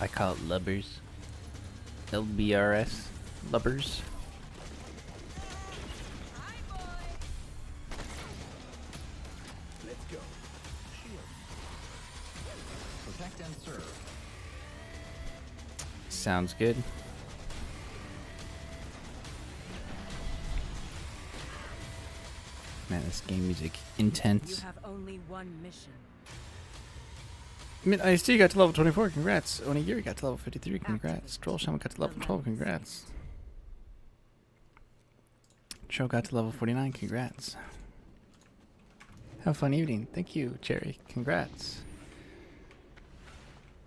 I call it lubbers. LBRS. Lubbers. Let's go. Shield. Protect and serve. Sounds good. Man, this game music intense. You have only one mission. Mid IST got to level 24, congrats. Onigiri got to level 53, congrats. Troll Shaman got to level 12, congrats. Cho got to level 49, congrats. Have a fun evening. Thank you, Cherry. Congrats.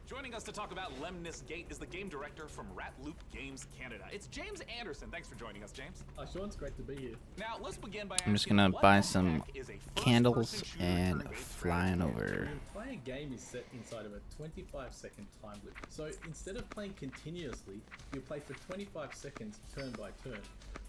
Joining us to talk about Lemnis Gate is the game director from Rat Loop Games Canada. It's James Anderson. Thanks for joining us, James. Sean, it's great to be here. Now, let's begin by I'm just asking, gonna what buy the some heck is a candles first-person shooter and turn-based flying strategy? over. The entire game is set inside of a 25-second time loop. So instead of playing continuously, you'll play for 25 seconds turn by turn.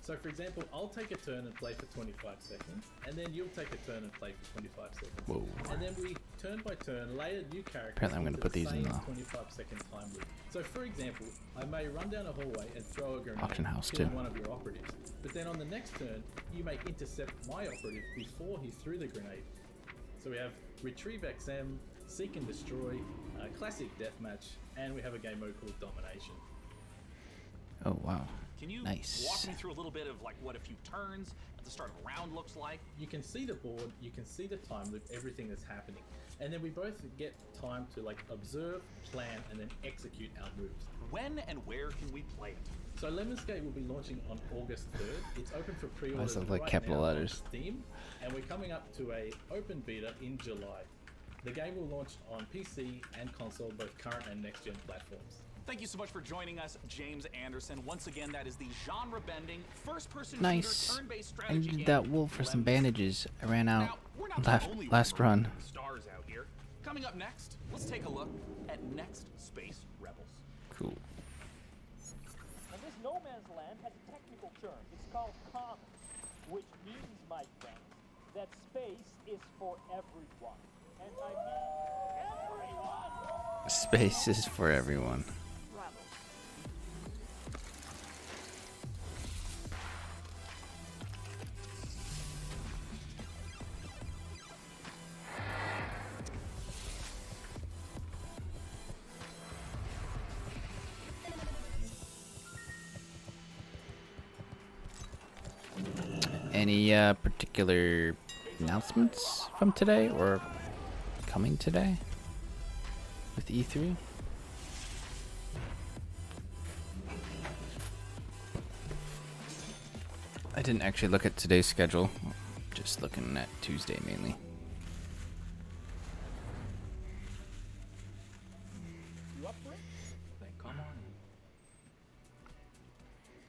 So for example, I'll take a turn and play for 25 seconds, and then you'll take a turn and play for 25 seconds. Whoa. And then we, turn by turn, layer new characters Apparently I'm gonna into put the these in same the 25-second time loop. So for example, I may run down a hallway and throw a grenade, Auction house killing too. one of your operatives. But then on the next turn, you may intercept my operative before he threw the grenade. So we have Retrieve XM, Seek and Destroy, Classic Deathmatch, and we have a game mode called Domination. Oh, wow. Can you Nice. walk me through a little bit of like what a few turns at the start of a round looks like? You can see the board, you can see the time loop, everything that's happening. And then we both get time to like observe, plan, and then execute our moves. When and where can we play it? So Lemons Gate will be launching on August 3rd. It's open for pre-orders Sounds like right capital now letters. on Steam, and we're coming up to a open beta in July. The game will launch on PC and console, both current and next-gen platforms. Thank you so much for joining us, James Anderson. Once again, that is the genre-bending, first-person Nice. shooter turn-based I strategy needed game, that wool for some Lemnis. bandages. I ran out Now, we're not the only last ones run. shooting stars out here. Coming up next, let's take a look at Next Space Rebels. Cool. And this no man's land has a technical term. It's called common, which means, my friends, that space is for everyone. And I mean everyone! Space is for everyone. Any particular announcements from today or coming today with E3? I didn't actually look at today's schedule, just looking at Tuesday mainly. You up for it? Then come on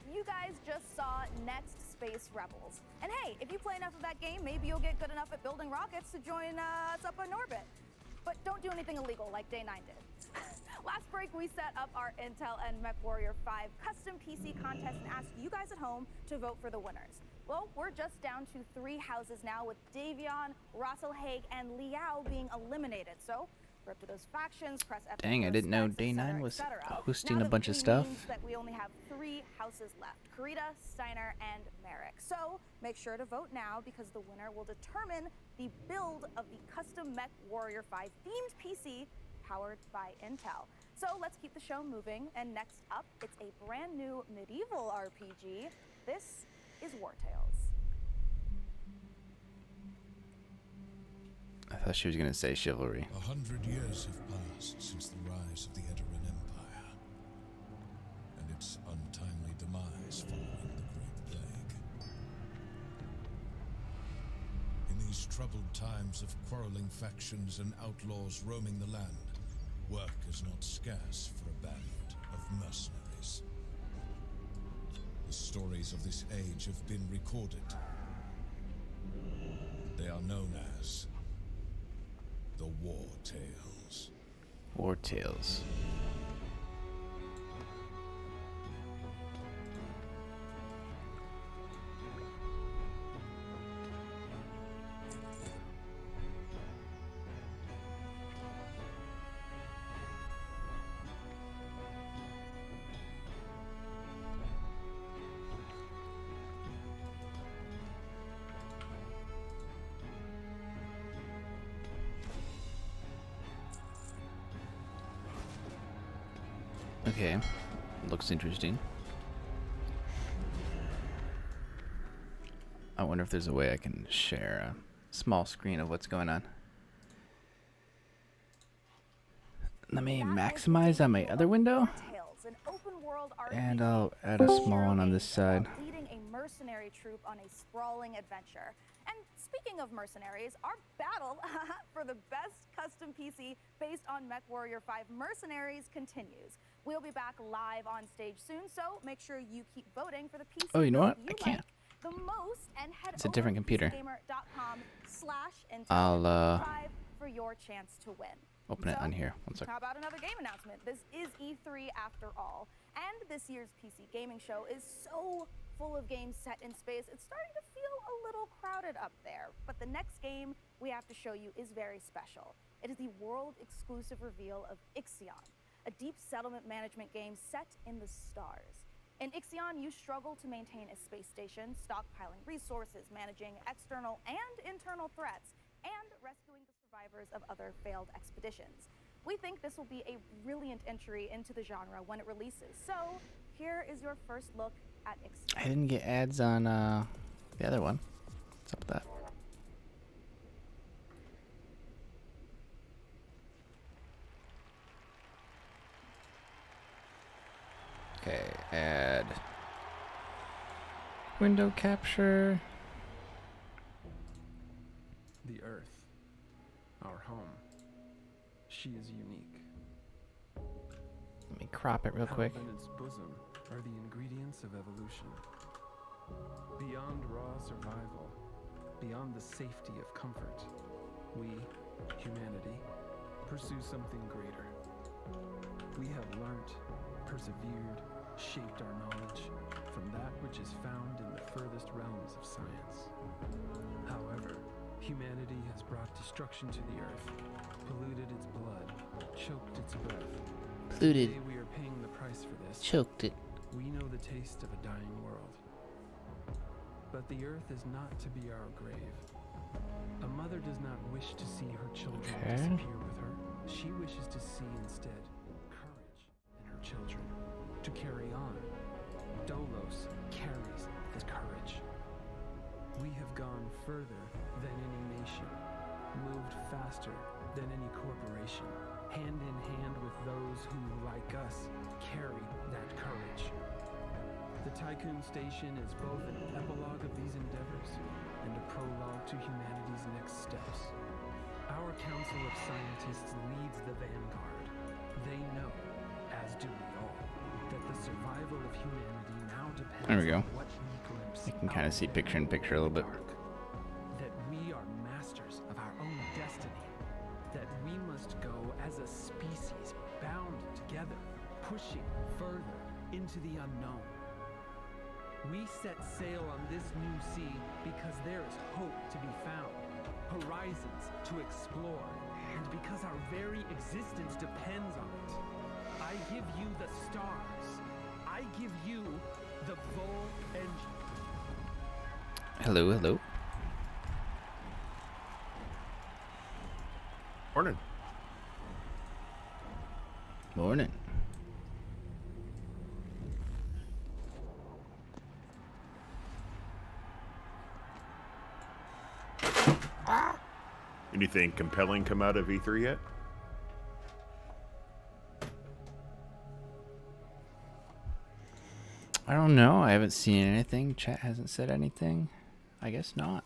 in. You guys just saw Next Space Rebels. And hey, if you play enough of that game, maybe you'll get good enough at building rockets to join us up in orbit. But don't do anything illegal like Day 9 did. Last break, we set up our Intel and MechWarrior 5 custom PC contest and asked you guys at home to vote for the winners. Well, we're just down to 3 houses now, with Davion, Russell Haig, and Liao being eliminated. So, rip to those factions, press F. Dang, I didn't know Day 9 was hosting a bunch of stuff. Means that we only have 3 houses left: Karita, Steiner, and Merrick. So make sure to vote now, because the winner will determine the build of the custom Mech Warrior 5 themed PC powered by Intel. So let's keep the show moving. And next up, it's a brand new medieval RPG. This is War Tales. I thought she was gonna say chivalry. 100 years have passed since the rise of the Edoran Empire, and its untimely demise following the Great Plague. In these troubled times of quarreling factions and outlaws roaming the land, work is not scarce for a band of mercenaries. The stories of this age have been recorded. They are known as the War Tales. War Tales. Okay, looks interesting. I wonder if there's a way I can share a small screen of what's going on. Let me maximize on my other window, and I'll add a small one on this side. Leading a mercenary troop on a sprawling adventure. And speaking of mercenaries, our battle for the best custom PC based on MechWarrior 5 Mercenaries continues. We'll be back live on stage soon, so make sure you keep voting for the PC. Oh, you know what? you I can't. Like the most, and head It's a different computer. PCgamer.com/intel5 for your chance to win. Open it on here. One second. How about another game announcement? This is E3 after all, and this year's PC gaming show is so full of games set in space, it's starting to feel a little crowded up there. But the next game we have to show you is very special. It is the world-exclusive reveal of Ixion, a deep settlement management game set in the stars. In Ixion, you struggle to maintain a space station, stockpiling resources, managing external and internal threats, and rescuing the survivors of other failed expeditions. We think this will be a brilliant entry into the genre when it releases. So, here is your first look at Ixion. I didn't get ads on the other one. What's up with that? Okay, add window capture. The Earth, our home. She is unique. Let me crop it real quick. Held in its bosom are the ingredients of evolution. Beyond raw survival, beyond the safety of comfort, we, humanity, pursue something greater. We have learnt, persevered, shaped our knowledge from that which is found in the furthest realms of science. However, humanity has brought destruction to the earth, polluted its blood, choked its breath. Polluted. Today we are paying the price for this. Choked it. We know the taste of a dying world. But the earth is not to be our grave. A mother does not wish to see her children disappear with her. She wishes to see instead courage in her children, to carry on. Dolos carries the courage. We have gone further than any nation, moved faster than any corporation, hand in hand with those who, like us, carry that courage. The Tycoon Station is both an epilogue of these endeavors and a prologue to humanity's next steps. Our Council of Scientists leads the vanguard. They know, as do we all, that the survival of humanity now depends There we go. on what we glimpse. You can kind of see picture in picture a little bit. That we are masters of our own destiny. That we must go as a species bound together, pushing further into the unknown. We set sail on this new sea because there is hope to be found, horizons to explore, and because our very existence depends on it. I give you the stars. I give you the Vol engine. Hello, hello. Morning. Morning. Anything compelling come out of E3 yet? I don't know. I haven't seen anything. Chat hasn't said anything. I guess not.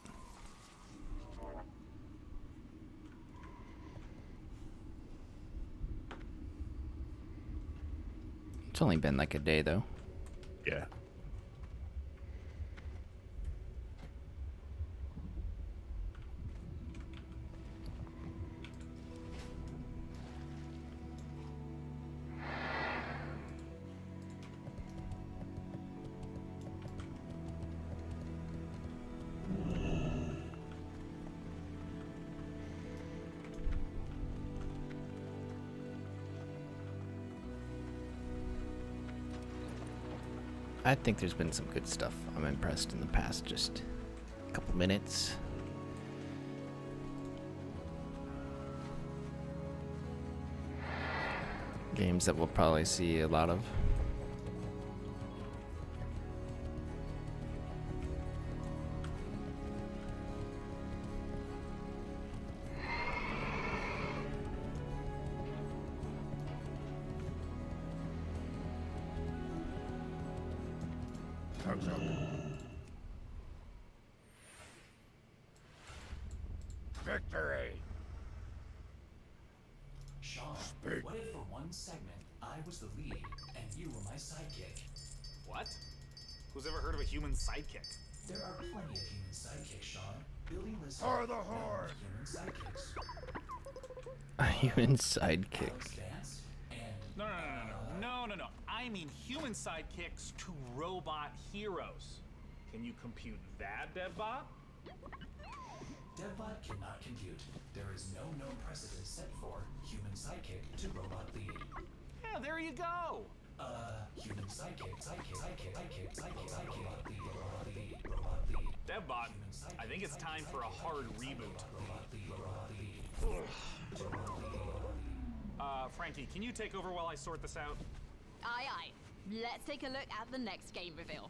It's only been like a day though. Yeah. I think there's been some good stuff. I'm impressed in the past just couple minutes. Games that we'll probably see a lot of. Victory! Sean, what if for one segment I was the lead and you were my sidekick? What? Who's ever heard of a human sidekick? There are plenty of human sidekicks, Sean. Building lists For of the horde! human sidekicks. A human sidekick. Alex Vance and No. I mean human sidekicks to robot heroes. Can you compute that, DevBot? DevBot cannot compute. There is no known precedent set for human sidekick to robot lead. Yeah, there you go. Human sidekick, robot lead. DevBot, I think it's time for a hard reboot. Frankie, can you take over while I sort this out? Aye, aye. Let's take a look at the next game reveal.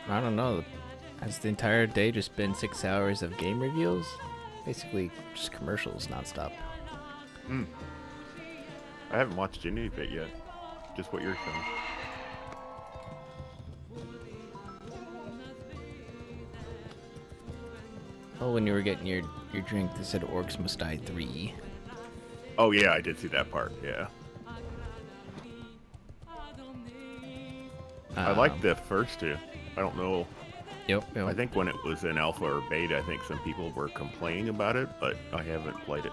I don't know. Has the entire day just been 6 hours of game reveals? Basically, just commercials nonstop. I haven't watched any of it yet. Just what you're saying. Oh, when you were getting your drink, they said Orcs Must Die 3. Oh yeah, I did see that part. Yeah. I like the first two. I don't know. Yep. I think when it was in alpha or beta, I think some people were complaining about it, but I haven't played it.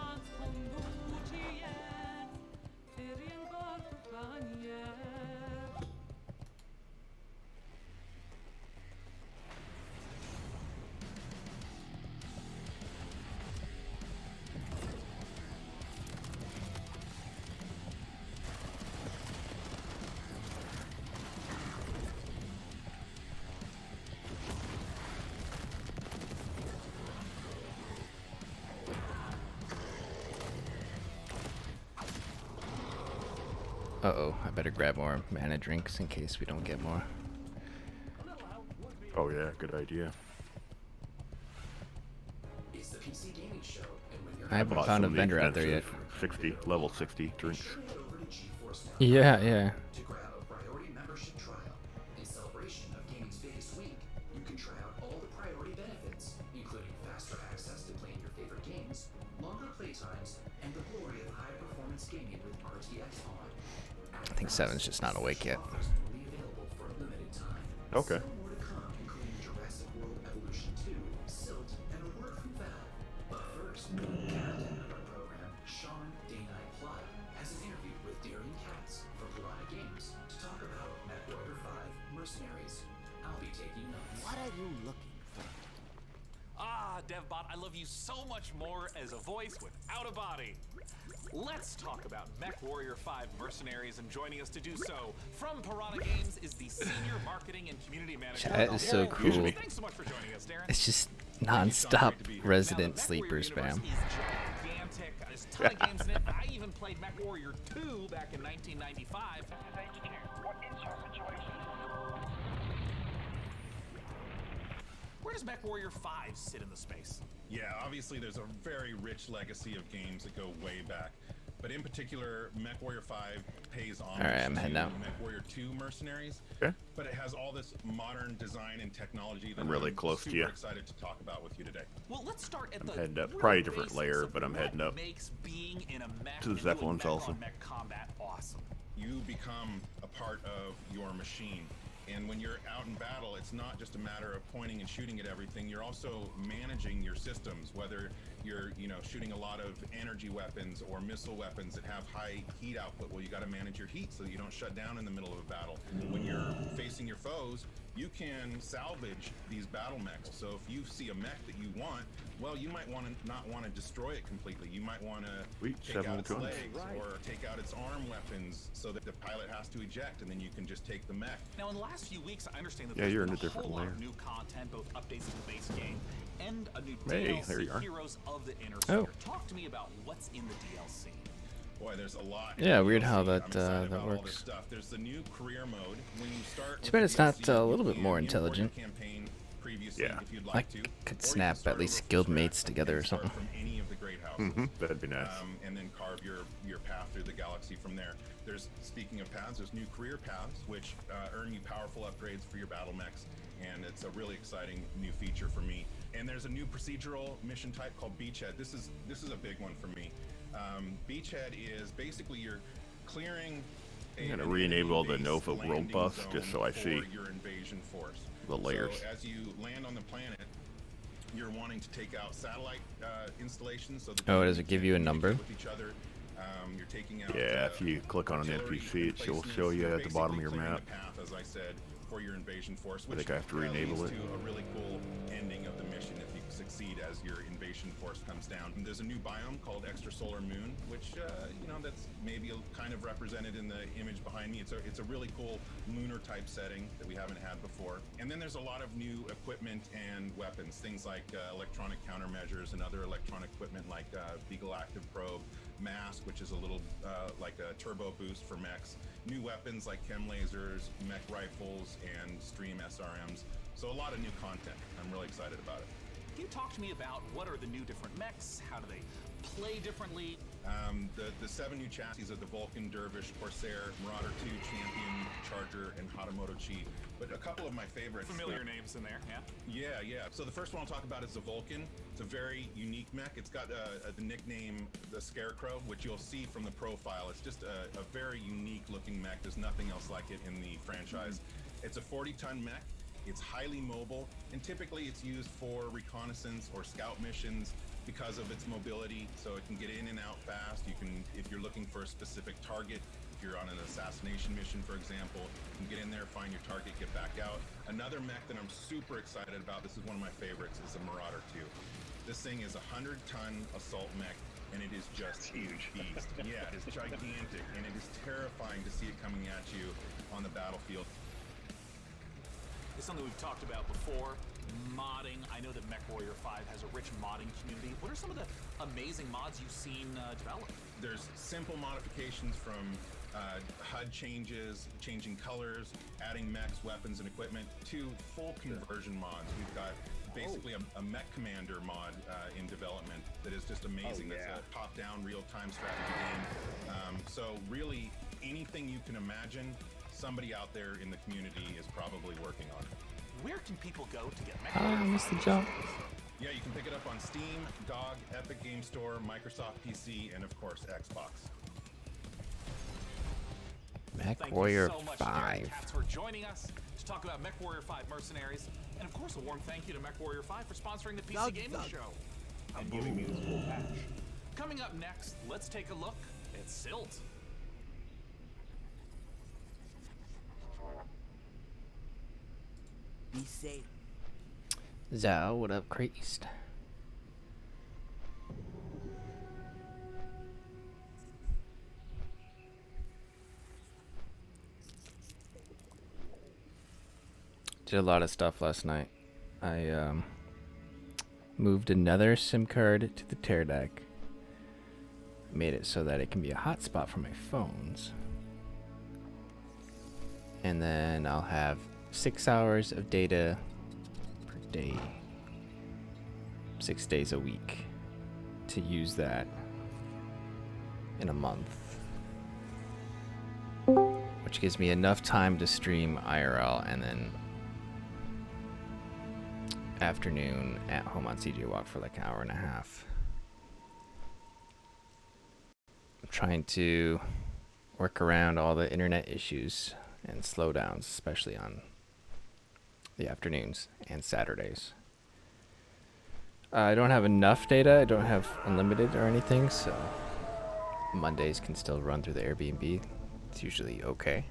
Uh-oh, I better grab more mana drinks in case we don't get more. Oh yeah, good idea. It's the PC gaming show, and when you're I haven't Bought found a some of the vendor out there yet. expensive level 60 drinks. over to GeForce Now Yeah. to grab a priority membership trial. In celebration of gaming's biggest week, you can try out all the priority benefits, including faster access to playing your favorite games, longer playtimes, and the glory of high-performance gaming with RTX on. I think 7's just not awake yet. Offers will be available for a limited time. Okay. Still more to come, including Jurassic World Evolution 2, Silt, and a word from Val. But first, captain of our program, Sean Day-Night Plot, has an interview with Darian Katz from Piranha Games to talk about MechWarrior 5 Mercenaries. I'll be taking notes. What are you looking for? Ah, DevBot, I love you so much more as a voice without a body. Let's talk about MechWarrior 5 Mercenaries, and joining us to do so from Piranha Games is the Senior Marketing and Community Manager. That is so Darren. cool. Thanks so much for joining us, Darren. It's just non-stop Resident Now, the Sleeper MechWarrior universe spam. is gigantic. There's a ton of games in it. I even played MechWarrior 2 back in 1995. Where does MechWarrior 5 sit in the space? Yeah, obviously there's a very rich legacy of games that go way back. But in particular, MechWarrior 5 pays homage Alright, I'm to heading out. MechWarrior 2 Mercenaries. Okay. But it has all this modern design and technology that I'm really close to super you. excited to talk about with you today. Well, let's start at I'm the heading up. real Probably a different basics layer, of but I'm what heading up makes being in a mech to the and doing Zeppelins mech also. on mech combat awesome. You become a part of your machine. And when you're out in battle, it's not just a matter of pointing and shooting at everything. You're also managing your systems, whether you're, shooting a lot of energy weapons or missile weapons that have high heat output. Well, you got to manage your heat so that you don't shut down in the middle of a battle. When you're facing your foes, you can salvage these battle mechs. So if you see a mech that you want, well, you might not want to destroy it completely. You might want to take out its legs or take out its arm weapons so that the pilot has to eject, and then you can just take the mech. Now, in the last few weeks, I understand that Yeah, you're in there's a been different whole lot layer. of new content, both updates to the base game and a new Hey, there you DLC, are. Heroes of the Inner Oh. Sphere. Talk to me about what's in the DLC. Boy, there's a lot. Yeah, in weird DLC. how I'm that, excited that about all this works. stuff. There's the new career mode. When you start Too with bad the it's not, DLC, a you little bit can more import your intelligent. campaign previously Yeah. if you'd I like to, or could you snap can start at least over from guild scratch mates together or and start something. from any of the great houses. That'd be nice. And then carve your path through the galaxy from there. There's, speaking of paths, there's new career paths which earn you powerful upgrades for your battle mechs, and it's a really exciting new feature for me. And there's a new procedural mission type called Beachhead. This is a big one for me. Beachhead is basically you're clearing. I'm gonna re-enable the Nova world buff just so I see your invasion force. the layers. So as you land on the planet, you're wanting to take out satellite installations. So that Oh, does it give you a number? with each other. You're taking out. Yeah, if you click on an artillery NPC, it will emplacements. show you You're at the bottom of your basically clearing map. the path, as I said, for your invasion force. I Which think I have to re-enable leads it. to a really cool ending of the mission if you succeed as your invasion force comes down. And there's a new biome called Extrasolar Moon, which that's maybe kind of represented in the image behind me. It's a really cool lunar type setting that we haven't had before. And then there's a lot of new equipment and weapons, things like electronic countermeasures and other electronic equipment like Beagle Active Probe, Mask, which is a little like a turbo boost for mechs, new weapons like chem lasers, mech rifles, and stream SRMs. So a lot of new content. I'm really excited about it. Can you talk to me about what are the new different mechs? How do they play differently? The 7 new chassis of the Vulcan, Dervish, Corsair, Marauder 2, Champion, Charger, and Hatamoto Chi. But a couple of my favorites. Familiar names in there, yeah? Yeah. So the first one I'll talk about is the Vulcan. It's a very unique mech. It's got the nickname the Scarecrow, which you'll see from the profile. It's just a very unique looking mech. There's nothing else like it in the franchise. It's a 40-ton mech. It's highly mobile, and typically it's used for reconnaissance or scout missions because of its mobility, so it can get in and out fast. You can, if you're looking for a specific target, if you're on an assassination mission, for example, you can get in there, find your target, get back out. Another mech that I'm super excited about, this is one of my favorites, is the Marauder 2. This thing is a 100-ton assault mech, and it is just a beast. Yeah, it is gigantic, and it is terrifying to see it coming at you on the battlefield. It's something we've talked about before. Modding. I know that MechWarrior 5 has a rich modding community. What are some of the amazing mods you've seen develop? There's simple modifications from HUD changes, changing colors, adding mechs, weapons, and equipment, to full conversion mods. We've got basically a mech commander mod in development that is just amazing. That's a top-down real-time strategy game. So really, anything you can imagine, somebody out there in the community is probably working on it. Where can people go to get Ah, I missed the jump. Yeah, you can pick it up on Steam, GOG, Epic Game Store, Microsoft PC, and of course, Xbox. Thank MechWarrior you so much, 5. Derek Katz, for joining us to talk about MechWarrior 5 Mercenaries. And of course, a warm thank you to MechWarrior 5 for sponsoring the PC Gaming Show and giving me this cool patch. Coming up next, let's take a look at Silt. Be safe. Zao, what up, Christ? Did a lot of stuff last night. I moved another SIM card to the tear deck. Made it so that it can be a hotspot for my phones. And then I'll have 6 hours of data per day, 6 days a week, to use that in a month, which gives me enough time to stream IRL and then afternoon at home on CJ Walk for like an hour and a half. I'm trying to work around all the internet issues and slowdowns, especially on the afternoons and Saturdays. I don't have enough data. I don't have unlimited or anything, so Mondays can still run through the Airbnb. It's usually okay.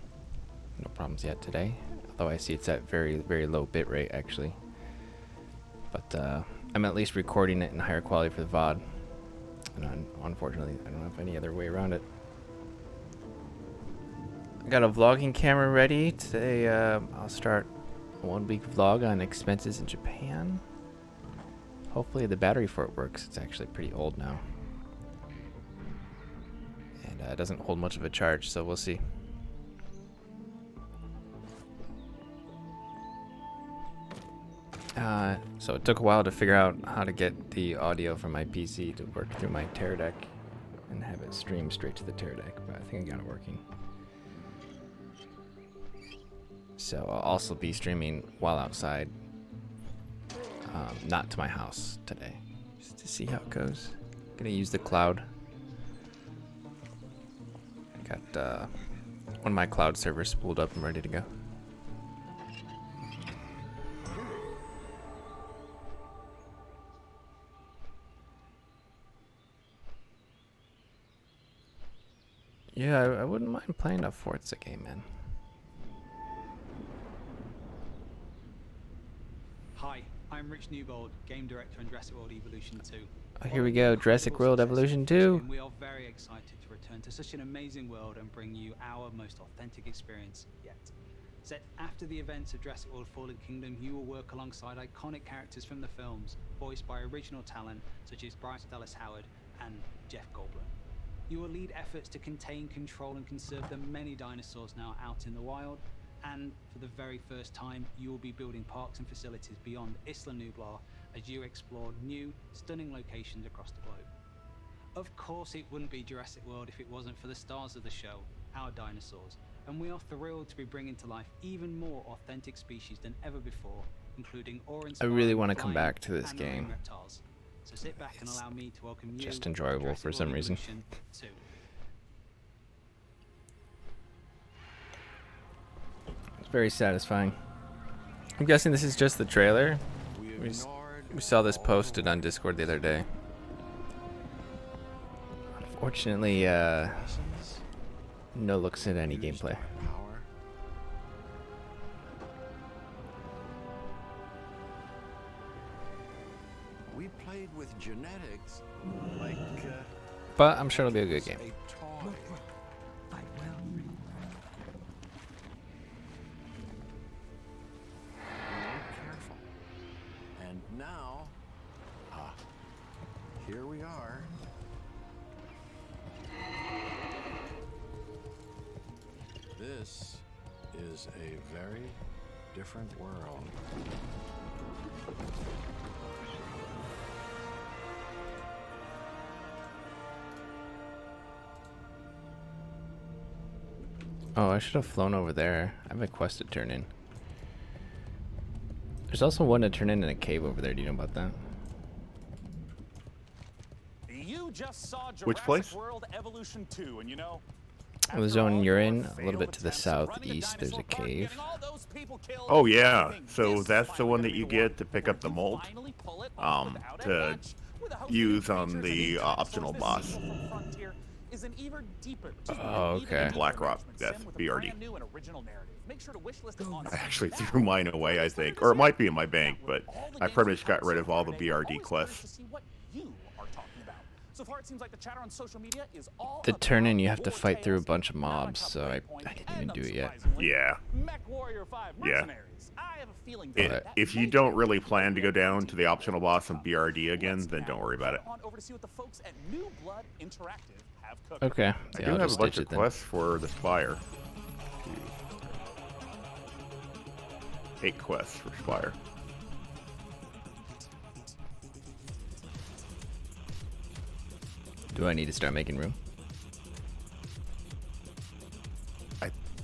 No problems yet today. Although I see it's at very, very low bit rate actually. But I'm at least recording it in higher quality for the VOD. And unfortunately, I don't have any other way around it. I got a vlogging camera ready. Today I'll start a 1-week vlog on expenses in Japan. Hopefully the battery for it works. It's actually pretty old now. And it doesn't hold much of a charge, so we'll see. So it took a while to figure out how to get the audio from my PC to work through my Tear Deck and have it stream straight to the Tear Deck, but I think I got it working. So I'll also be streaming while outside, not to my house today, just to see how it goes. Gonna use the cloud. I got one of my cloud servers spooled up and ready to go. Yeah, I wouldn't mind playing a Forza game, man. Hi, I'm Rich Newbold, game director on Jurassic World Evolution 2. Oh, here we go, Jurassic World Evolution 2. We are very excited to return to such an amazing world and bring you our most authentic experience yet. Set after the events of Jurassic World Fallen Kingdom, you will work alongside iconic characters from the films, voiced by original talent such as Bryce Dallas Howard and Jeff Goldblum. You will lead efforts to contain, control, and conserve the many dinosaurs now out in the wild. And for the very first time, you will be building parks and facilities beyond Isla Nublar as you explore new, stunning locations across the globe. Of course, it wouldn't be Jurassic World if it wasn't for the stars of the show, our dinosaurs. And we are thrilled to be bringing to life even more authentic species than ever before, including awe-inspiring I really want to come flying back to this and marine game. reptiles. So sit back and allow me to welcome you Just to enjoyable Jurassic for some World reason. Evolution 2. It's very satisfying. I'm guessing this is just the trailer. We saw this posted on Discord the other day. Unfortunately, no looks at any gameplay. We played with genetics like But I'm sure it'll be a good game. Careful. And now, here we are. This is a very different world. Oh, I should have flown over there. I have a quest to turn in. There's also one to turn in a cave over there. Do you know about that? You just saw Which Jurassic place? World Evolution 2, and you know, The zone you're in, a little bit to the southeast, there's a cave. Oh yeah, so that's the one that you get to pick up the mold, to use on the optional boss. Oh, okay. BlackRock, that's BRD. I actually threw mine away, I think, or it might be in my bank, but I pretty much got rid of all the BRD quests. So far, it seems like the chatter on social media is all The turn in, you have to fight through a bunch of mobs, so I didn't even do it yet. Yeah. Yeah. I have a feeling If you don't really plan to go down to the optional boss on BRD again, then don't worry about it. Okay. I Yeah, do I'll have just a bunch ditch of it then. quests for the Spire. 8 quests for Spire. Do I need to start making room?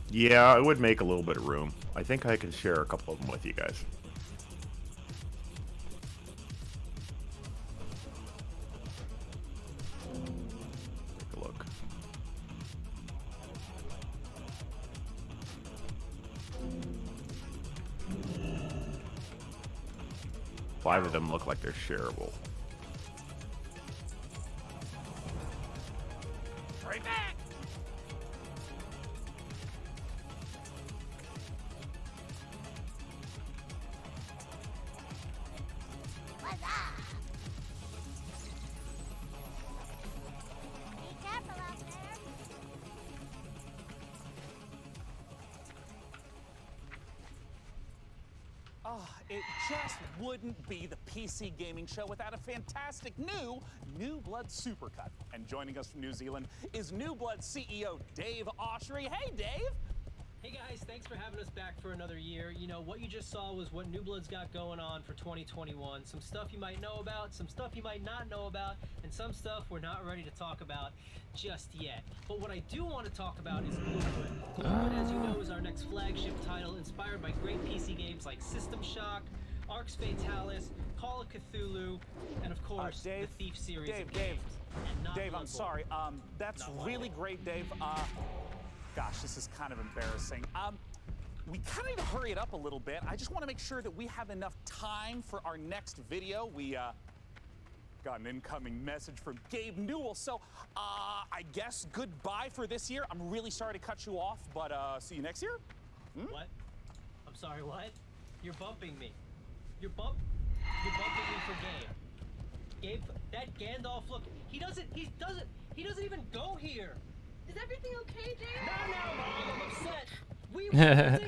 Yeah, I would make a little bit of room. I think I can share a couple of them with you guys. Take a look. Five of them look like they're shareable. Right back. it just wouldn't be the PC gaming show without a fantastic New Blood Supercut. And joining us from New Zealand is New Blood CEO Dave Oshry. Hey, Dave! Hey guys, thanks for having us back for another year. You know, what you just saw was what New Blood's got going on for 2021. Some stuff you might know about, some stuff you might not know about, and some stuff we're not ready to talk about just yet. But what I do want to talk about is Gloomwood. Gloomwood, as you know, is our next flagship title inspired by great PC games like System Shock, Arx Fatalis, Call of Cthulhu, and of course, Dave, the Thief series of Dave, games. And not Dave, I'm Bloodborne. sorry. That's really great, Dave. Gosh, this is kind of embarrassing. We kind of need to hurry it up a little bit. I just want to make sure that we have enough time for our next video. We got an incoming message from Gabe Newell. So I guess goodbye for this year. I'm really sorry to cut you off, but see you next year. What? I'm sorry, what? You're bumping me. You're bumping me for Gabe. Gabe, that Gandalf look, he doesn't even go here. Is everything okay, Dave? No, Mom, I'm upset. We worked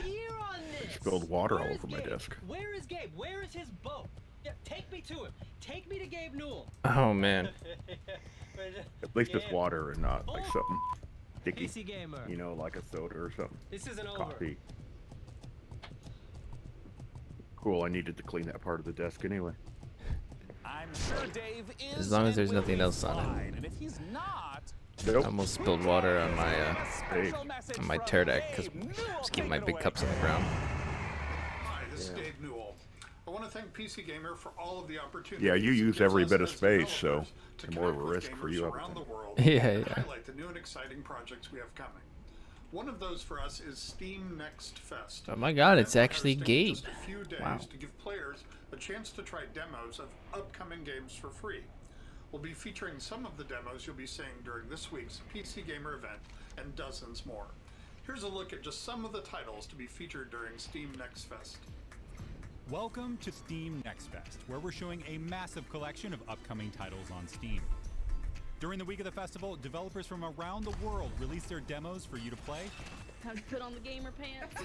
a year on this. Spilled water all Where is over my Gabe? desk. Where is Gabe? Where is his boat? Yeah, take me to him. Take me to Gabe Newell. Oh man. At least it's water and not like something sticky. PC gamer. You know, like a soda or something. This isn't over. Coffee. Cool, I needed to clean that part of the desk anyway. I'm sure Dave is. As long as and there's will nothing be else on it. fine. And if he's not, I almost spilled water on my tear deck because just keep my big cups on the ground. Hi, this is Dave Newell. I want to thank PC Gamer for all of the opportunities. Yeah, you it use gives every us bit of as space, so developers to the more of a connect with risk for you. gamers around the world Yeah, and yeah. highlight the new and exciting projects we have coming. One of those for us is Steam Next Fest. Oh my God, it's We're actually hosting Gabe. Just a few days Wow. to give players a chance to try demos of upcoming games for free. We'll be featuring some of the demos you'll be seeing during this week's PC Gamer event and dozens more. Here's a look at just some of the titles to be featured during Steam Next Fest. Welcome to Steam Next Fest, where we're showing a massive collection of upcoming titles on Steam. During the week of the festival, developers from around the world release their demos for you to play. Time to put on the gamer pants.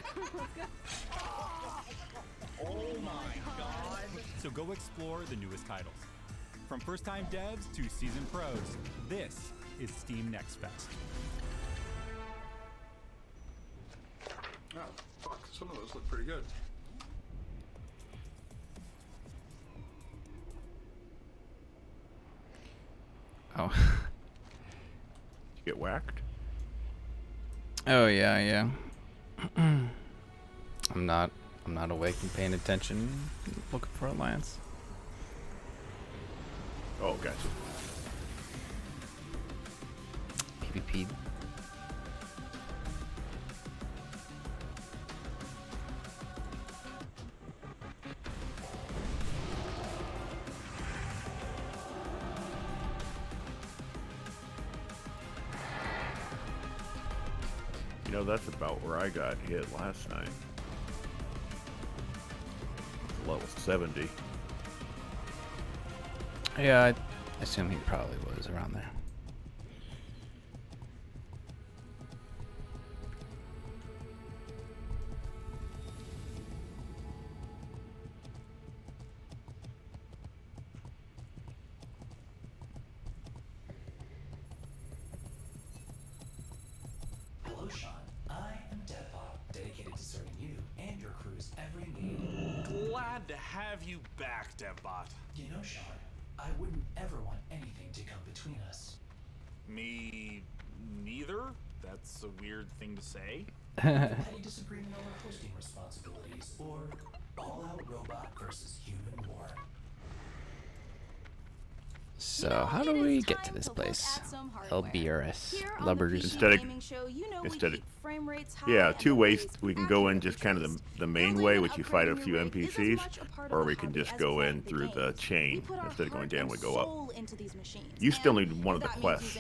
Oh my god! So go explore the newest titles. From first-time devs to seasoned pros, this is Steam Next Fest. Oh, fuck, some of those look pretty good. Oh. You get whacked? Oh yeah. I'm not awake and paying attention. Looking for Alliance. Oh, gotcha. PvP. You know, that's about where I got hit last night. Level 70. Yeah, I assume he probably was around there. Hello, Sean. I am Deadbot, dedicated to serving you and your crew's every need. glad to have you back, DevBot. You know, Sean, I wouldn't ever want anything to come between us. Me neither? That's a weird thing to say. Petty disagreement over hosting responsibilities, or all-out robot versus human war. So how do we get to this place? LBRS. Lubbers. Yeah, two ways we can go in, just kind of the main way, which you fight a few NPCs, or we can just go in through the chain. Instead of going down, we go up. You still need one of the quests,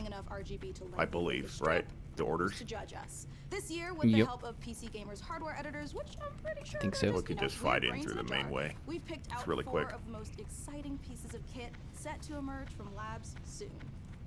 I believe, right? The orders. To judge us. This year, with the help of PC Gamer's hardware editors, which I'm pretty sure think so. We could just fight in through the main way. We've picked out It's really four quick. of the most exciting pieces of kit set to emerge from labs soon.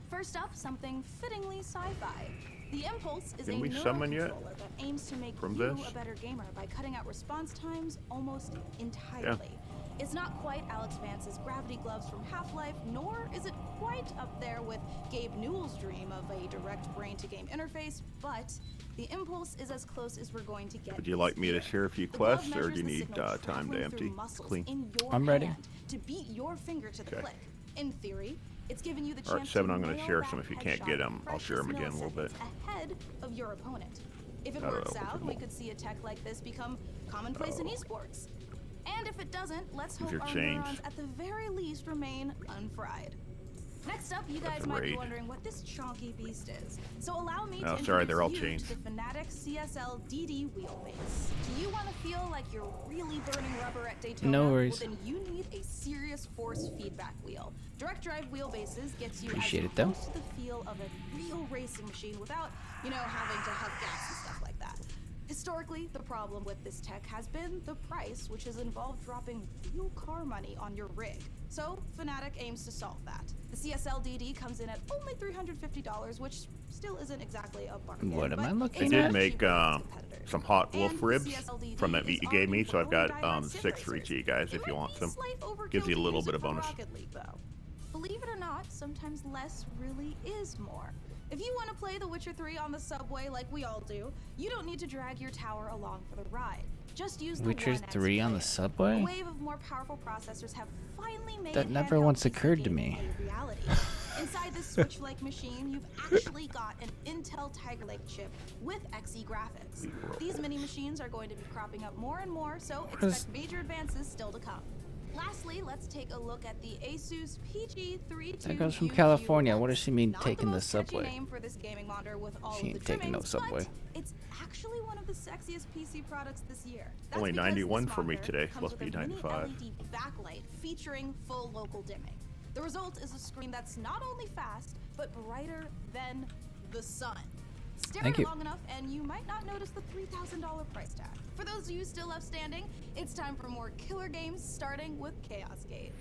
First up, something fittingly sci-fi. The Impulse is Can a we summon yet neurocontroller that aims to make from you this? a better gamer by cutting out response times almost entirely. It's not quite Alex Vance's gravity gloves from Half-Life, nor is it quite up there with Gabe Newell's dream of a direct brain-to-game interface, but the Impulse is as close as we're going to get. Would you like me to share a few quests, or do you need time to empty? Clean. I'm ready. To beat your finger to the click. In theory, it's giving you the chance. All right, 7. to I'm going to nail share that some. If you can't headshot get them, I'll share them precious again a little bit. milliseconds ahead of your opponent. If it I don't works know, out, we could see a tech like this become commonplace in esports. And if it doesn't, let's hope These are our chains. neurons at the very least remain unfried. Next up, you guys That's a might be raid. wondering what this chonky beast is. So allow me Oh, to sorry, they're all introduce you chains. to the Fnatic CSL DD wheelbase. Do you want to feel like you're really burning rubber at Daytona? No worries. Well, then you need a serious force feedback wheel. Direct drive wheelbases gets you Appreciate as it, though. close to the feel of a real racing machine without, having to huff gas and stuff like that. Historically, the problem with this tech has been the price, which has involved dropping real car money on your rig. So, Fnatic aims to solve that. The CSL DD comes in at only $350, which still isn't exactly a bargain. What am I but looking it's I did at? much make cheaper than its competitors. some hot wolf And the ribs CSL from that DD meat you is gave me, arguably so I've got diehard sim 6 for each racers. of you guys It if you might want be some. slight overkill Gives you a to little use bit it of for bonus. Rocket League, though. Believe it or not, sometimes less really is more. If you want to play The Witcher 3 on the subway like we all do, you don't need to drag your tower along for the ride. Just use the Witcher 1X 3 on the player. subway? A wave of more powerful processors have finally made That never handheld once PC occurred to gaming me. a reality. Inside this Switch-like machine, you've actually got an Intel Tiger Lake chip with Xe graphics. These mini machines are going to be cropping up more and more, so What is- expect major advances still to come. Lastly, let's take a look at the Asus PG32. That goes from California. What does she mean Not taking the most catchy subway? name for this gaming monitor with all She of ain't the taking no trimmings, subway. but it's actually one of the sexiest PC products this year. That's Only because 91 this for me monitor today, comes supposed to with be a mini 95. LED backlight featuring full local dimming. The result is a screen that's not only fast, but brighter than the sun. Stare Thank at it you. long enough and you might not notice the $3,000 price tag. For those of you still left standing, it's time for more killer games starting with Chaos Gate.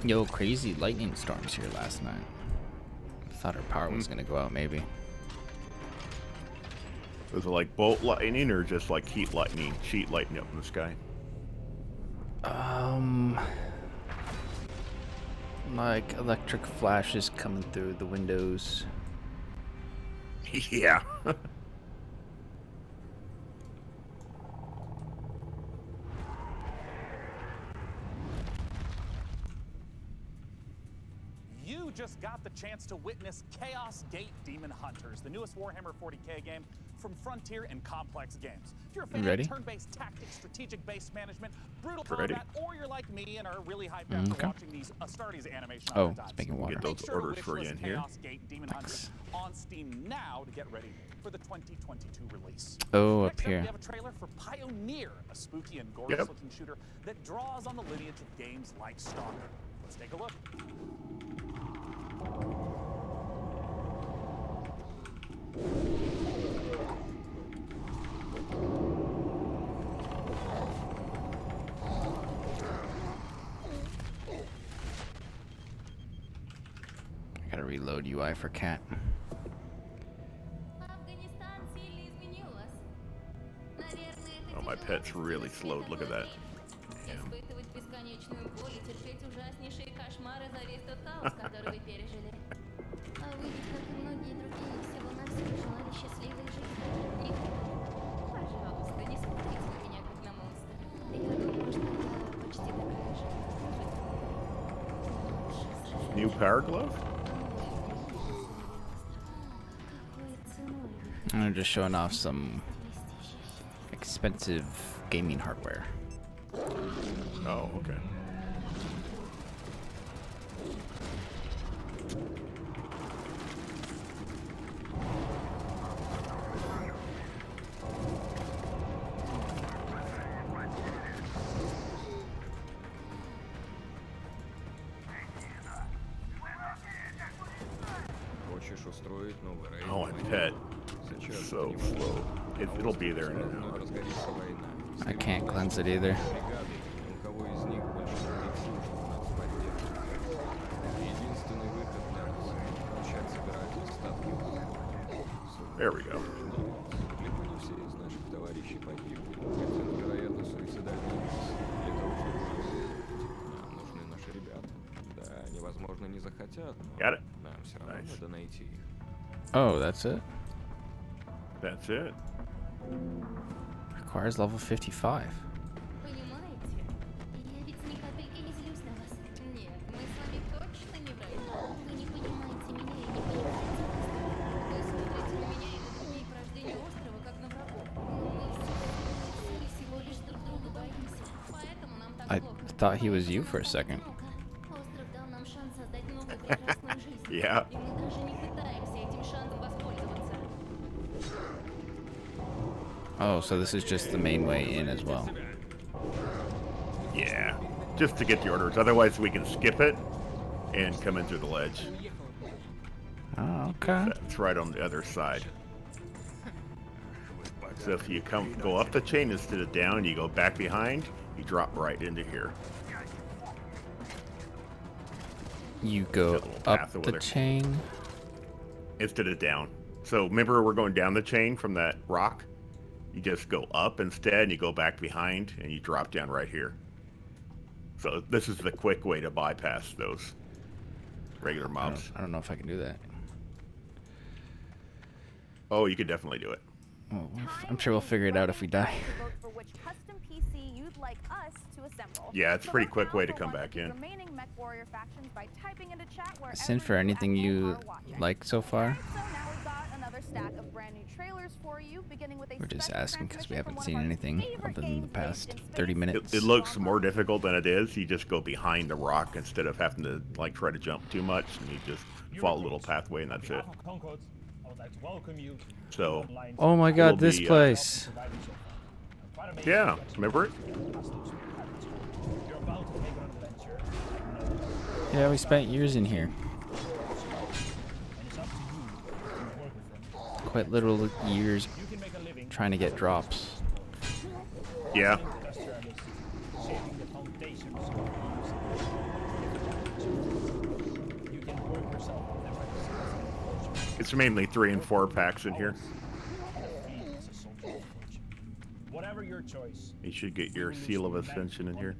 Yo, crazy lightning storms here last night. Thought our power was gonna go out, maybe. Was it like bolt lightning or just like heat lightning, sheet lightning up in the sky? Like electric flashes coming through the windows. Yeah. You just got the chance to witness Chaos Gate Demon Hunters, the newest Warhammer 40k game from Frontier and Complex Games. If you're a fan Ready? of turn-based tactics, strategic-based management, brutal Ready. combat, or you're like me and are really hyped after Okay. watching these Astartes animation Oh, other times, it's making water. Get make those sure to orders for you wishlist in here. Chaos Gate Demon Hunters on Steam now to get ready for the 2022 release. Oh, Next up here. we have a trailer for Pioneer, a spooky and Yep. gorgeous-looking shooter that draws on the lineage of games like Stalker. Let's take a look. I gotta reload UI for cat. Oh, my pet's really slowed. Look at that. Испытывать бесконечную боль и терпеть ужаснейшие кошмары за весь тот хаос, который вы пережили. А вы ведь, как и многие другие, всего-навсего желали счастливой жизни. И, пожалуйста, не смотрите на меня, как на монстра. Я думаю, что я почти такая же. New power glove? I'm just showing off some expensive gaming hardware. Oh, okay. Oh, I bet. It's so slow. It'll be there in an hour. I can't cleanse it either. There we go. Got it. Nice. Oh, that's it? That's it. Requires level 55. Понимаете? Я ведь ни капельки не злюсь на вас. Нет, мы с вами точно не враги. Вы не понимаете меня и не понимаете острова. Вы смотрите на меня и на другие порождения острова, как на врагов. Но мы всего лишь друг друга боимся. Поэтому нам так I плохо. thought he was you for a second. Остров дал нам шанс создать новую прекрасную жизнь. Yeah. И мы даже не пытаемся этим шансом воспользоваться. Oh, so this is just the main way in as well. Yeah. Just to get the orders. Otherwise, we can skip it and come in through the ledge. Oh, okay. That's right on the other side. So if you go up the chain instead of down, you go back behind, you drop right into here. You go up the chain instead of down. So remember, we're going down the chain from that rock. You just go up instead, and you go back behind, and you drop down right here. So this is the quick way to bypass those regular mobs. I don't know if I can do that. Oh, you could definitely do it. Well, I'm sure we'll figure it out if we die. Vote for which custom PC you'd like us to assemble. Yeah, it's a pretty quick way to come back in. Remaining Mech Warrior factions by typing into chat wherever Send for anything you like so far. So now we've got another stack of brand new trailers for you, beginning with a We're just special asking because we transmission haven't from seen one of our anything favorite other than the games past based in 30 space. minutes. It looks more difficult than it is. You just go behind the rock instead of having to like try to jump too much, and you just follow a little pathway, and that's it. So. Oh my God, this be, place. Yeah, remember it? Yeah, we spent years in here. Quite literal years trying to get drops. Yeah. It's mainly 3 and 4 packs in here. Whatever your choice. You should get your Seal of Ascension in here.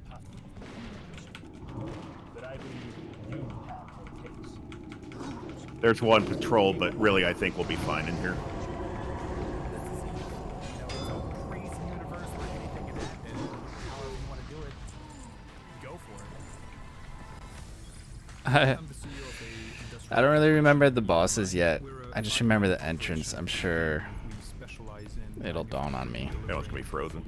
There's one patrol, but really I think we'll be fine in here. I don't really remember the bosses yet. I just remember the entrance. I'm sure it'll dawn on me. That one's gonna be frozen.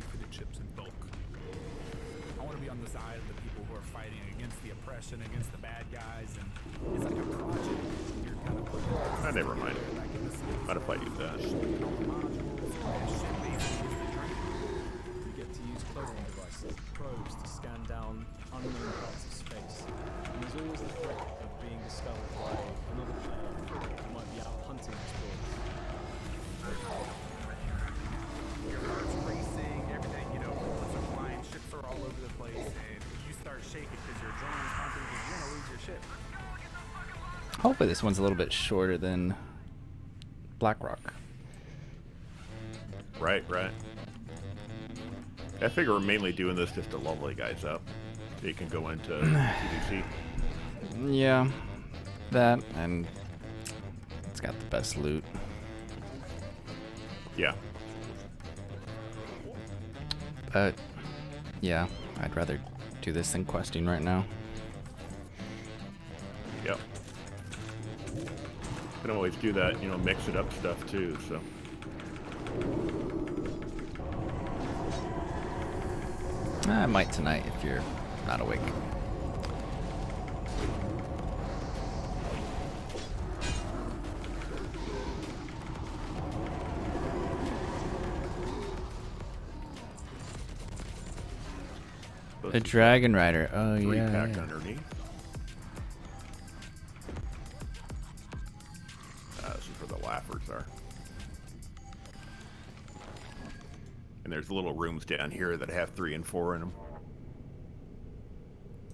I want to be on the side of the people who are fighting against the oppression, against the bad guys, and it's like a project. You're kind of putting Oh, never mind. What if I do that? You get to use cloaking devices, probes to scan down unknown parts of space. And there's always the threat of being discovered by another player who might be out hunting explorers. Your heart's racing, everything, you know, bullets are flying, ships are all over the place, and you start shaking because your adrenaline's pumping because you're gonna lose your ship. Hopefully this one's a little bit shorter than Blackrock. Right. I figure we're mainly doing this just to level you guys up. So you can go into CDC. Yeah, that, and it's got the best loot. Yeah. But, yeah, I'd rather do this than questing right now. Yep. Can always do that, you know, mix it up stuff too, so. I might tonight if you're not awake. The Dragon Rider. Oh, yeah. 3-pack underneath. flaffers are. And there's little rooms down here that have 3 and 4 in them.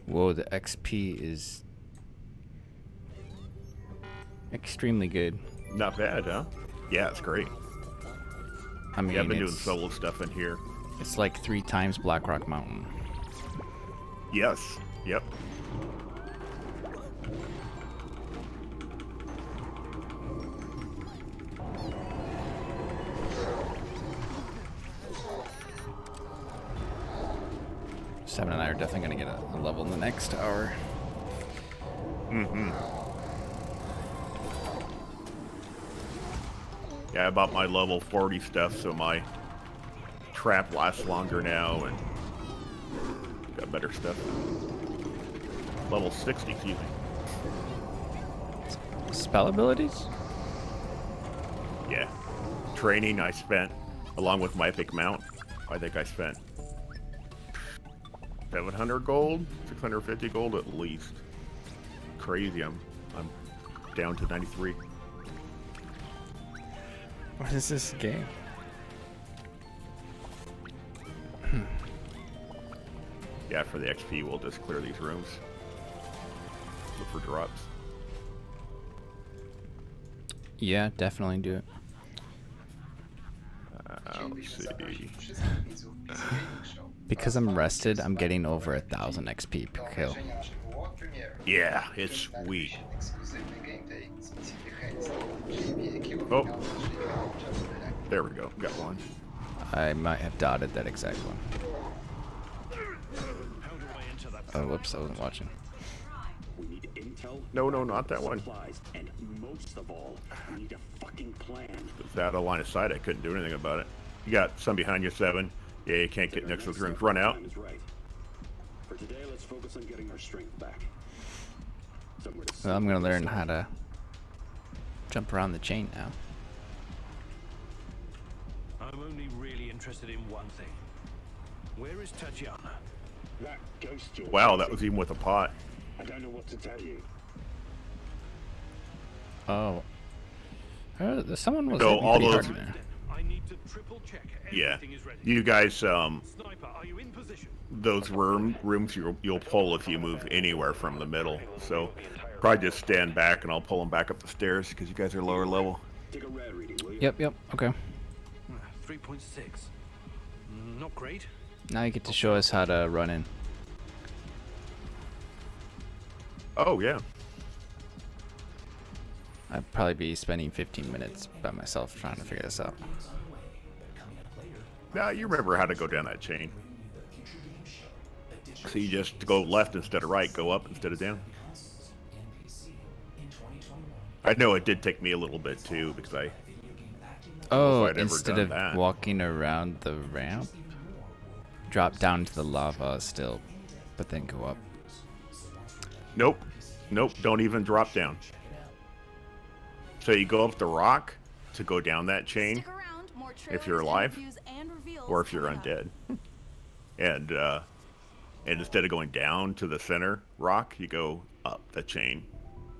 Whoa, the XP is extremely good. Not bad, huh? Yeah, it's great. I mean, yeah, I've been doing solo stuff in here. It's like 3 times Blackrock Mountain. Yes. Yep. Seven and I are definitely going to get a level in the next hour. Mm-hmm. Yeah, I bought my level 40 stuff, so my trap lasts longer now, and got better stuff. Level 60, excuse me. Spell abilities? Yeah. Training I spent, along with my epic mount, I think I spent 700 gold, 650 gold at least. Crazy, I'm down to 93. What is this game? Yeah, for the XP, we'll just clear these rooms. Look for drops. Yeah, definitely do it. Let's see. Because I'm rested, I'm getting over 1,000 XP per kill. Yeah, it's sweet. Oh. There we go. Got one. I might have dotted that exact one. Oh, whoops, I wasn't watching. We need intel. No, not that one. And most of all, we need a fucking plan. It's out of line of sight. I couldn't do anything about it. You got some behind you, 7. Yeah, you can't get next to those rooms. Run out. For today, let's focus on getting our strength back. Well, I'm gonna learn how to jump around the chain now. I'm only really interested in one thing. Where is Tatiana? That ghost. Wow, that was even with a pot. I don't know what to tell you. Oh. Someone was So all pretty those. hard there. I need to triple check Yeah, everything is ready. you guys. Sniper, are you in position? Those rooms you'll pull if you move anywhere from the middle. So probably just stand back and I'll pull them back up the stairs because you guys are lower level. Take a rad reading, will you? Yep, okay. 3.6. Not great. Now you get to show us how to run in. Oh, yeah. I'd probably be spending 15 minutes by myself trying to figure this out. Now you remember how to go down that chain. So you just go left instead of right, go up instead of down. I know it did take me a little bit too because I. Oh, I'd ever instead done of that. walking around the ramp, drop down to the lava still, but then go up. Nope, don't even drop down. So you go up the rock to go down that chain if you're alive or if you're undead. And instead of going down to the center rock, you go up the chain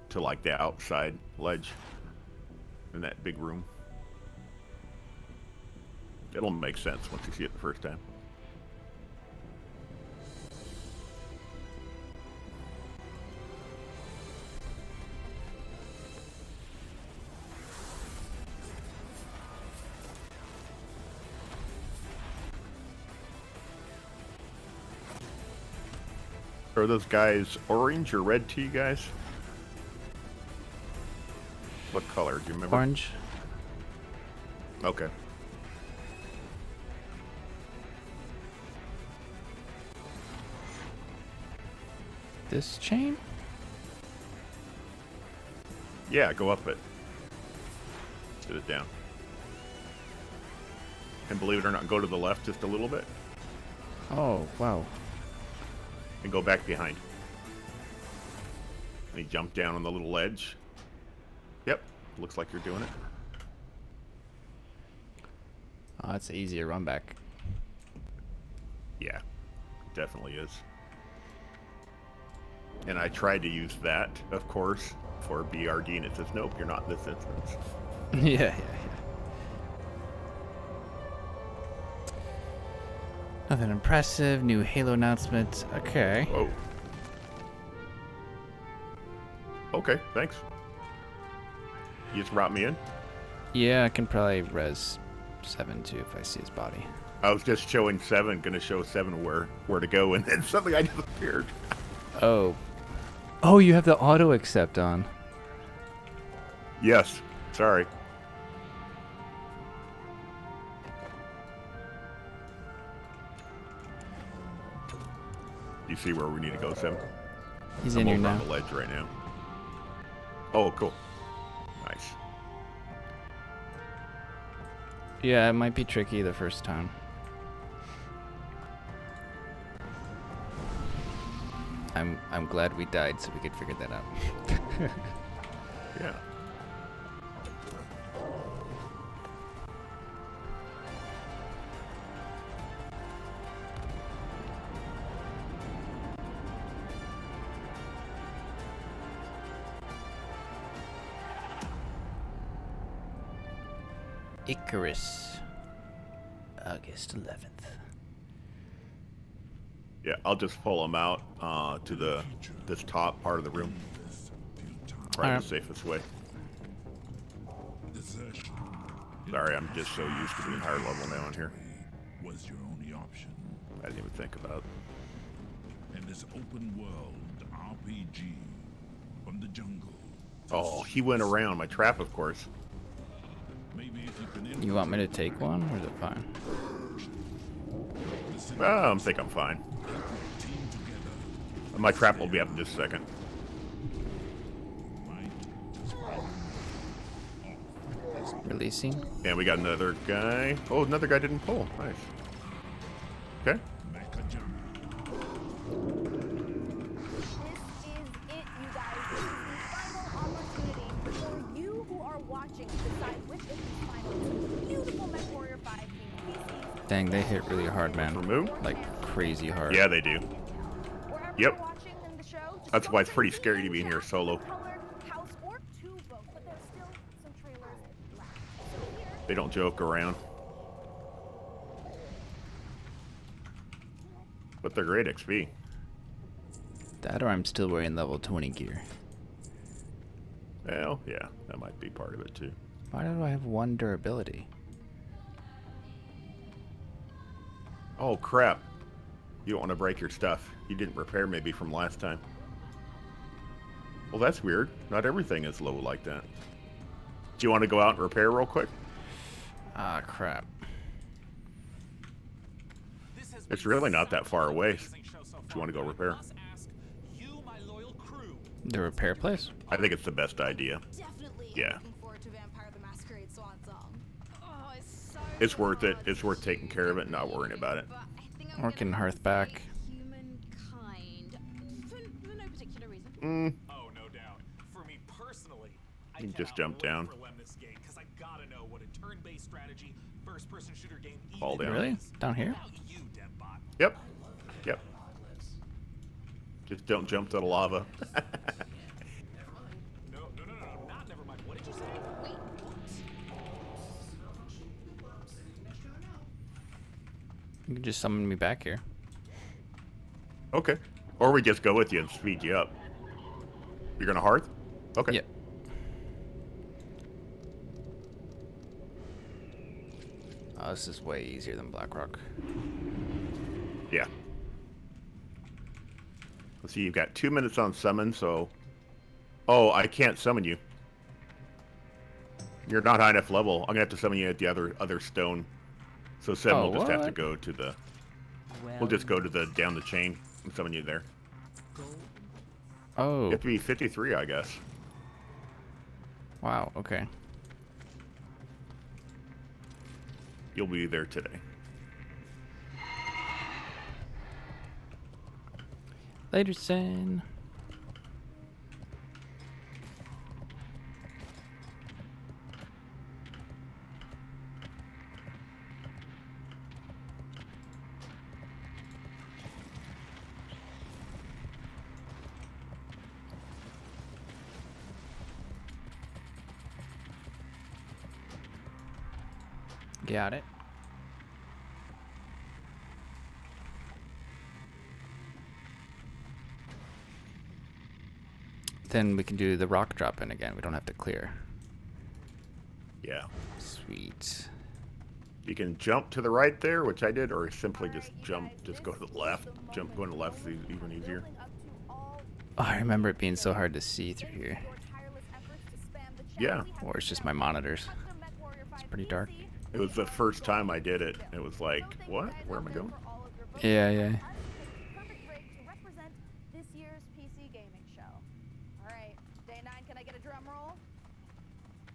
to like the outside ledge in that big room. It'll make sense once you see it the first time. Are those guys orange or red to you guys? What color? Do you remember? Orange. Okay. This chain? Yeah, go up it. Sit it down. And believe it or not, go to the left just a little bit. Oh, wow. And go back behind. And you jump down on the little ledge. Yep, looks like you're doing it. Oh, it's an easier run back. Yeah, definitely is. And I tried to use that, of course, for BRD, and it says, nope, you're not in this instance. Yeah. Nothing impressive. New Halo announcement. Okay. Whoa. Okay, thanks. You just brought me in? Yeah, I can probably res 7 too if I see his body. I was just showing 7, gonna show 7 where to go, and then suddenly I disappeared. Oh. Oh, you have the auto accept on. Yes. Sorry. You see where we need to go, 7? He's I'm in here over now. on the ledge right now. Oh, cool. Nice. Yeah, it might be tricky the first time. I'm glad we died so we could figure that out. Yeah. Icarus, August 11th. Yeah, I'll just pull them out to this top part of the room. Probably the safest way. Sorry, I'm just so used to being higher level now in here. Was your only option. I didn't even think about it. And this open world RPG from the jungle. Oh, he went around my trap, of course. You want me to take one, or is it fine? I think I'm fine. My trap will be up in just a second. Releasing? And we got another guy. Oh, another guy didn't pull. Nice. Okay. Dang, they hit really hard, man. Remove? Like crazy hard. Yeah, they do. Yep. That's why it's pretty scary to be in here solo. They don't joke around. But they're great XP. That or I'm still wearing level 20 gear. Well, yeah, that might be part of it too. Why do I have 1 durability? Oh, crap. You don't want to break your stuff. You didn't repair maybe from last time. Well, that's weird. Not everything is low like that. Do you want to go out and repair real quick? Ah, crap. It's really not that far away if you want to go repair. The repair place? I think it's the best idea. Yeah. It's worth it. It's worth taking care of it and not worrying about it. Working hearth back. Mm. Oh, no doubt. For me personally, You can just jump down. this game because I gotta know what a turn-based strategy first-person shooter game Fall down. Really? Down here? Yep. Yep. Just don't jump to the lava. No, not never mind. What did you say? Wait, You can just summon me back here. Okay. Or we just go with you and speed you up. You're gonna hearth? Okay. Yep. Oh, this is way easier than Blackrock. Yeah. Let's see, you've got 2 minutes on summon, so... Oh, I can't summon you. You're not high enough level. I'm gonna have to summon you at the other stone. So Sam will just have to go to the... We'll just go to the down the chain and summon you there. Oh. You have to be 53, I guess. Wow, okay. You'll be there today. Later, Sen. Got it. Then we can do the rock drop in again. We don't have to clear. Yeah. Sweet. You can jump to the right there, which I did, or simply just jump, just go to the left. Jump, going to the left is even easier. Oh, I remember it being so hard to see through here. Yeah. Or it's just my monitors. It's pretty dark. It was the first time I did it. It was like, what? Where am I going? Yeah, yeah. Perfect rig to represent this year's PC gaming show. All right, day 9, can I get a drum roll?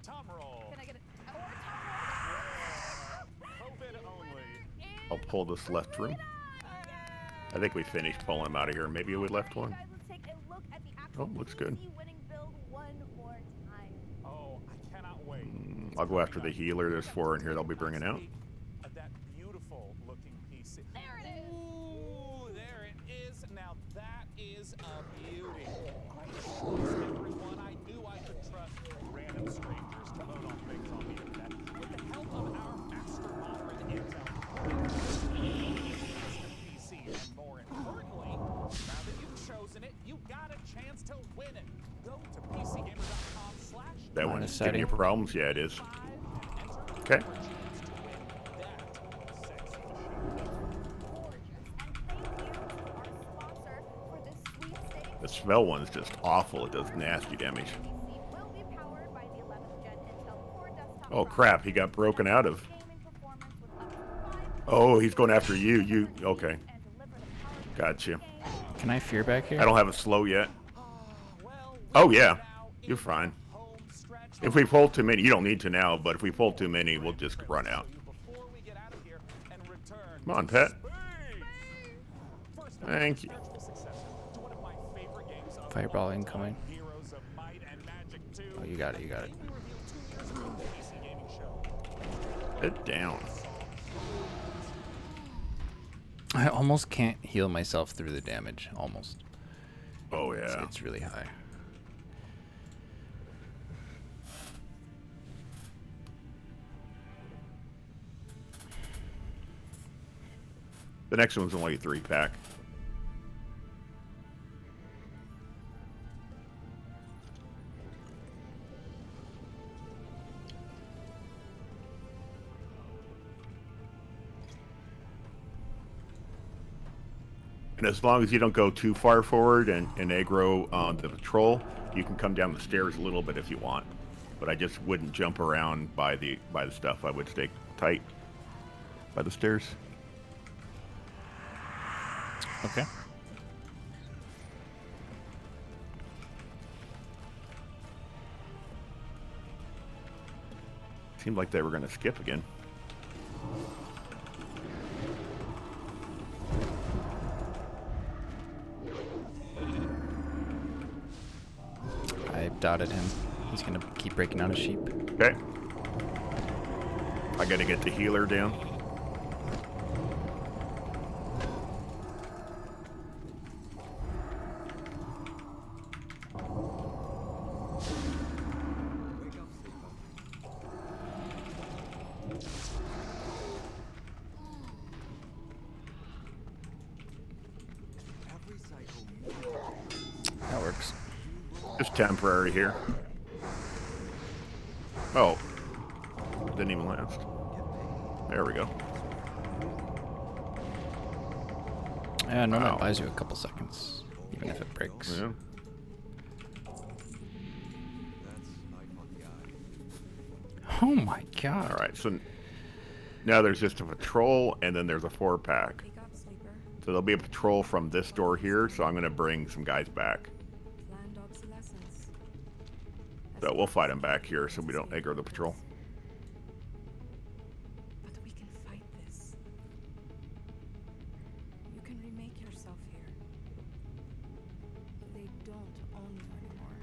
Tom roll. Can I get a COVID only. I'll pull this left room. I think we finished pulling him out of here. Maybe we left one. Let's take a look at the Oh, looks good. winning build one more time. Oh, I cannot wait. I'll go after the healer. There's 4 in here they'll be bringing out. That beautiful looking PC. There it is. Ooh, there it is. Now that is a beauty. I trust everyone I knew I could trust. Random strangers to vote on things on the internet. With the help of our master modder and intel, PC, and more importantly, now that you've chosen it, you got a chance to win it. Go to PCGamer.com/. That one's giving you problems? Yeah, it is. Okay. The smell one's just awful. It does nasty damage. Oh crap, he got broken out of. Oh, he's going after you. Okay. Gotcha. Can I fear back here? I don't have a slow yet. Oh yeah, you're fine. If we pull too many, you don't need to now, but if we pull too many, we'll just run out. Come on, pet. Thank you. Fireball incoming. Oh, you got it, you got it. Get down. I almost can't heal myself through the damage. Almost. Oh, yeah. It's really high. The next one's only a 3-pack. And as long as you don't go too far forward and aggro the patrol, you can come down the stairs a little bit if you want. But I just wouldn't jump around by the stuff. I would stay tight by the stairs. Okay. Seemed like they were going to skip again. I dotted him. He's gonna keep breaking out of sheep. Okay. I gotta get the healer down. That works. Just temporary here. Oh. Didn't even last. There we go. Yeah, no, that buys you a couple seconds, even if it breaks. Yeah. Oh my god. Alright, so now there's just a patrol and then there's a 4-pack. So there'll be a patrol from this door here, so I'm going to bring some guys back. So we'll fight them back here so we don't aggro the patrol. But we can fight this. You can remake yourself here. They don't own you anymore.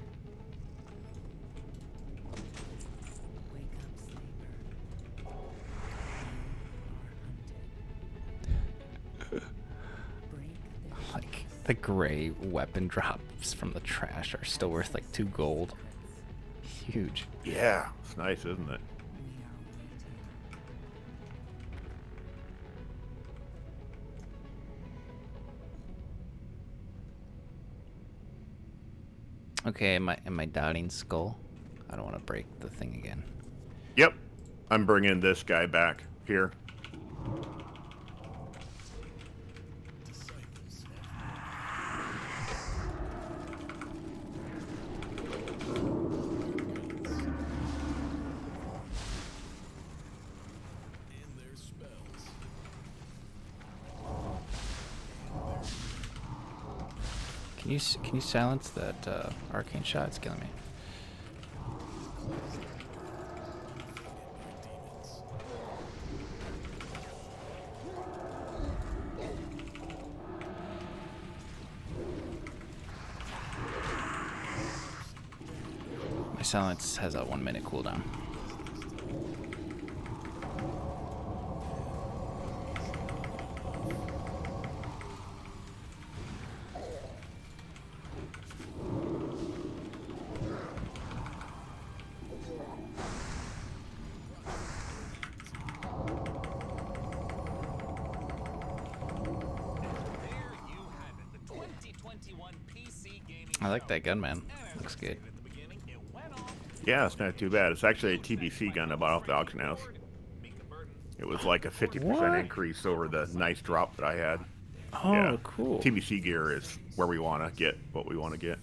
Wake up, sleeper. You are hunted. Like, the gray weapon drops from the trash are still worth like 2 gold. Huge. Yeah, it's nice, isn't it? Okay, am I doubting Skull? I don't want to break the thing again. Yep. I'm bringing this guy back here. Can you silence that arcane shot? It's killing me. My silence has a 1 minute cooldown. I like that gun, man. Looks good. Yeah, it's not too bad. It's actually a TBC gun I bought off the auction house. It was like a 50% increase over the nice drop that I had. Oh, yeah. Cool. TBC gear is where we want to get what we want to get.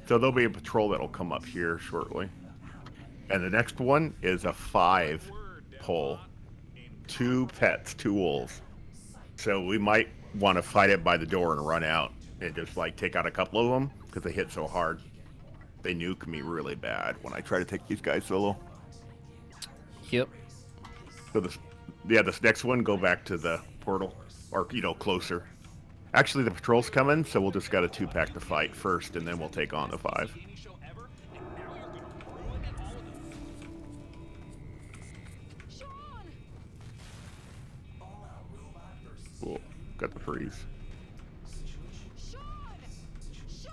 So there'll be a patrol that'll come up here shortly. And the next one is a 5 pull. 2 pets, 2 wolves. So we might want to fight it by the door and run out and just like take out a couple of them because they hit so hard. They nuke me really bad when I try to take these guys solo. Yep. So this next one, go back to the portal, or closer. Actually, the patrol's coming, so we'll just got a 2-pack to fight first, and then we'll take on the 5. Cool. Got the freeze.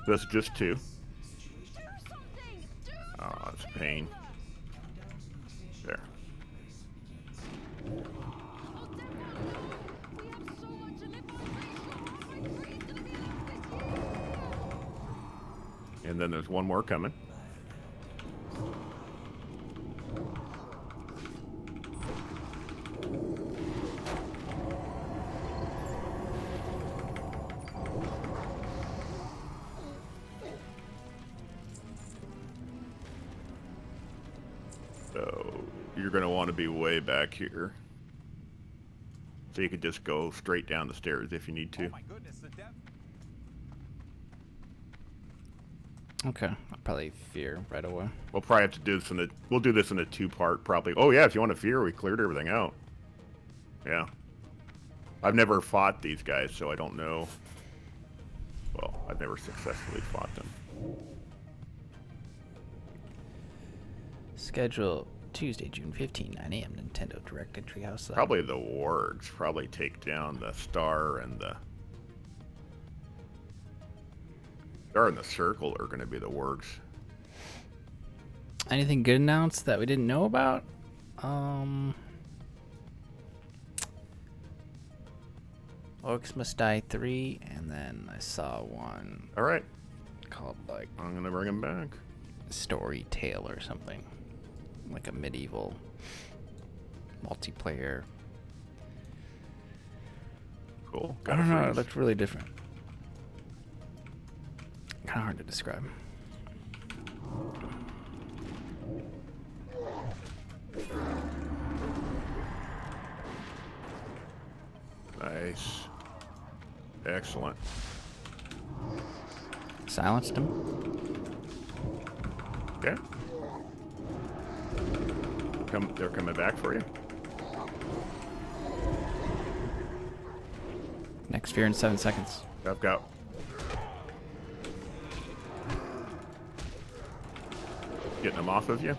This is just 2. Oh, it's a pain. There. And then there's one more coming. So you're going to want to be way back here. So you could just go straight down the stairs if you need to. Oh my goodness, the depth. Okay, I'll probably fear right away. We'll probably have to do this we'll do this in a 2-part probably. Oh yeah, if you want to fear, we cleared everything out. Yeah. I've never fought these guys, so I don't know. Well, I've never successfully fought them. Schedule Tuesday, June 15, 9 a.m. Nintendo Direct at Treehouse Live. Probably the wargs. Probably take down the star and the circle are going to be the wargs. Anything good announced that we didn't know about? Orcs Must Die 3, and then I saw one. All right. Called like I'm going to bring him back. Story Tale or something. Like a medieval multiplayer. Cool. I don't know, it looked really different. Kind of hard to describe. Nice. Excellent. Silenced him. Okay. They're coming back for you. Next fear in 7 seconds. I've got. Getting them off of you.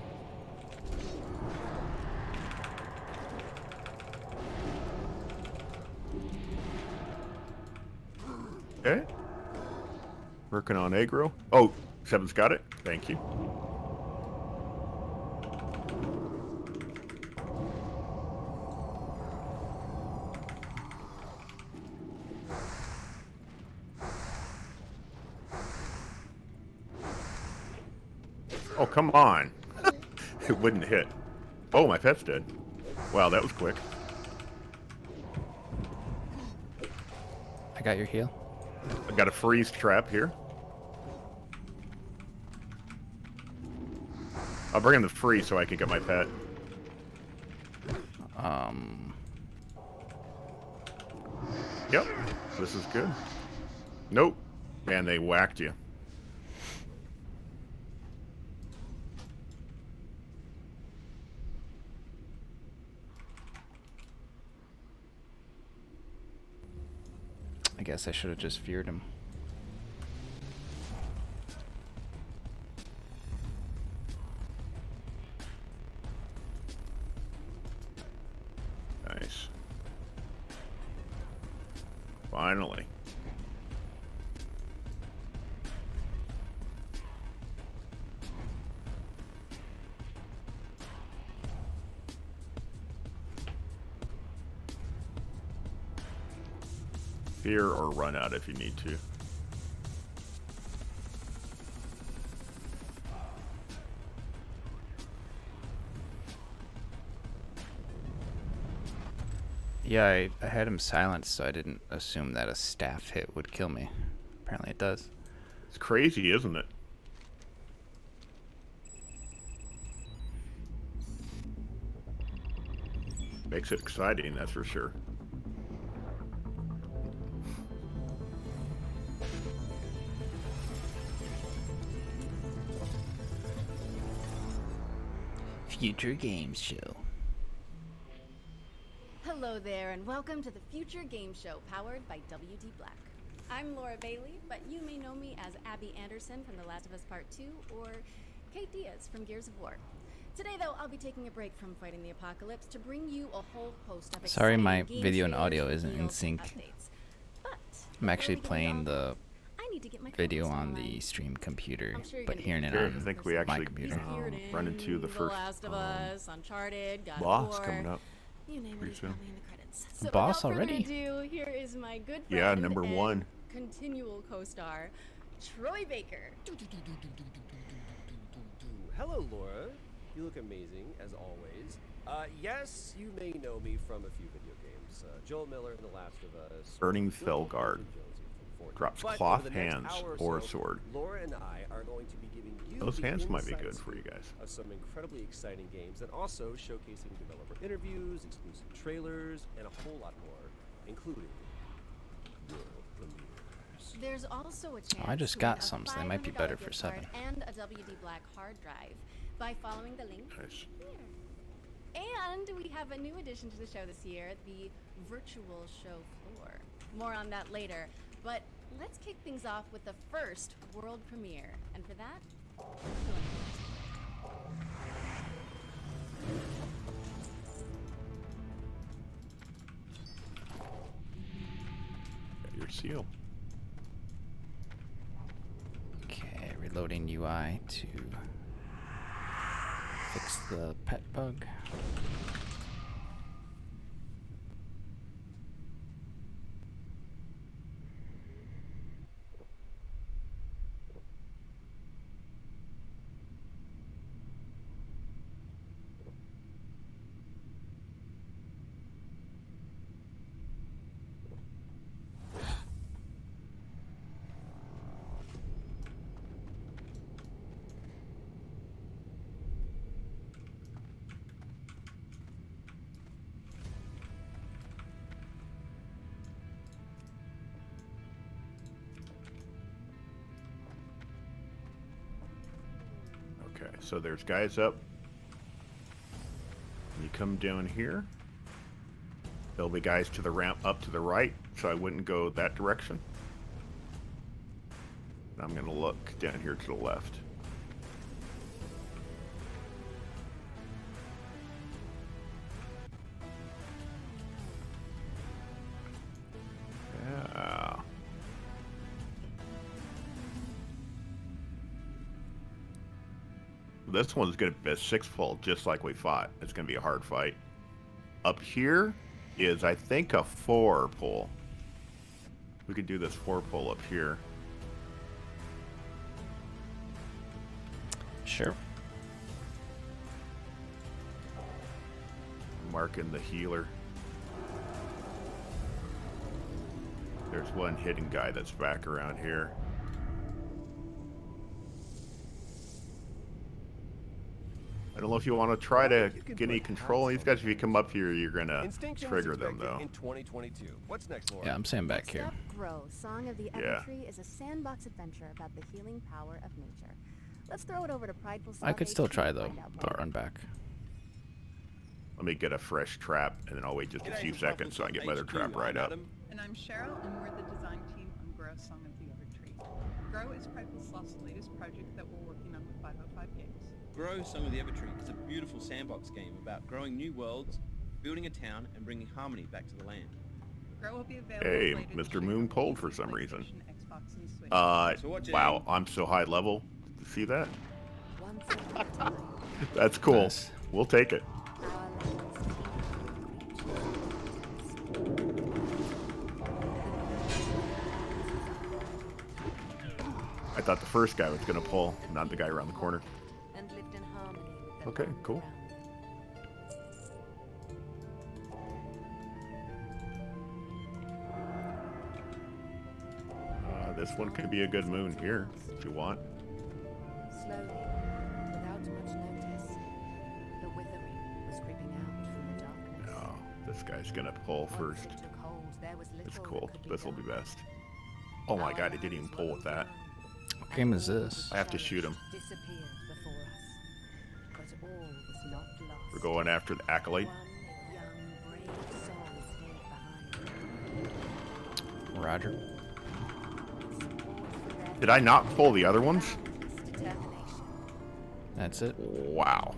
Okay. Working on aggro. Oh, 7's got it. Thank you. Oh, come on. It wouldn't hit. Oh, my pet's dead. Wow, that was quick. I got your heal. I got a freeze trap here. I'll bring him the freeze so I can get my pet. Yep, this is good. Nope. Man, they whacked you. I guess I should have just feared him. Nice. Finally. Fear or run out if you need to. Yeah, I had him silenced, so I didn't assume that a staff hit would kill me. Apparently it does. It's crazy, isn't it? Makes it exciting, that's for sure. Future Games Show. Hello there, and welcome to the Future Game Show, powered by WD Black. I'm Laura Bailey, but you may know me as Abby Anderson from The Last of Us Part 2, or Kate Diaz from Gears of War. Today, though, I'll be taking a break from fighting the apocalypse to bring you a whole host of Sorry, exciting my game video and trailers, audio isn't in reveals, and sync. updates. But I'm actually before we get playing into all the I need to get my video co-host on online. the stream computer, I'm sure you're but gonna hearing be it Sure, on I think we my actually computer. run into the first Last of Us, Uncharted, God of boss War, coming up you name it, pretty it's soon. probably in the credits. So Boss without already? further ado, here is my good friend Yeah, number and one. continual co-star, Troy Baker. Hello, Laura. You look amazing, as always. Yes, you may know me from a few video games. Joel Miller in The Last of Us. Burning Felguard. Drops But cloth over the next hands hour or a so, sword. Laura and I are going to be giving you Those the hands might be inside good for you scoop guys. of some incredibly exciting games, and also showcasing developer interviews, exclusive trailers, and a whole lot more, including world premieres. There's also a chance I just to got win a some, so they might be $500 better for gift card 7. and a WD Black hard drive by following the link Nice. here. And we have a new addition to the show this year, the virtual show floor. More on that later, but let's kick things off with the first world premiere. And for that, Got your seal. Okay, reloading UI to fix the pet bug. Okay, so there's guys up. You come down here. There'll be guys to the ramp up to the right, so I wouldn't go that direction. I'm gonna look down here to the left. Yeah. This one's gonna be a 6-pull, just like we fought. It's gonna be a hard fight. Up here is, I think, a 4-pull. We could do this 4-pull up here. Sure. Marking the healer. There's one hidden guy that's back around here. I don't know if you want to try to get any control on these guys. If you come up here, you're gonna trigger them, though. In 2022. What's next, Laura? Yeah, I'm staying back Next here. up, Grow, Song of the Yeah. Evertree is a sandbox adventure about the healing power of nature. Let's throw it over to Prideful I could still HQ try and though, find out but more. run back. Let me get a fresh trap, and then I'll wait just a few seconds so I get my other trap right up. And I'm Cheryl, and we're the design team on Grow Song of the Evertree. Grow is Prideful Soft's latest project that we're working on with 505 Games. Grow Song of the Evertree is a beautiful sandbox game about growing new worlds, building a town, and bringing harmony back to the land. Grow will be available Hey, later this Mr. year Moon on pulled PC, for some reason. PlayStation, Xbox, and Switch. Wow, I'm so high level. See that? Once upon a time, That's cool. Nice. We'll take it. I thought the first guy was gonna pull, not the guy around the corner. and lived in harmony with the Okay, land cool. around. This one could be a good moon here, if you want. Slowly, without much notice, the withering was creeping out from the darkness. No, this guy's gonna pull first. Once it took hold, there was It's little cool. that could be This will be done. best. Oh my god, he didn't even pull with that. What game is this? I have to shoot him. Disappeared before us, but all was not lost. We're going after the acolyte. One young, brave soul stayed behind. Roger. Did I not pull the other ones? Determination. That's it. Wow.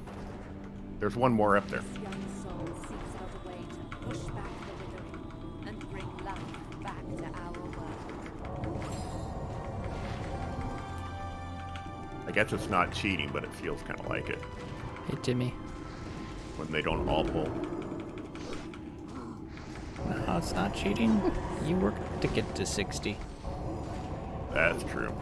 There's one more up there. This young soul seeks out a way to push back the withering and bring life back to our world. I guess it's not cheating, but it feels kind of like it Hey, Timmy. when they don't all pull. No, it's not cheating. You worked to get to 60. That's true.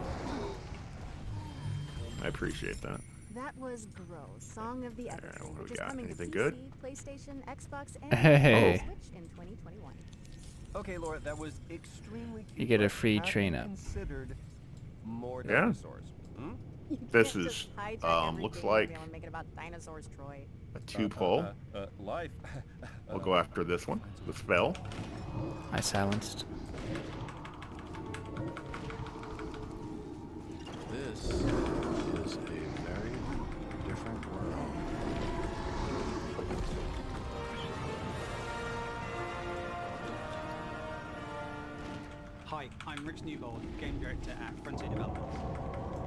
I appreciate that. That was Grow, Song of the Evertree, what do which we is got? coming Anything to good? PC, PlayStation, Xbox, and Hey. Switch in 2021. Okay, Laura, that was extremely cute. You get a but free have you train up. Considered more Yeah. dinosaurs. Hmm? You This can't is, just hijack every looks game like reveal and make it about dinosaurs, Troy. a 2-pull. Life. We'll go after this one. The spell. I silenced. This is a very different world. Hi, I'm Rich Newbold, Game Director at Frontier Developments.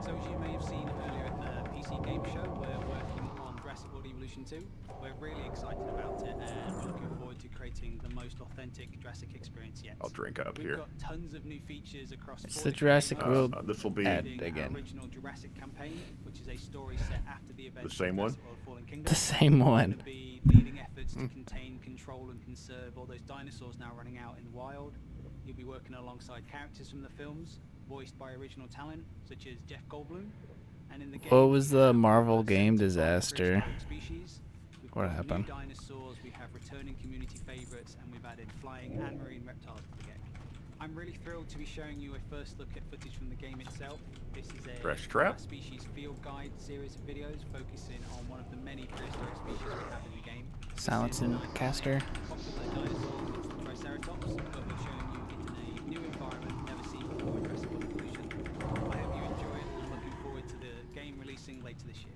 So as you may have seen earlier at the PC Game Show, we're working on Jurassic World Evolution 2. We're really excited about it and we're looking forward to creating the most authentic Jurassic experience yet. I'll drink up We've here. got tons of new features across It's 4 the different Jurassic game World modes, this will be ad including our again. original Jurassic campaign, which is a story set after the events same of one? Jurassic World Fallen Kingdom. The same one. There'll be leading efforts to contain, control, and conserve all those dinosaurs now running out in the wild. You'll be working alongside characters from the films, voiced by original talent such as Jeff Goldblum. And in the game, What was we the have Marvel a game sense of disaster? prehistoric species. We've What got happened? New dinosaurs, we have returning community favorites, and we've added flying and marine reptiles to the game. I'm really thrilled to be showing you a first look at footage from the game itself. This is a Fresh trap. species field guide series of videos focusing on one of the many prehistoric species we have in the game. Silencing the caster. Popular dinosaur is the Triceratops, but we're showing you it in a new environment never seen before in Jurassic World Evolution. I hope you enjoy it and I'm looking forward to the game releasing later this year.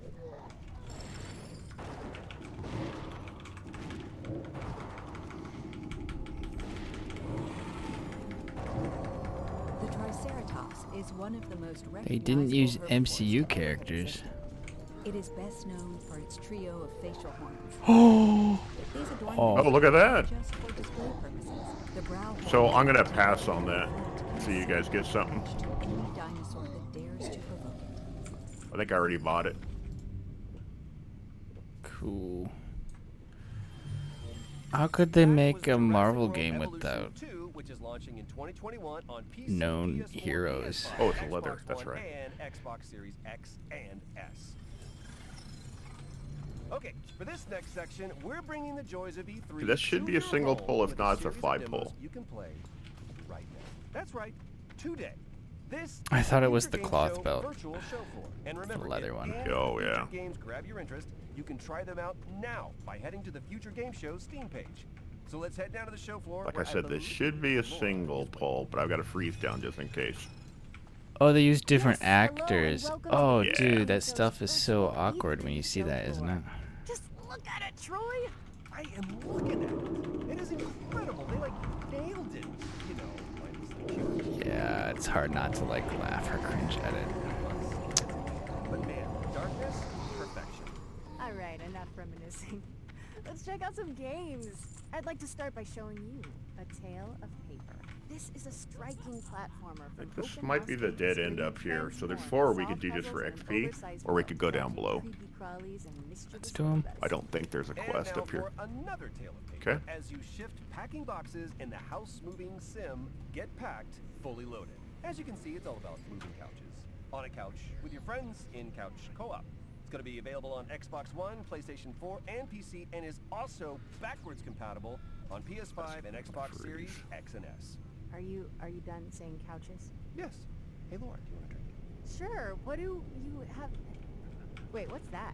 The Triceratops is one of the most They didn't use recognizable MCU herbivores. characters. It is best known for its trio of facial horns. Oh. These adornments Oh, look at that. just for display purposes. The brow So horn I'm gonna pass on that. So you guys get something. to any dinosaur that dares to provoke it. I think I already bought it. Cool. How could they make a Marvel game without 2, which is launching in 2021 on PC, known PS4, heroes? PS5, Oh, it's leather. Xbox That's One, right. And Xbox Series X and S. Okay, for this next section, we're bringing the joys of E3. This should be a single poll. If not, it's a 5-poll. You can play right now. That's right, today. This I thought it was Future the Game cloth Show belt. virtual show floor. And remember, The leather if one. any Oh, future yeah. games grab your interest, you can try them out now by heading to the Future Game Show Steam page. So let's head down to the show floor. Like I where said, this believe should be a single poll, but I've got to freeze down just in case. Oh, they use different Yes, hello, and actors. welcome to Oh, Yeah. dude, that stuff is so awkward when you see that, isn't it? Just look at it, Troy. I am looking at it. It is incredible. They like nailed it. You know, minus the cute. Yeah, it's hard not to like laugh or cringe at it. But man, darkness, perfection. All right, enough reminiscing. Let's check out some games. I'd like to start by showing you A Tale of Paper. This is a striking platformer for This broken might be the house dead games end where up you here. play So there's more 4 we could soft do just for puzzles and XP, oversized or we could go worlds, down below. creepy crawlies and mischievous Let's do 'em. I don't think there's a And quest now up here. for another tale of paper. Okay. As you shift packing boxes in the house-moving sim, Get Packed, fully loaded. As you can see, it's all about moving couches. On a couch with your friends in couch co-op. It's going to be available on Xbox One, PlayStation 4, and PC, and is also backwards compatible on PS5 and Xbox Series X and S. Are you done saying couches? Yes. Hey, Laura, do you want a drink? Sure. What do you have? Wait, what's that?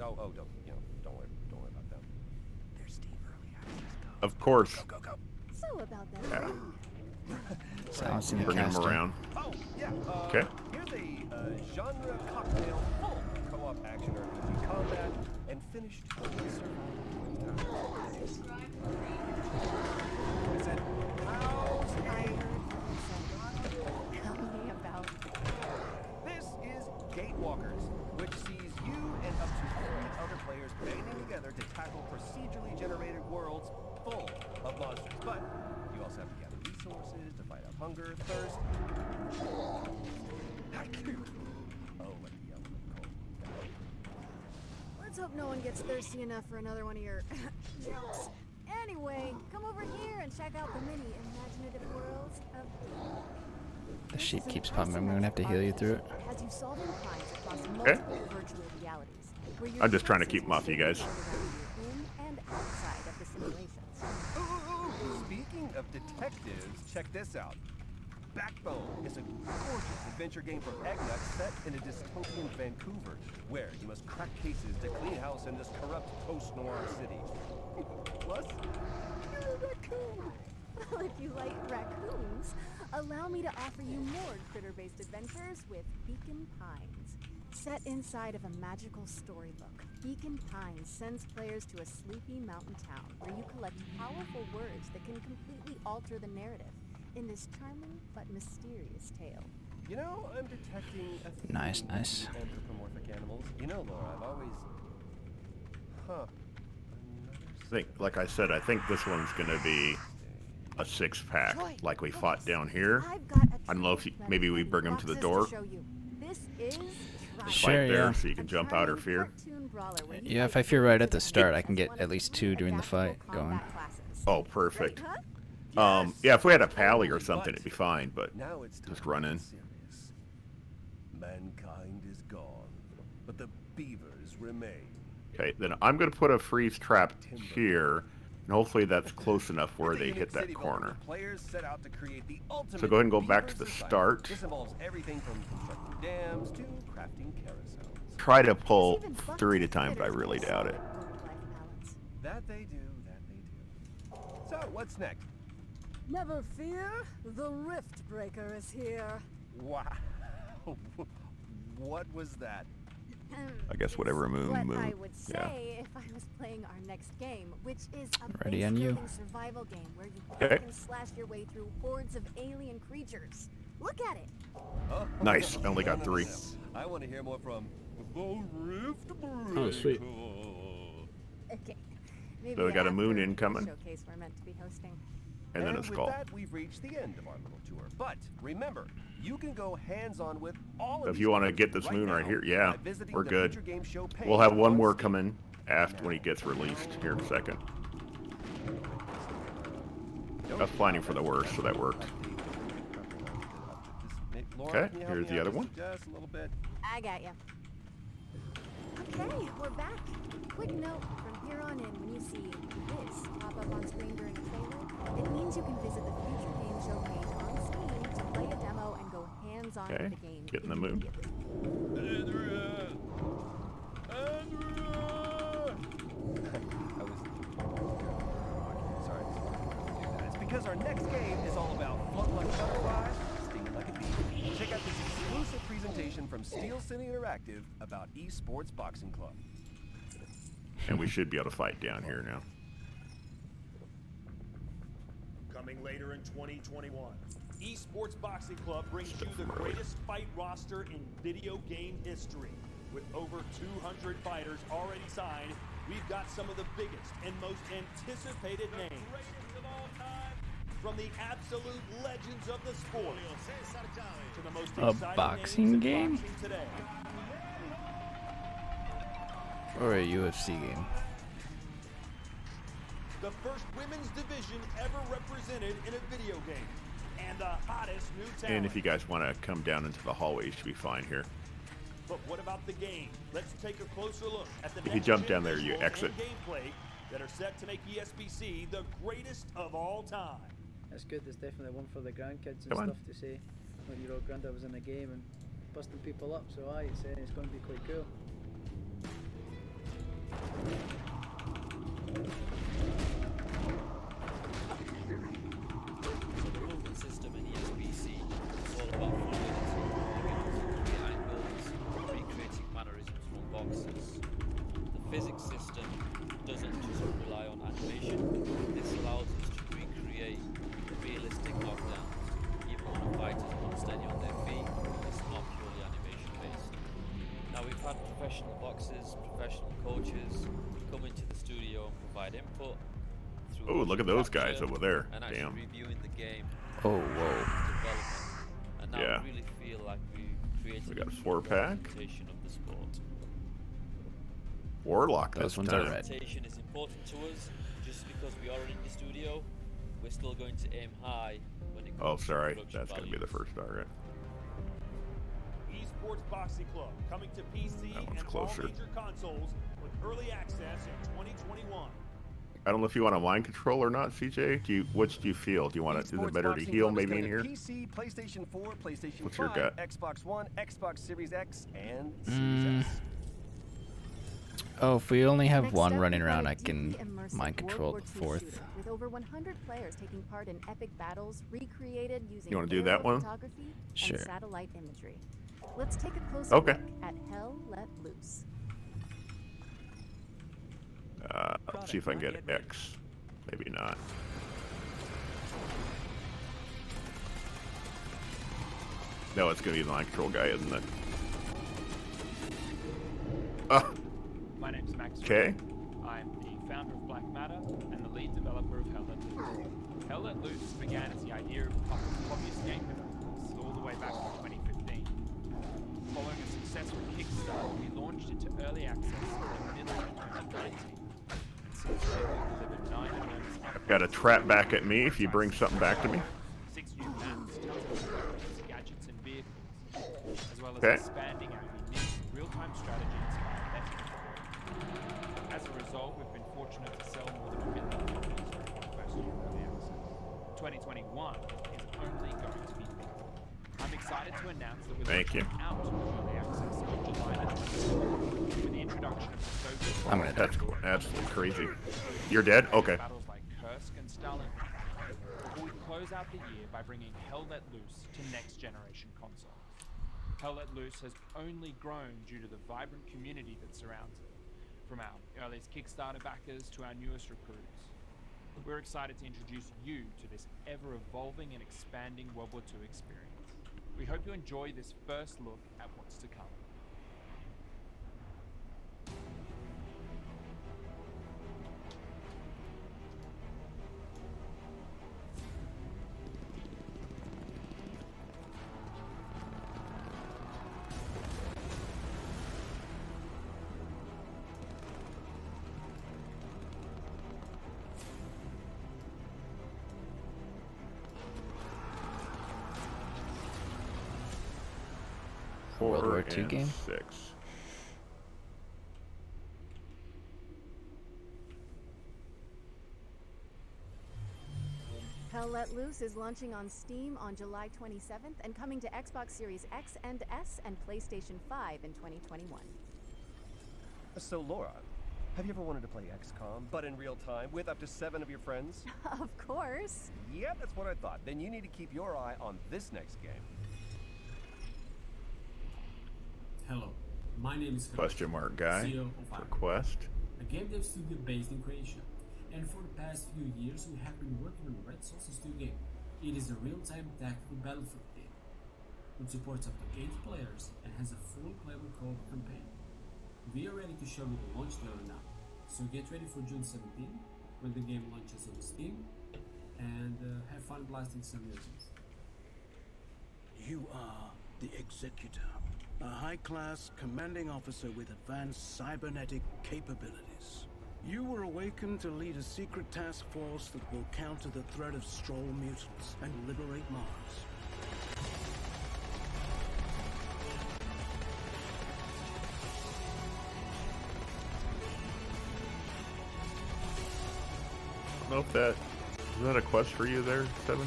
Oh, don't worry about them. There's Steam Early Access. Of course. Go. So about that. Yeah. Sounds in the Bring them caster. around. Oh, yeah. Okay. Here's a genre cocktail full of co-op action RPG combat and finished I said, how's I it? heard what you said. Tell me about This is Gatewalkers, which sees you and up to 3 other players banding together to tackle procedurally generated worlds full of monsters. But you also have to gather resources to fight off hunger, thirst. Oh, like the element cold. Let's hope no one gets thirsty enough for another one of your jokes. Anyway, come over here and check out the many imaginative worlds of The sheep keeps popping. I'm gonna have to heal you through it. Has you solving crimes across Okay. multiple virtual realities. Where your I'm just trying to choices keep 'em off you guys. are around you in and outside of the simulations. Ooh. Speaking of detectives, check this out. Backbone is a gorgeous adventure game from Eggnuts set in a dystopian Vancouver, where you must crack cases to clean house in this corrupt post-noir city. Plus, you're a raccoon. Well, if you like raccoons, allow me to offer you more critter-based adventures with Beacon Pines. Set inside of a magical storybook, Beacon Pines sends players to a sleepy mountain town where you collect powerful words that can completely alter the narrative in this charming but mysterious tale. You know, I'm detecting a theme Nice. with anthropomorphic animals. You know, Laura, I've always... Huh. I think, like I said, I think this one's gonna be a 6-pack, like we fought down here. I don't know if maybe we bring them to the door. This is Sure, Fight there yeah. so you can jump out or fear. Yeah, if I fear right at the start, I can get at least 2 during the fight going. Oh, perfect. Yeah, if we had a pally or something, it'd be fine, but Now it's time just run in. to get serious. Mankind is gone, but the beavers remain. Okay, then I'm gonna put a freeze trap here, and hopefully that's close enough where they hit that corner. Players set out to create the ultimate So go ahead and go back to beaver the society. start. This involves everything from constructing dams to crafting carousels. Try to pull 3 at a time, but I really doubt it. That they do. So, what's next? Never fear, the Rift Breaker is here. Wow. What was that? I guess whatever moon. What I would Yeah. say if I was playing our next game, which is a Ready on you. base-building survival game where you Okay. can slash your way through hordes of alien creatures. Look at it. Oh, Nice. I only got 3. I want to hear more from the Rift Breaker. Oh, sweet. Okay. Maybe So we got a moon after incoming. the showcase we're meant to be hosting. And then a with skull. that, we've reached the end of our little tour. But remember, you can go hands-on with all of If these you want to games get this moon right now here, yeah, by visiting we're the good. Future Game Show page We'll have one on more Steam. come in after when he gets released here in a second. That's planning for the worst, so that worked. Laura, Okay, can you help here's me the out other one. Just a little bit. I got you. Okay, we're back. Quick note, from here on in, when you see this pop up on screen during a trailer, it means you can visit the Future Game Show page on Steam to play a demo and go hands-on with the game. Get in the mood. Andrea! Sorry, it's because our next game is all about float like a butterfly, stinging like a bee. Check out this exclusive presentation from Steel City Interactive about Esports Boxing Club. And we should be able to fight down here now. Coming later in 2021, Esports Boxing Club brings you the greatest fight roster in video game history. With over 200 fighters already signed, we've got some of the biggest and most anticipated names. From the absolute legends of the sport to the most A exciting boxing names in game? boxing today. Or a UFC game. The first women's division ever represented in a video game. And the hottest new talent. And if you guys want to come down into the hallway, you should be fine here. But what about the game? Let's take a closer look at the If you jump down there, you visuals exit. and gameplay that are set to make ESBC the greatest of all time. That's good. There's definitely one for the grandkids and Come on. stuff to say when your old granddad was in the game and busting people up. So it's going to be quite cool. So the movement system in ESBC is all about fluidity, behind goals, recreating mannerisms from boxes. The physics system doesn't just rely on animation. This allows us to recreate realistic knockdowns, even when a fighter is unsteady on their feet. It's not purely animation based. Now we've had professional boxers, professional coaches come into the studio and provide input. Oh, look at those guys over there. And actually Damn. reviewing the game. Oh, whoa. Development. And now Yeah. we really feel like we created We got a new 4-pack. representation of the sport. Warlock Those this ones are time. red. Representation is important to us. Just because we are in the studio, we're still going to aim high when it comes Oh, to sorry. production That's going to be the values. first target. Esports Boxing Club coming to PC That one's and closer. all major consoles with early access in 2021. I don't know if you want a mind control or not, CJ. Which do you feel? Do you want it? Is it Esports better to Boxing heal Club is maybe in coming here? to PC, PlayStation 4, PlayStation What's 5, your gut? Xbox One, Xbox Series X, and Series S. Oh, if we only have Next one up, running we've got around, a I can deeply immersive mind control World the War II fourth. shooter With over 100 players taking part in epic battles recreated using You wanna do that aerial one? photography Sure. and satellite imagery. Let's take a closer Okay. look at Hell Let Loose. Let's see if I can get X. Maybe not. No, it's going to be the mind control guy, isn't it? My name's Max. Okay. I'm the founder of Black Matter and the lead developer of Hell Let Loose. Hell Let Loose began as the idea of a couple of hobbyist game developers all the way back in 2015. Following a successful Kickstarter, we launched into early access in the middle of 2019. Since then, we've delivered 9 enormous I've got a trap back at me if you bring something back to me. 6 new maps, tons of weapons, gadgets, and vehicles, as well as Okay. expanding our unique real-time strategy inspired method. As a result, we've been fortunate to sell more than 1 million copies during our first year of early access. 2021 is only going to be bigger. I'm excited to announce that we're Thank you. launching out of early access on July the 24th with the introduction of the Soviet. I'm gonna. That's absolutely crazy. You're dead? Okay. Battles like Kursk and Stalingrad. Before we close out the year by bringing Hell Let Loose to next generation consoles. Hell Let Loose has only grown due to the vibrant community that surrounds it, from our earliest Kickstarter backers to our newest recruits. We're excited to introduce you to this ever-evolving and expanding World War II experience. We hope you enjoy this first look at what's to come. World War II and game? 6. All Let Loose is launching on Steam on July 27th and coming to Xbox Series X and S and PlayStation 5 in 2021. So, Laura, have you ever wanted to play XCOM, but in real time, with up to 7 of your friends? Of course. Yeah, that's what I thought. Then you need to keep your eye on this next game. Hello, my name is Question mark guy CEO for of Quest. a game dev studio based in Croatia. And for the past few years, we have been working on Red Solstice 2 game. It is a real-time tactical battlefield game, which supports up to 8 players and has a full playable co-op campaign. We are ready to show you the launch trailer now, so get ready for June 17 when the game launches on Steam, and have fun blasting some music. You are the Executor, a high-class commanding officer with advanced cybernetic capabilities. You were awakened to lead a secret task force that will counter the threat of Stroll mutants and liberate Mars. I don't know if is that a quest for you there, Seven?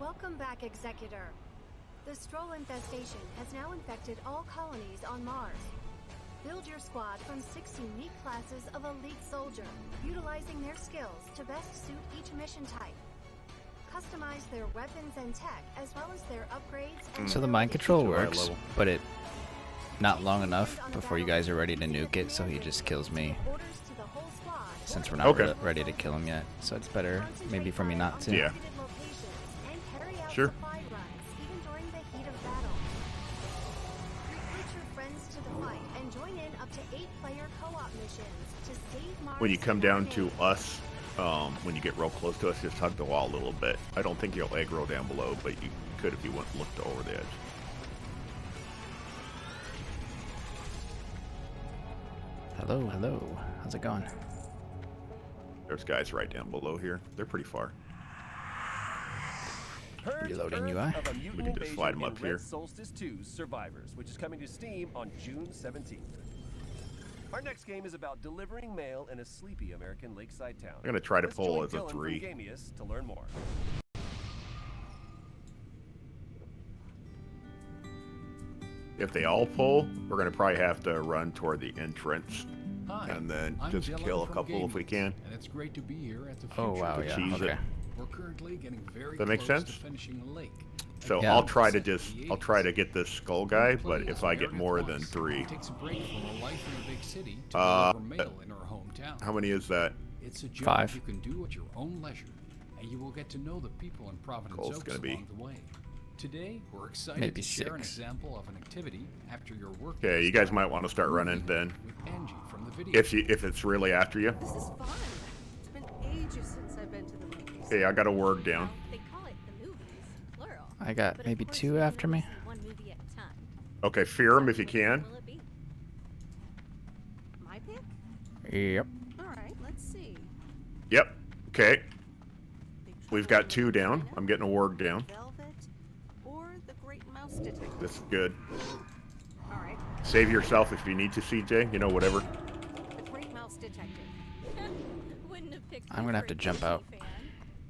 Welcome back, Executor. The Stroll infestation has now infected all colonies on Mars. Build your squad from 6 unique classes of elite soldier, utilizing their skills to best suit each mission type. Customize their weapons and tech, as well as their upgrades and So the mind control High works, level. but it not long enough before you guys are ready to nuke it, so he just kills me. Since we're not Okay. ready to kill him yet, so it's better maybe for me not to. Yeah. Sure. even during the heat of battle. Recruit your friends to the fight and join in up to 8-player co-op missions to save Mars. When you come down to us, when you get real close to us, just hug the wall a little bit. I don't think you'll aggro down below, but you could if you went and looked over the edge. Hello, hello. How's it going? There's guys right down below here. They're pretty far. Reloading UI. Of a mutant We can just slide them invasion up in here. Red Solstice 2's Survivors, which is coming to Steam on June 17th. Our next game is about delivering mail in a sleepy American lakeside town. I'm gonna try to Let's pull join as a Dylan from 3. Gamius to learn more. If they all pull, we're gonna probably have to run toward the entrance, Hi, and then I'm just Dylan kill a from couple if we Gamius, can. And it's great to be here at the Oh, future. wow, yeah, cheese okay. it. We're currently getting very That make close sense? to finishing a lake. So Yeah. I'll try to get this skull guy, but if I get more than 3, It takes a break from a life in a big city to Uh, deliver mail in our hometown. how many is that? It's a job 5. you can do at your own leisure, and you will get to know the people in Providence Goal's Oaks gonna be along the way. Today, we're excited maybe to share an 6. example of an activity after your work. Okay, you guys might want to start running then. With Angie from the video. If it's really after you. This is fun. It's been ages since I've been to the movies. Okay, I got a word down. They call it the movies, plural. I got But maybe of course 2 you after only me. see one movie at a time. Okay, fear him if you can. Will it be? My pick? Yep. All right, let's see. Yep. Okay. We've got 2 down. I'm getting a word down. Velvet or the Great Mouse Detective. This is good. All right. Save yourself if you need to, CJ. You know, whatever. The Great Mouse Detective. Wouldn't have picked I'm gonna have to jump out.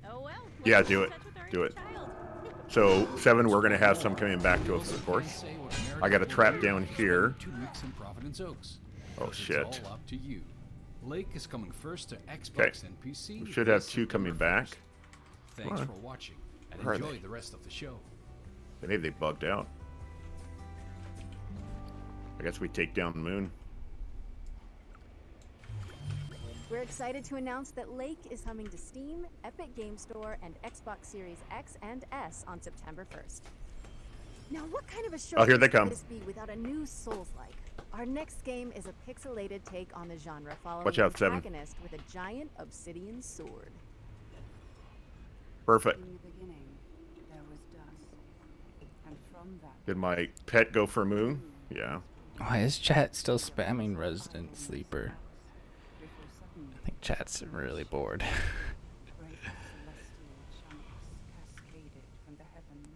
Oh well. Yeah, do it. Do it. So, 7, we're going to have some coming back to us, of course. I got a trap down here. 2 weeks in Providence Oaks. Oh, But shit. It's all up to you. Lake is coming first to Okay. Xbox and PC. We should have this 2 coming September back. 1st. Thanks Come on. for watching, and Where are enjoy they? the rest of the show. Maybe they bugged out. I guess we take down the moon. We're excited to announce that Lake is coming to Steam, Epic Game Store, and Xbox Series X and S on September 1st. Now, what kind of a show Oh, here they could come. this be without a new Souls-like? Our next game is a pixelated take on the genre, following Watch out, an 7. antagonist with a giant obsidian sword. Perfect. In the beginning, there was dust, and from that Did my pet go for moon? Yeah. Why is chat still spamming Resident Sleeper? I think chat's really bored. great celestial chunks cascaded from the heavens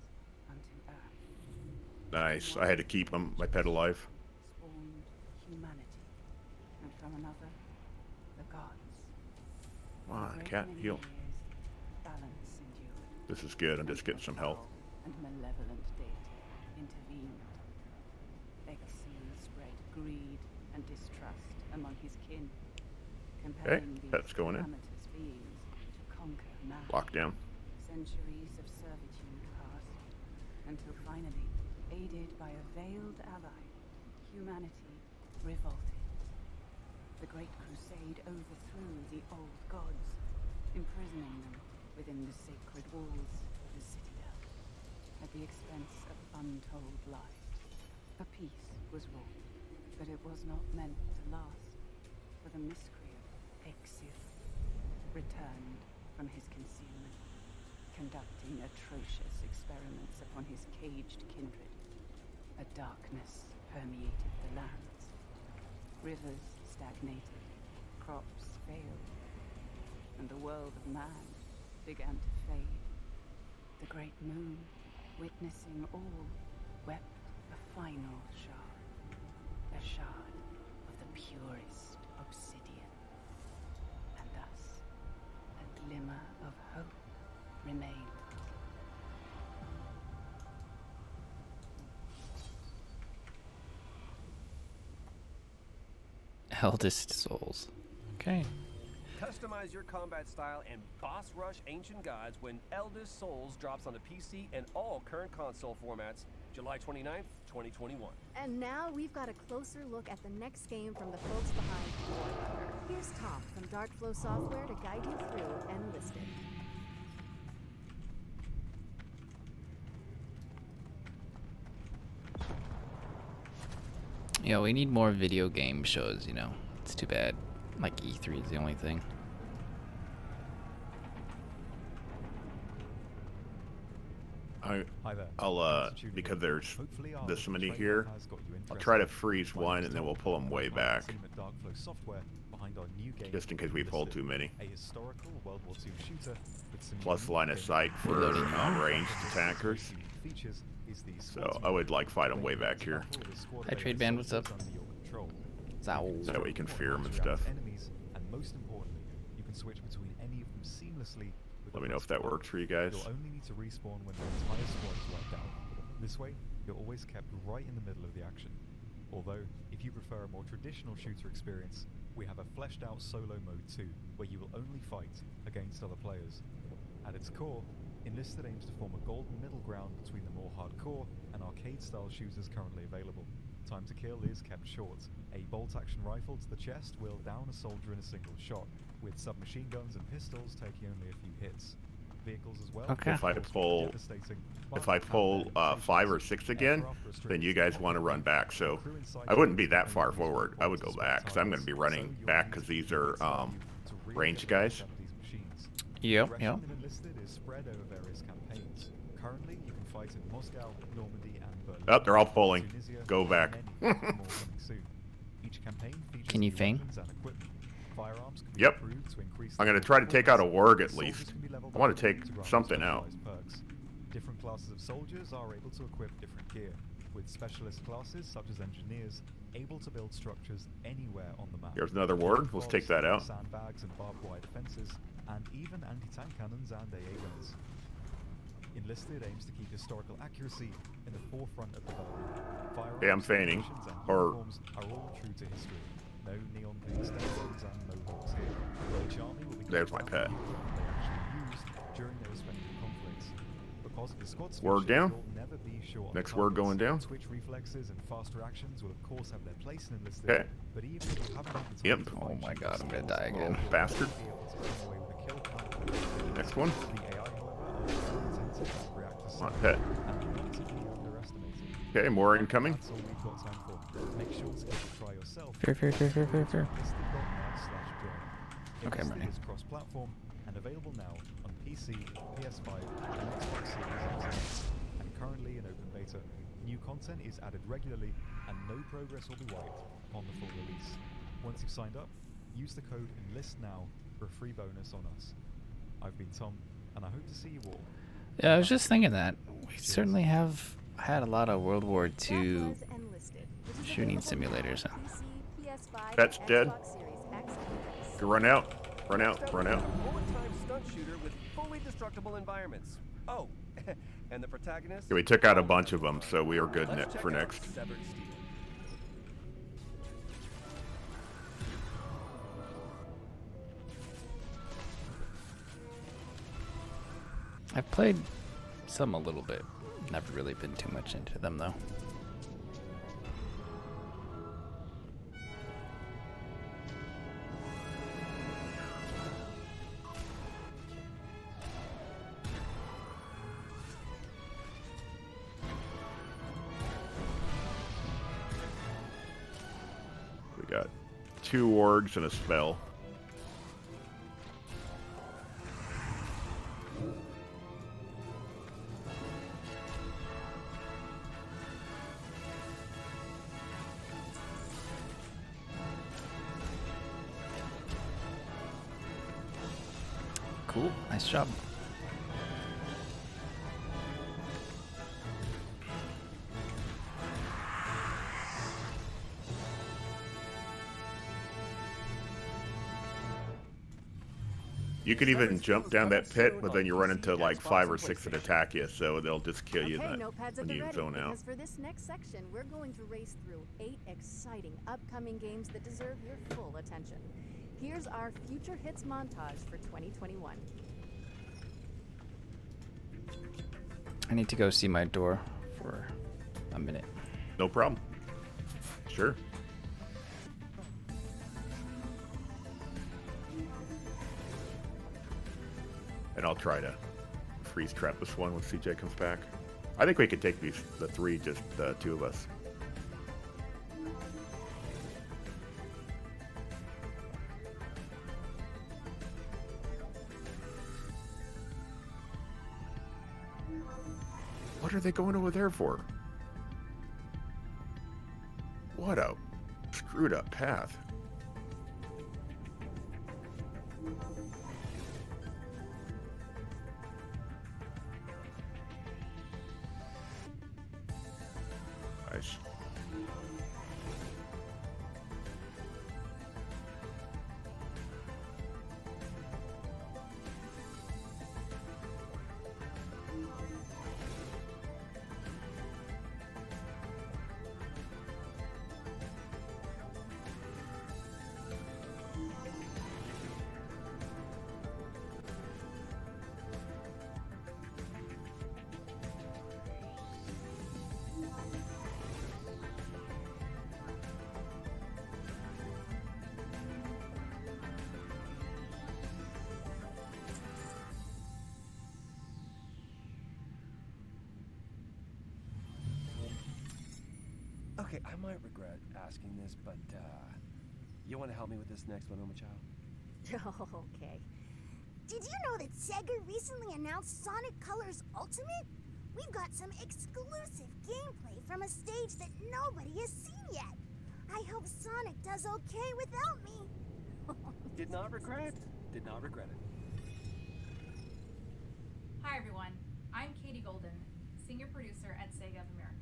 unto earth, Nice. I had to keep my pet alive. spawned humanity, and from another, Come on, cat, heal. This is good. I'm just getting some health. And malevolent data intervened. Exil spread greed and distrust among his kin, compelling these that's going in. calamitous beings to conquer man. Lockdown. Centuries of servitude passed, until finally, aided by a veiled ally, humanity revolted. The Great Crusade overthrew the old gods, imprisoning them within the sacred walls of the citadel, at the expense of untold lives. A peace was wrought, but it was not meant to last, for the miscreant Exil returned from his concealment, conducting atrocious experiments upon his caged kindred. A darkness permeated the lands. Rivers stagnated, crops failed, and the world of man began to fade. The great moon, witnessing all, wept a final shard, a shard of the purest obsidian. And thus, a glimmer of hope remained. Eldest Souls. Okay. Customize your combat style and boss rush ancient gods when Eldest Souls drops on the PC and all current console formats July 29th, 2021. And now we've got a closer look at the next game from the folks behind War Thunder. Here's Tom from Darkflow Software to guide you through Enlisted. Yeah, we need more video game shows, you know. It's too bad. Like E3 is the only thing. I'll because there's this many here, I'll try to freeze one and then we'll pull them way back. Just in case we pull too many. Plus line of sight for ranged attackers. So I would like fight them way back here. Hi Trade Band, what's up? So that way you can fear them and stuff. And most importantly, you can switch between any of them seamlessly. Let me know if that works for you guys. You'll only need to respawn when the entire squad is wiped out. This way, you're always kept right in the middle of the action. Although, if you prefer a more traditional shooter experience, we have a fleshed out solo mode too, where you will only fight against other players. At its core, Enlisted aims to form a golden middle ground between the more hardcore and arcade-style shooters currently available. Time to kill is kept short. A bolt-action rifle to the chest will down a soldier in a single shot, with submachine guns and pistols taking only a few hits. Vehicles as well. Okay. If I pull 5 or 6 again, then you guys want to run back. So I wouldn't be that far forward. I would go back because I'm going to be running back because these are ranged guys. Yep. Enlisted is spread over various campaigns. Currently, you can fight in Moscow, Normandy, and Berlin. Oh, they're all pulling. Go back. Each campaign features can you feign? Firearms can be yep. improved to increase I'm going to try to take out a warg at least. I want to take something out. Different classes of soldiers are able to equip different gear, with specialist classes such as engineers able to build structures anywhere on the map. Here's another warg. Let's take that out. Sandbags and barbed wire defenses, and even anti-tank cannons and AA guns. Enlisted aims to keep historical accuracy in the forefront of development. Firearms, I'm feigning. Or are all true to history. No neon green standards and mohawks here. Each army will be there's my pet. they actually used during their respective conflicts. Because of the squad Word down. never be short Next word going down. Switch reflexes and fast reactions will of course have their place in Enlisted. Okay. But even if you haven't had the time to Oh my god, I'm gonna die again. Oh, bastard. Next one. Come on, pet. Okay, more incoming. Fair. Okay, I'm ready. Is cross-platform and available now on PC, PS5, and Xbox Series X, and currently in open beta. New content is added regularly, and no progress will be wiped upon the full release. Once you've signed up, use the code ENLISTNOW for a free bonus on us. I've been Tom, and I hope to see you all. Yeah, I was just thinking that. We certainly have had a lot of World War II shooting simulators. Pet's dead. Go run out. Run out, run out. Bullet-time stunt shooter with fully destructible environments. Oh, and the protagonist? Yeah, we took out a bunch of them, so we are good for next. Severed Steel. I've played some a little bit. Never really been too much into them though. We got 2 wargs and a spell. Cool, nice job. You could even jump down that pit, but then you run into like 5 or 6 that attack you, so they'll just kill you Okay, in notepads that, at when the you ready, zone out. because for this next section, we're going to race through 8 exciting upcoming games that deserve your full attention. Here's our future hits montage for 2021. I need to go see my door for a minute. No problem. Sure. And I'll try to freeze trap this one when CJ comes back. I think we could take the 3, just the 2 of us. What are they going over there for? What a screwed up path. Nice. Okay, I might regret asking this, but, you want to help me with this next one, Omachow? Okay. Did you know that Sega recently announced Sonic Colors Ultimate? We've got some exclusive gameplay from a stage that nobody has seen yet. I hope Sonic does okay without me. Did not regret. Did not regret it. Hi everyone, I'm Katie Golden, senior producer at Sega of America.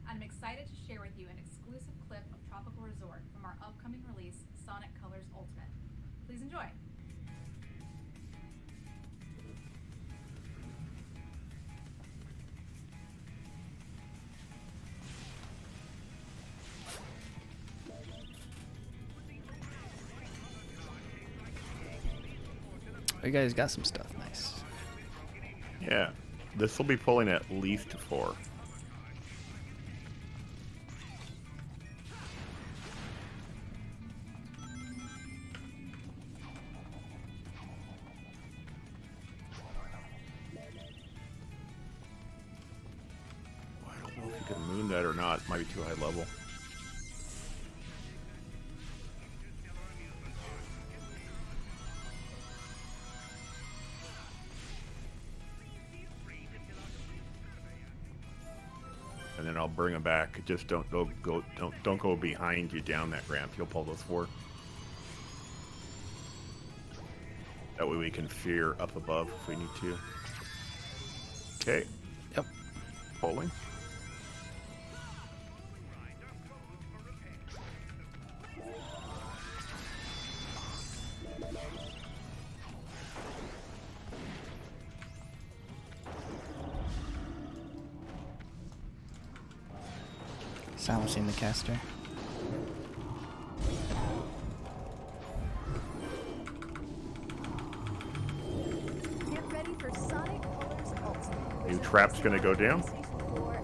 I'm excited to share with you an exclusive clip of Tropical Resort from our upcoming release, Sonic Colors Ultimate. Please enjoy. You guys got some stuff, nice. Yeah, this will be pulling at least 4. I don't know if you can moon that or not. It might be too high level. And then I'll bring him back. Just don't go behind you down that ramp. You'll pull those 4. That way we can fear up above if we need to. Okay. Yep. Pulling. Silencing the caster. Get ready for Sonic Colors Ultimate. New trap's gonna go down. For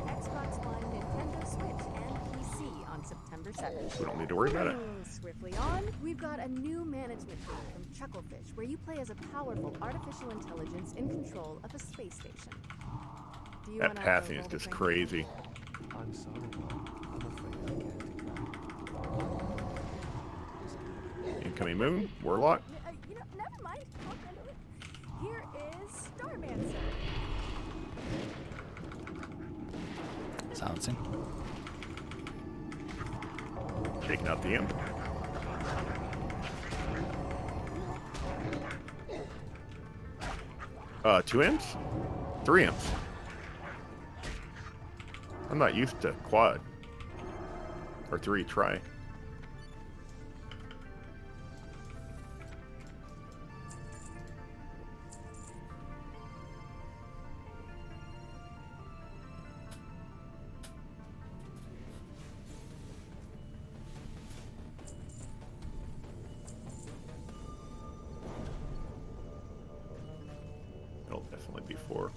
Xbox One, Nintendo Switch, and PC on September 7th. We don't need to worry about it. Moving swiftly on, we've got a new management tool from Chucklefish, where you play as a powerful artificial intelligence in control of a space station. Do you That wanna passing roll is the just train? crazy. I'm sorry, Mom. I'm afraid I can't. Incoming moon, warlock. Never mind. I'll handle it. Here is Starmancer. Silencing. Taking out the imp. Two imps? 3 imps. I'm not used to quad. Or 3, try. It'll definitely be 4.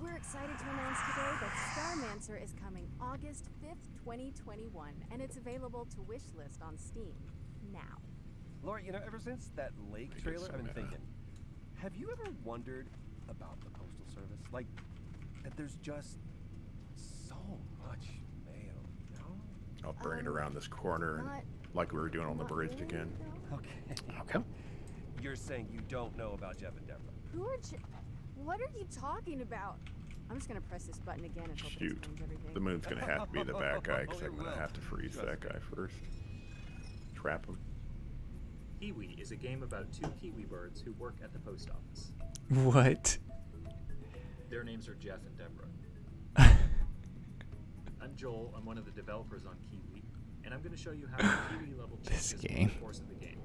We're excited to announce today that Starmancer is coming August 5th, 2021, and it's available to wishlist on Steam now. Laura, you know, ever since that lake trailer, I've been thinking, have you ever wondered about the Postal Service? Like, that there's just so much mail, you know? I'll bring it around this corner, like we were doing on the bridge again. Okay. You're saying you don't know about Jeff and Deborah? Who are What are you talking about? I'm just gonna press this button again and hope it Shoot. explains everything. The moon's gonna have to be the bad guy, because I'm gonna have to freeze that guy first. Trap him. Kiwi is a game about 2 kiwi birds who work at the post office. What? Their names are Jeff and Deborah. I'm Joel. I'm one of the developers on Kiwi, and I'm going to show you how the Kiwi level changes over the course of the game.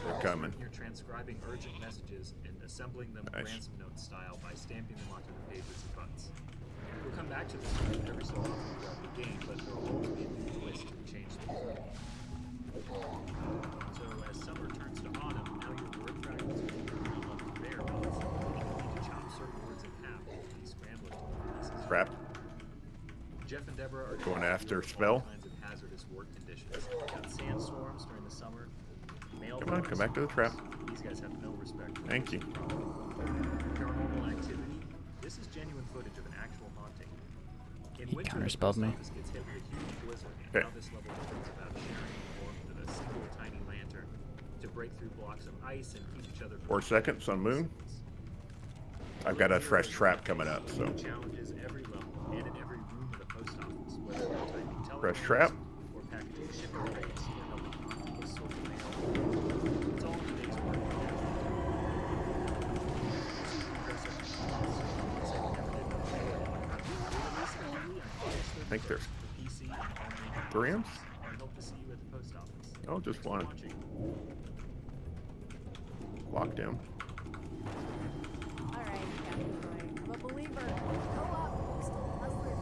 They're coming. You're transcribing urgent messages and assembling them ransom note style by stamping them onto the pages and buttons. We'll come back to this every so often throughout the game, but there will always be a new twist to change things. So as summer turns to autumn, now your word fragments will become like bare ones. You need to chop certain words in half and scramble it to pieces. Trap. Jeff and Deborah are Going after spell. all kinds of hazardous work conditions. We've got sandstorms during the summer. Come on, come back to the trap. These guys have no respect for Thank you. paranormal activity. This is genuine footage of an actual haunting. In He winter, counterspelled the me. post office gets hit with a huge blizzard, and Okay. now this level becomes about sharing the warmth of a single tiny lantern to break through blocks of ice and keep each other. 4 seconds on moon. I've got a fresh trap coming up, so. Challenges every level and in every room of the post office, whether they're typing Fresh telephones trap. or packaging shipping crates or helping people sort the mail. It's all in the day's work. I think there's 3 imps? I hope to see you at the post office. Oh, just one. Lockdown. Alright, Captain Troy. I'm a believer. Co-op, postal, hustler,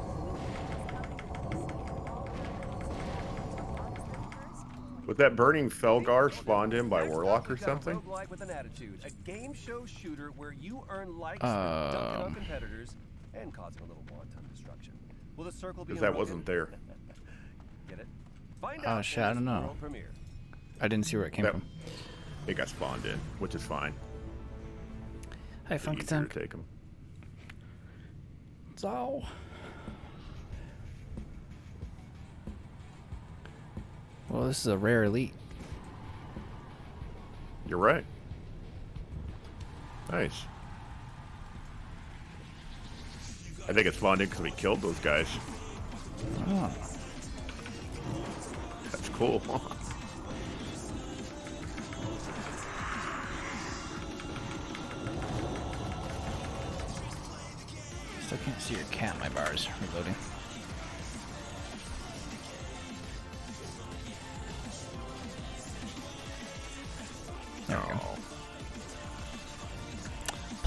Was that burning Felgar spawned in by Warlock or something? Roguelike with an attitude, a game show shooter where you earn likes for dunking on competitors and causing a little wanton destruction. Will the circle be Because that unbroken? wasn't there. Get it? Find Oh out shit, in I this don't know. world premiere. I didn't see where it came from. It got spawned in, which is fine. Hi, Funky Easier Tongue. to take 'em. So. Well, this is a rare elite. You're right. Nice. I think it spawned in because we killed those guys. Oh. That's cool. Still can't see your cat. My bar is reloading.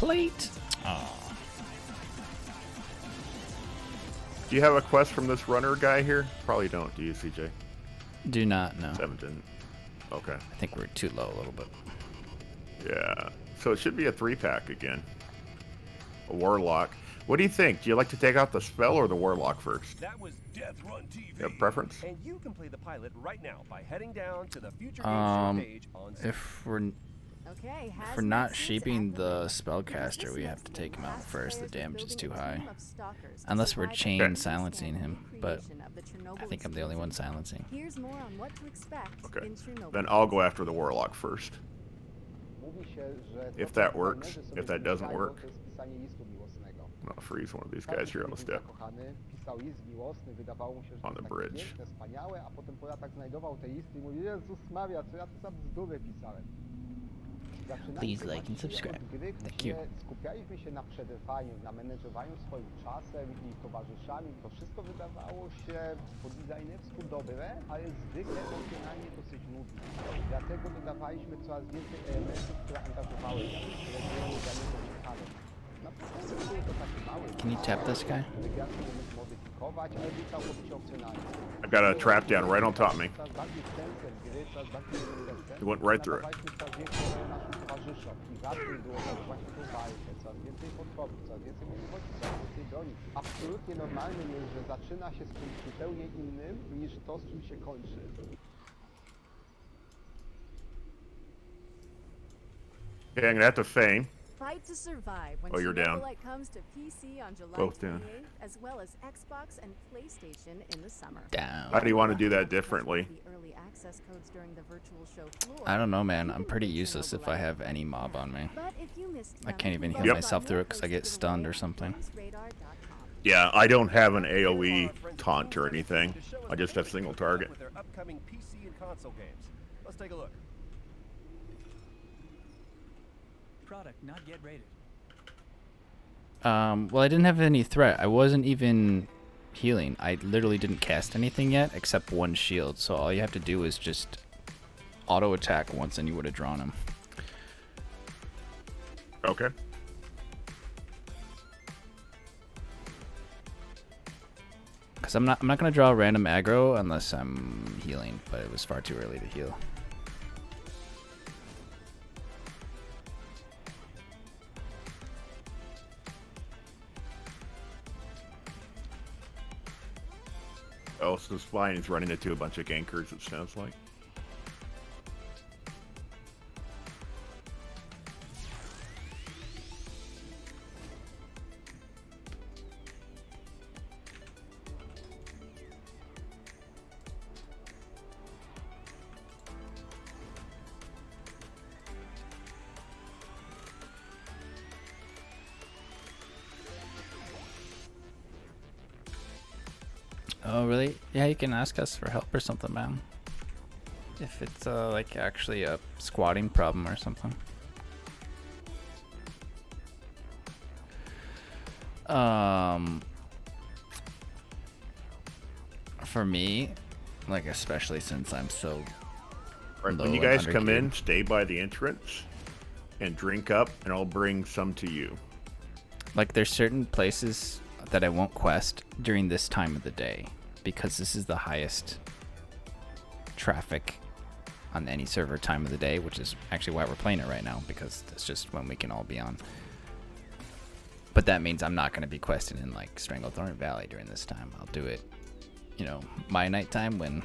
plate. Oh. Do you have a quest from this runner guy here? Probably don't, do you, CJ? Do not know. 7 didn't. Okay. I think we're too low a little bit. Yeah. So it should be a 3-pack again. A Warlock. What do you think? Do you like to take out the spell or the Warlock first? That was Death Run TV. You have preference? And you can play the pilot right now by heading down to the Future Game Show page on If we're not shaping the spellcaster, we have to take him out first. The damage is too high. Unless we're chain silencing him, but I think I'm the only one silencing. Okay. Then I'll go after the Warlock first. If that works. If that doesn't work, I'm gonna freeze one of these guys here on the step. On the bridge. Please like and subscribe. Thank you. Skupialiśmy się na przetrwaniu, na menedżowaniu swoim czasem i towarzyszami. To wszystko wydawało się po designerstwu dobre, ale zwykle emocjonalnie dosyć nudne. Dlatego dodawaliśmy coraz więcej elementów, które angażowały nas, które były dla niego ciekawe. Na początku były to takie małe. Can you tap this guy? Modyfikować, ale był całkowicie opcjonalny. I got a trap down right on top of me. He went right through it. Absolutnie normalnym jest, że zaczyna się z czymś zupełnie innym niż to, z czym się kończy. Okay, I'm gonna have to feign. Fight to survive when Oh, you're down. Light comes to PC on July Both down. 28th, as well as Xbox and PlayStation in the summer. Down. How do you want to do that differently? Early access codes during the virtual show floor. I don't know, man. I'm pretty useless if I have any mob on me. But if you missed I can't even heal myself through it because I get stunned or something. Yeah, I don't have an AoE taunt or anything. I just have single target. with their upcoming PC and console games. Let's take a look. Product not yet rated. Well, I didn't have any threat. I wasn't even healing. I literally didn't cast anything yet except one shield. So all you have to do is just auto attack once and you would have drawn him. Okay. Because I'm not gonna draw random aggro unless I'm healing, but it was far too early to heal. Oh, so this line is running into a bunch of gankers, it sounds like. Oh, really? Yeah, you can ask us for help or something, man. If it's like actually a squatting problem or something. For me, like especially since I'm so Right, low when you and guys come underqueued. in, stay by the entrance and drink up, and I'll bring some to you. Like there's certain places that I won't quest during this time of the day because this is the highest traffic on any server time of the day, which is actually why we're playing it right now, because it's just when we can all be on. But that means I'm not going to be questing in like Stranglethorn Valley during this time. I'll do it, you know, my nighttime when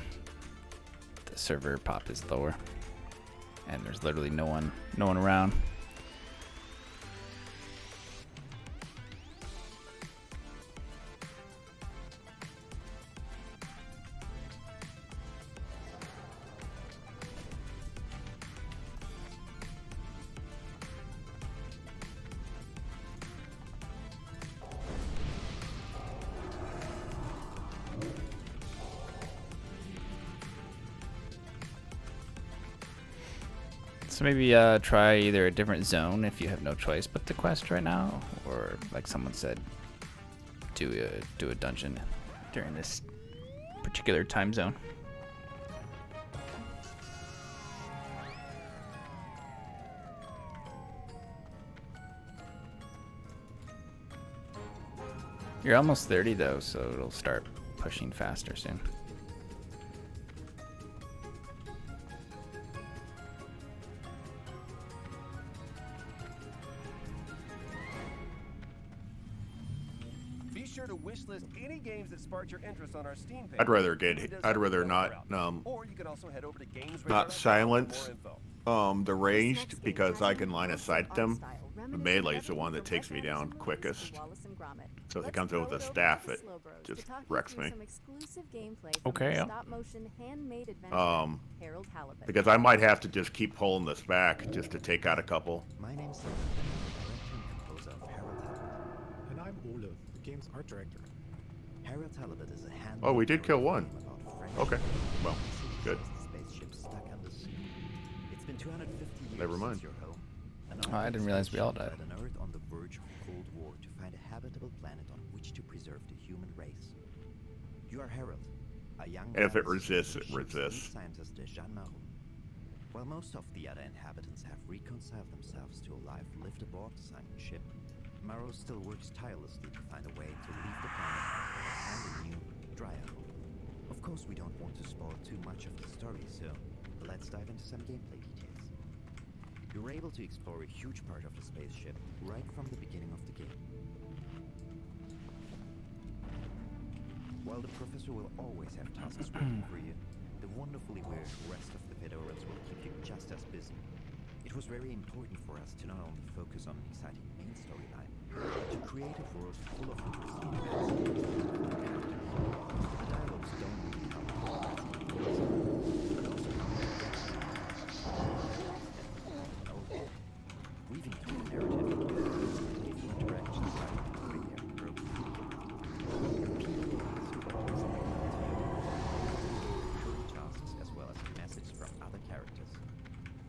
the server pop is lower and there's literally no one around. So maybe try either a different zone if you have no choice but to quest right now, or like someone said, do a dungeon during this particular time zone. You're almost 30 though, so it'll start pushing faster soon. Be sure to wishlist any games that sparked your interest on our Steam page. I'd rather not Or you can also head over to not silence the ranged, because I can line of sight them. The melee is the one that takes me down quickest. So if it comes over with a staff, it just wrecks me. Okay. Because I might have to just keep pulling this back just to take out a couple. My name's Director and composer of Harold Talbot. And I'm Olof, the game's art director. Harold Talbot is a hand. Oh, we did kill one. Okay. Well, good. Spaceship stuck under sea. It's been 250 years Never mind. since your home. Oh, I didn't realize we all died. An Earth on the verge of a Cold War to find a habitable planet on which to preserve the human race. You are Harold, a young. And if it resists, it resists. Scientist Jean Maroon. While most of the other inhabitants have reconciled themselves to a life lived aboard the sunken ship, Maroon still works tirelessly to find a way to leave the planet and a new, drier home. Of course, we don't want to spoil too much of the story, so let's dive into some gameplay details. You were able to explore a huge part of the spaceship right from the beginning of the game. While the professor will always have tasks waiting for you, the wonderfully weird rest of the Fedorals will keep you just as busy. It was very important for us to not only focus on an exciting main storyline, but to create a world full of interesting events and characters. The dialogues don't really come weaving through the narrative with interactions like tasks as well as messages from other characters.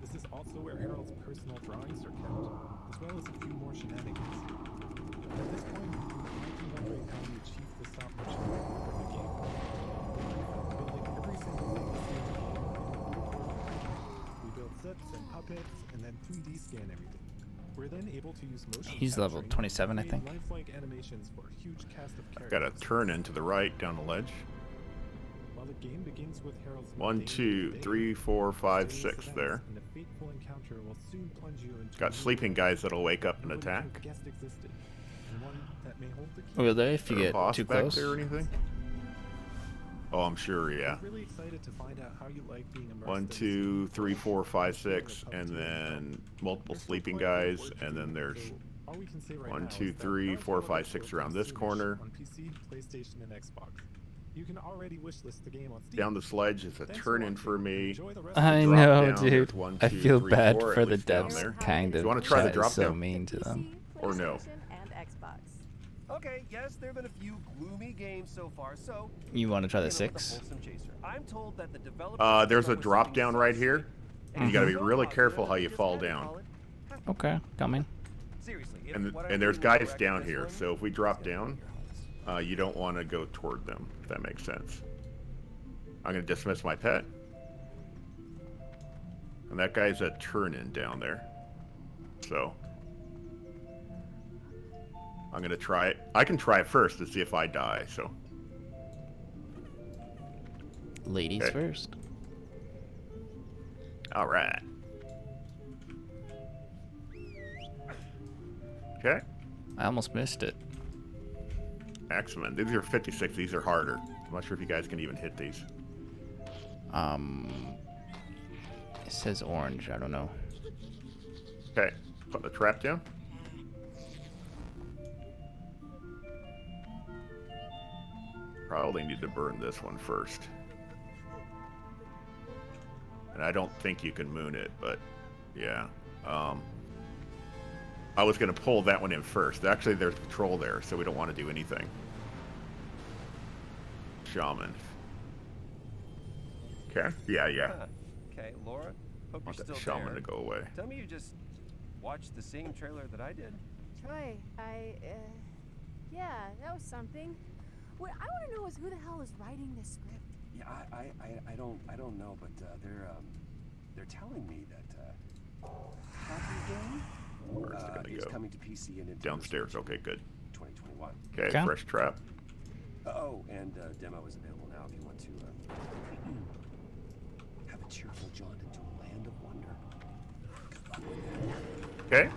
This is also where Harold's personal drawings are kept, as well as a few more shenanigans. At this point, you might be wondering how we achieved the stop-motion record in the game. Building every single thing the same game. We built sets and puppets, and then 3D scan everything. We're then able to use motion He's level 27, I think. lifelike animations for a huge cast of I've characters. got to turn in to the right down the ledge. While the game begins with Harold's 1, 2, 3, 4, 5, 6 there. and a fateful encounter will soon plunge you into Got sleeping guys that'll wake up and attack. guest existed, and one that may hold the key. Will they if you Is there a get boss too back close? there or anything? Oh, I'm sure, yeah. I'm really excited to find out how you like being immersed 1, 2, 3, 4, 5, 6, and then multiple sleeping guys, and then there's all we can say right 1, now 2, is that 3, Harold 4, Talbot 5, 6 will around be this soonish corner. on PC, PlayStation, and Xbox. You can already wishlist the game on Steam. Down the sledge is a turn-in for me. Enjoy the rest I Drop know, down, dude. there's 1, I 2, feel 3, bad 4 for at the least down devs, there. kind Do of. you want to try the Chat is drop so down? mean to them. Or no? And Xbox. Okay, yes, there have been a few gloomy games so far, so You want to try the begin with 6? Wholesome Chaser. I'm told that the developers There's a came up with drop something down so right here. And you got to be so really popular careful that how they you just fall had to down. call it happy. Okay, coming. Seriously, if And, what I and there's do will guys down recognize here, one, so if we drop down, you don't want to go toward them, if that makes sense. I'm going to dismiss my pet. And that guy's a turn-in down there. So I'm going to try it. I can try it first to see if I die, so. Ladies Okay. first. All right. Okay. I almost missed it. Excellent. These are 56. These are harder. I'm not sure if you guys can even hit these. It says orange. I don't know. Okay. Put the trap down. Probably need to burn this one first. And I don't think you can moon it, but yeah. I was going to pull that one in first. Actually, there's patrol there, so we don't want to do anything. Shaman. Okay. Yeah, yeah. Okay, Laura, hope I want you're that still shaman there. to go away. Tell me you just watched the same trailer that I did. Troy, yeah, that was something. What I want to know is who the hell is writing this script. Yeah, I don't know, but they're telling me that Happy Game Where's it gonna is go? coming to PC and Nintendo Downstairs. Switch Okay, good. 2021. What? Okay, fresh trap. Oh, and demo is available now if you want to have a cheerful jaunt into a land of wonder. Good luck with that. Okay.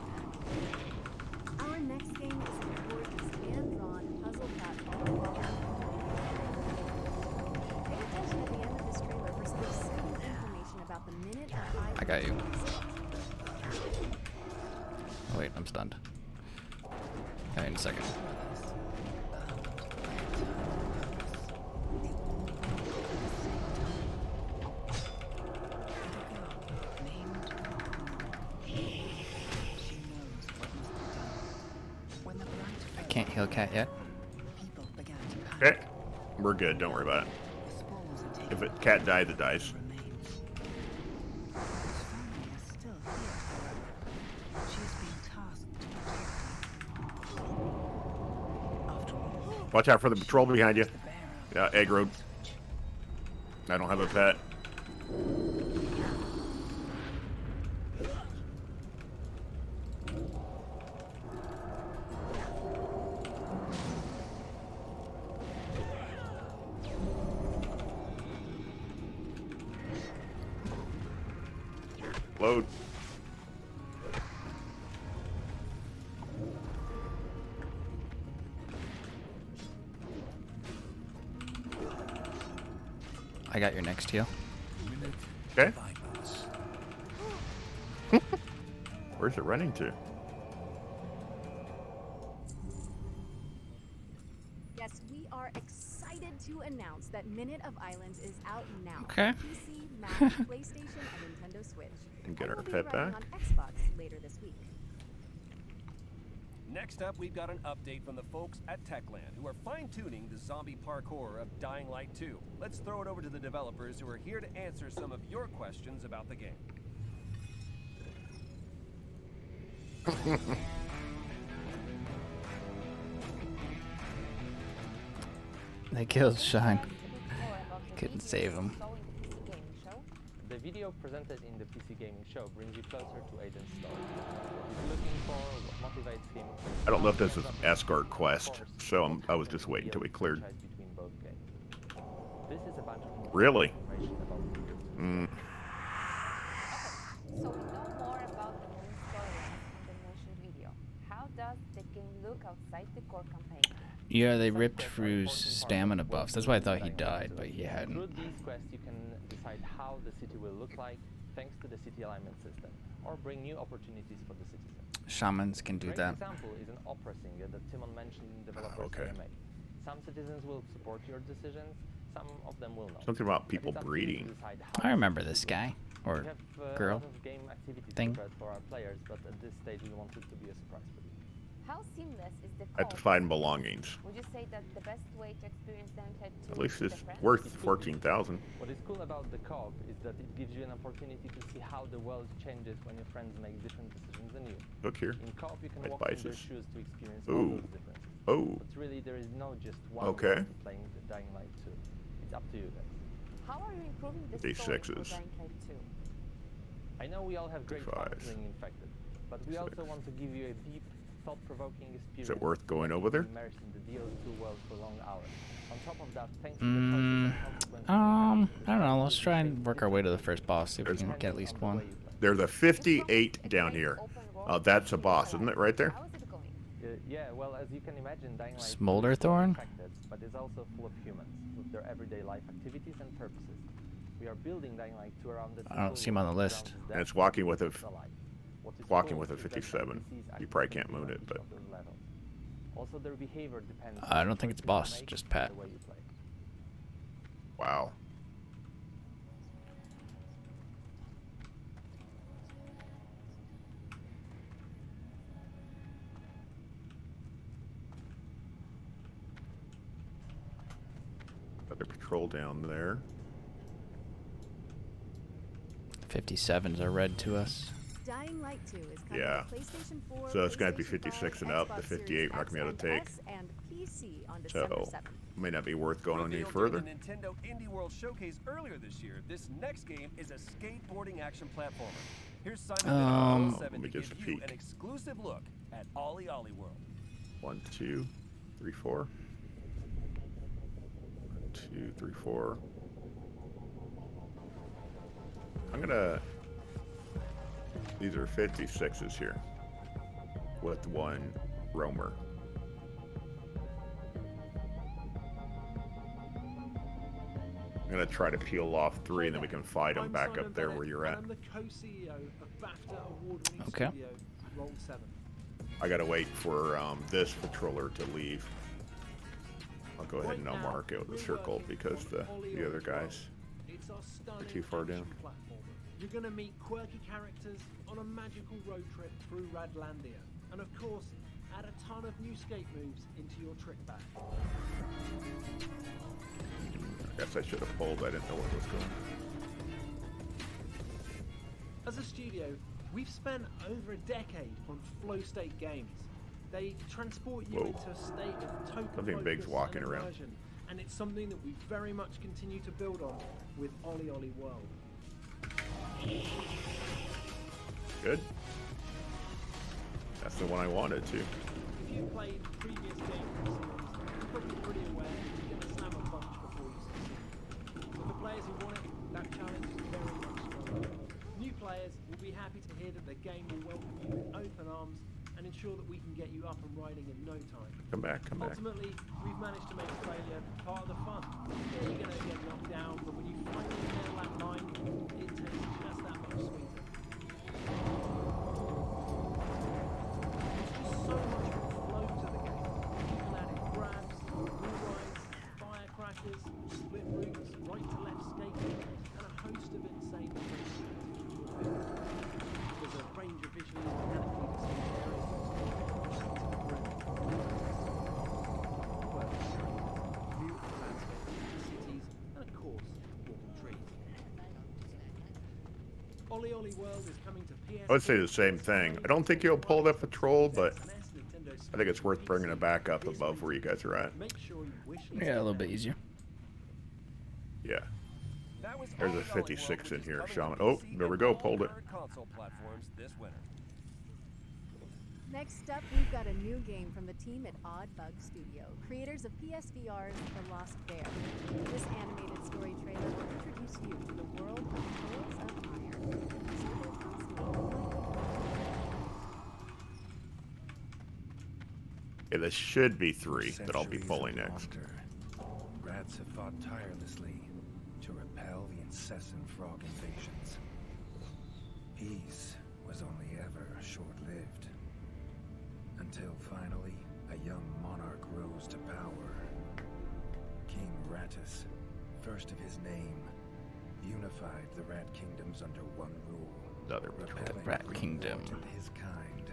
Our next game is a gorgeous hand-drawn puzzle platform. Pay attention at the end of this trailer for some exciting information about the minute of I got you. Oh, wait, I'm stunned. Okay, in a second. I can't heal Cat yet. Okay. We're good. Don't worry about it. If a cat dies, it dies. Watch out for the patrol behind you. Yeah, egg road. I don't have a pet. Load. I got your next heal. Okay. Where's it running to? Yes, we are excited to announce that Minute of Islands is out now. Okay. PC, Mac, PlayStation, and Nintendo Switch. And get our will be pet running back. on Xbox later this week. Next up, we've got an update from the folks at Techland, who are fine-tuning the zombie parkour of Dying Light 2. Let's throw it over to the developers, who are here to answer some of your questions about the game. They killed Shine. Couldn't save him. The video presented in the PC Gaming Show brings you closer to Aiden's story. What he's looking for, what motivates him. I don't know if this is escort quest, so I was just waiting until we cleared. Between both games. This is a bunch of Really? information about the Mm. So we know more about the main storyline from the mentioned video. How does the game look outside the core campaign? Yeah, they ripped through stamina buffs. That's why I thought he died, but he hadn't. Through these quests, you can decide how the city will look like thanks to the city alignment system, or bring new opportunities for the citizens. Shamans can do Great that. example is an opera singer that Timon mentioned in developers Okay. AMA. Some citizens will support your decisions, some of them will not. Something about But people it's up to you to breeding. decide how I remember this guy. we Or have girl. a lot of game activities Thing. prepared for our players, but at this stage we want it to be a surprise for you. How seamless is the I have to co-op find experience? belongings. Would you say that the best way to experience them had to At least with it's a friend? worth 14,000. What is cool about the co-op is that it gives you an opportunity to see how the world changes when your friends make different decisions than you. Look here. In co-op, you can My walk in their spices. shoes to experience all Ooh. those differences. Oh. But really, there is no just one Okay. way to playing the Dying Light 2. It's up to you guys. How are you improving the These story for sixes. Dying Light 2? I know we all have great fun Fives. playing Infected, but we also want to give you a deep, thought-provoking experience. Is it worth going over there? Immersed in the DO2 world for long hours. On top of that, thanks to the Mm, choices and consequences I don't know. Let's try and work our way to the first boss. See if we can get at least one. There's a 58 down here. That's a boss, isn't it, right there? Yeah, well, as you can imagine, Dying Light Smolderthorn? is infected, but is also full of humans with their everyday life activities and purposes. We are building Dying Light 2 around the I don't see him on the list. And it's walking with a What is walking cool with a is that 57. NPCs You probably actually can't moon do it, each but of those levels. Also, their behavior depends I on don't the think it's choices you boss, make just and Pat. the way you play. wow. Another patrol down there. 57s are red to us. Dying Light 2 is coming Yeah. to PlayStation 4, So it's gonna be PlayStation 56 5, and up. Xbox The Series 58 we're not X gonna be able and to take. S, and PC on December So 7th. may not be worth going on any Revealed further. during the Nintendo Indie World Showcase earlier this year, this next game is a skateboarding action platformer. Here's Simon let me to just give you peek. an exclusive look at Ollie Ollie World. 1, 2, 3, 4. 1, 2, 3, 4. I'm gonna. These are 56s here, with 1 roamer. I'm gonna try to peel off 3, and then we can fight them back up there where you're at. I'm the co-CEO of BAFTA award-winning Okay. studio Roll 7. I gotta wait for this patroller to leave. I'll go ahead and I'll mark it with a circle because the other guys It's our are stunning too far down. action platform. You're gonna meet quirky characters on a magical road trip through Radlandia, and of course, add a ton of new skate moves into your trick bag. I guess I should have pulled. I didn't know what was going. As a studio, we've spent over a decade on flow state games. They transport you Whoa. into a state of total Something big's focus walking and around. immersion, and it's something that we very much continue to build on with Ollie Ollie World. Good. That's the one I wanted to. If you've played previous games in the series, you're probably pretty aware that you're going to slam a bunch before you succeed. For the players who want it, that challenge is very much strong. New players will be happy to hear that the game will welcome you with open arms and ensure that we can get you up and riding in no time. Come back, come back. Ultimately, we've managed to make failure part of the fun. Yeah, you're going to get knocked down, but when you finally nail that line, it tastes just that much sweeter. There's just so much flow to the game. People added grabs, wall rides, firecrackers, split routes, right to left skating, and a host of insane tricks. There's a range of visually and mechanically distinct areas. Ollie Ollie World is coming to PS. I would say the same thing. I don't think you'll pull that patrol, but I think it's worth bringing it back up above where you guys are at. Yeah, a little bit easier. Yeah. There's a 56 in here, Shaman. Oh, there we go. Pulled it. Console platforms this winter. Next up, we've got a new game from the team at Odd Bug Studio, creators of PSVR's The Lost Bear. This animated story trailer will introduce you to the world of Tales of Iron. Yeah, this should be 3 that I'll be pulling next. Rats have fought tirelessly to repel the incessant frog invasions. Peace was only ever short-lived. Until finally, a young monarch rose to power. King Rattus, first of his name, unified the Rat Kingdoms under one rule. Another Rat Kingdom. And his kind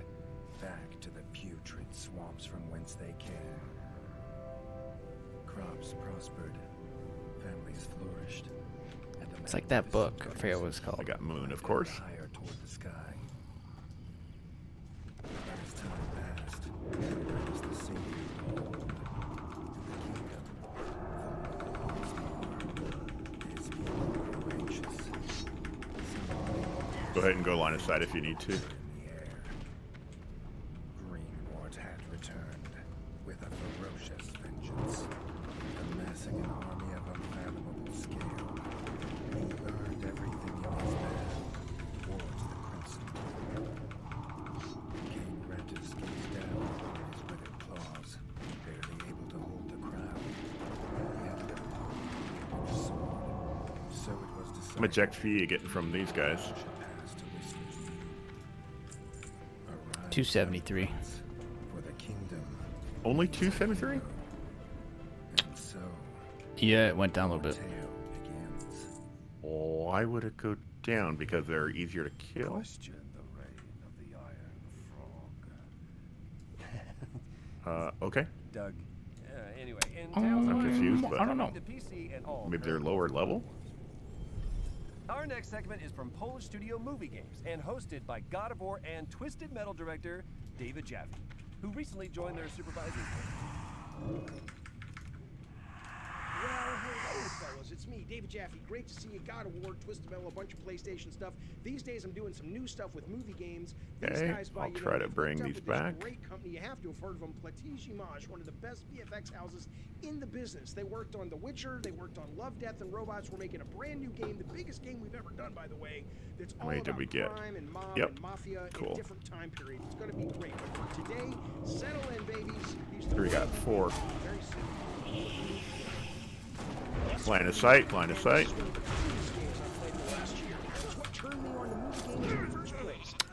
back to the putrid swamps from whence they came. Crops prospered, families flourished, and the It's like that book. I forget what it's called. I got Moon, of course. higher toward the sky. But as time passed, there was the savior called, and the kingdom fell once more. His people were anxious. Go ahead and go line of sight if you need to. Greenwort had returned with a ferocious vengeance, amassing an army of unfathomable scale. He earned everything in his path towards the crimson. King Rattus gazed down on his withered claws, barely able to hold the crown. He had little hope in his sword, so it was decided. How much XP you getting from these guys? 273. For the kingdom. Only 273? And so Yeah, it went down a little bit. Why would it go down? Because they're easier to kill? Question the reign of the Iron Frog. Okay. Doug. Anyway, in I'm confused, but I don't know. The PC and all maybe they're lower level? Our next segment is from Polish studio Movie Games and hosted by God of War and Twisted Metal director David Jaffe, who recently joined their supervisory board. Well, hello, fellas. It's me, David David Jaffe, great to see you. God of War, Twisted Metal, a bunch of PlayStation stuff. These days I'm doing some new stuff with movie games. These Okay, guys, I'll try to bring these back. Great company, you have to have heard of them, Plattige Image, one of the best VFX houses in the business. They worked on The Witcher, they worked on Love, Death, and Robots. We're making a brand new game, the biggest game we've ever done, by the way. That's all about crime and mob and mafia in a different time period. It's going to be great. But for today, settle in, babies. We got 4. Line of sight, line of sight.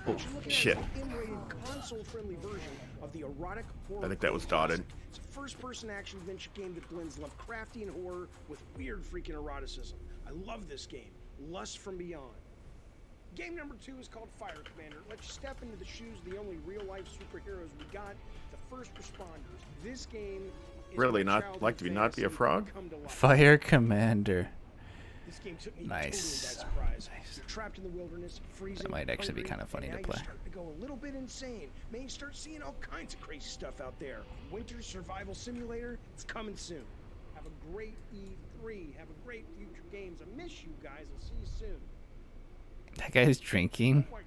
Oh, shit. Console-friendly version of the erotic horror. I think that was dotted. It's a first-person action adventure game that blends Lovecraftian horror with weird freaking eroticism. I love this game. Lust from Beyond. Game number 2 is called Fire Commander. It lets you step into the shoes of the only real-life superheroes we got, the first responders. This game is Really not be a frog? Fire Commander. This game took me Nice. totally by surprise. You're trapped in the wilderness, freezing. That might actually be hungry, kind of funny and to now play. You start to go a little bit insane. Man, you start seeing all kinds of crazy stuff out there. Winter Survival Simulator, it's coming soon. Have a great E3. Have a great future games. I miss you guys. I'll see you soon. That guy's drinking. Oh my God.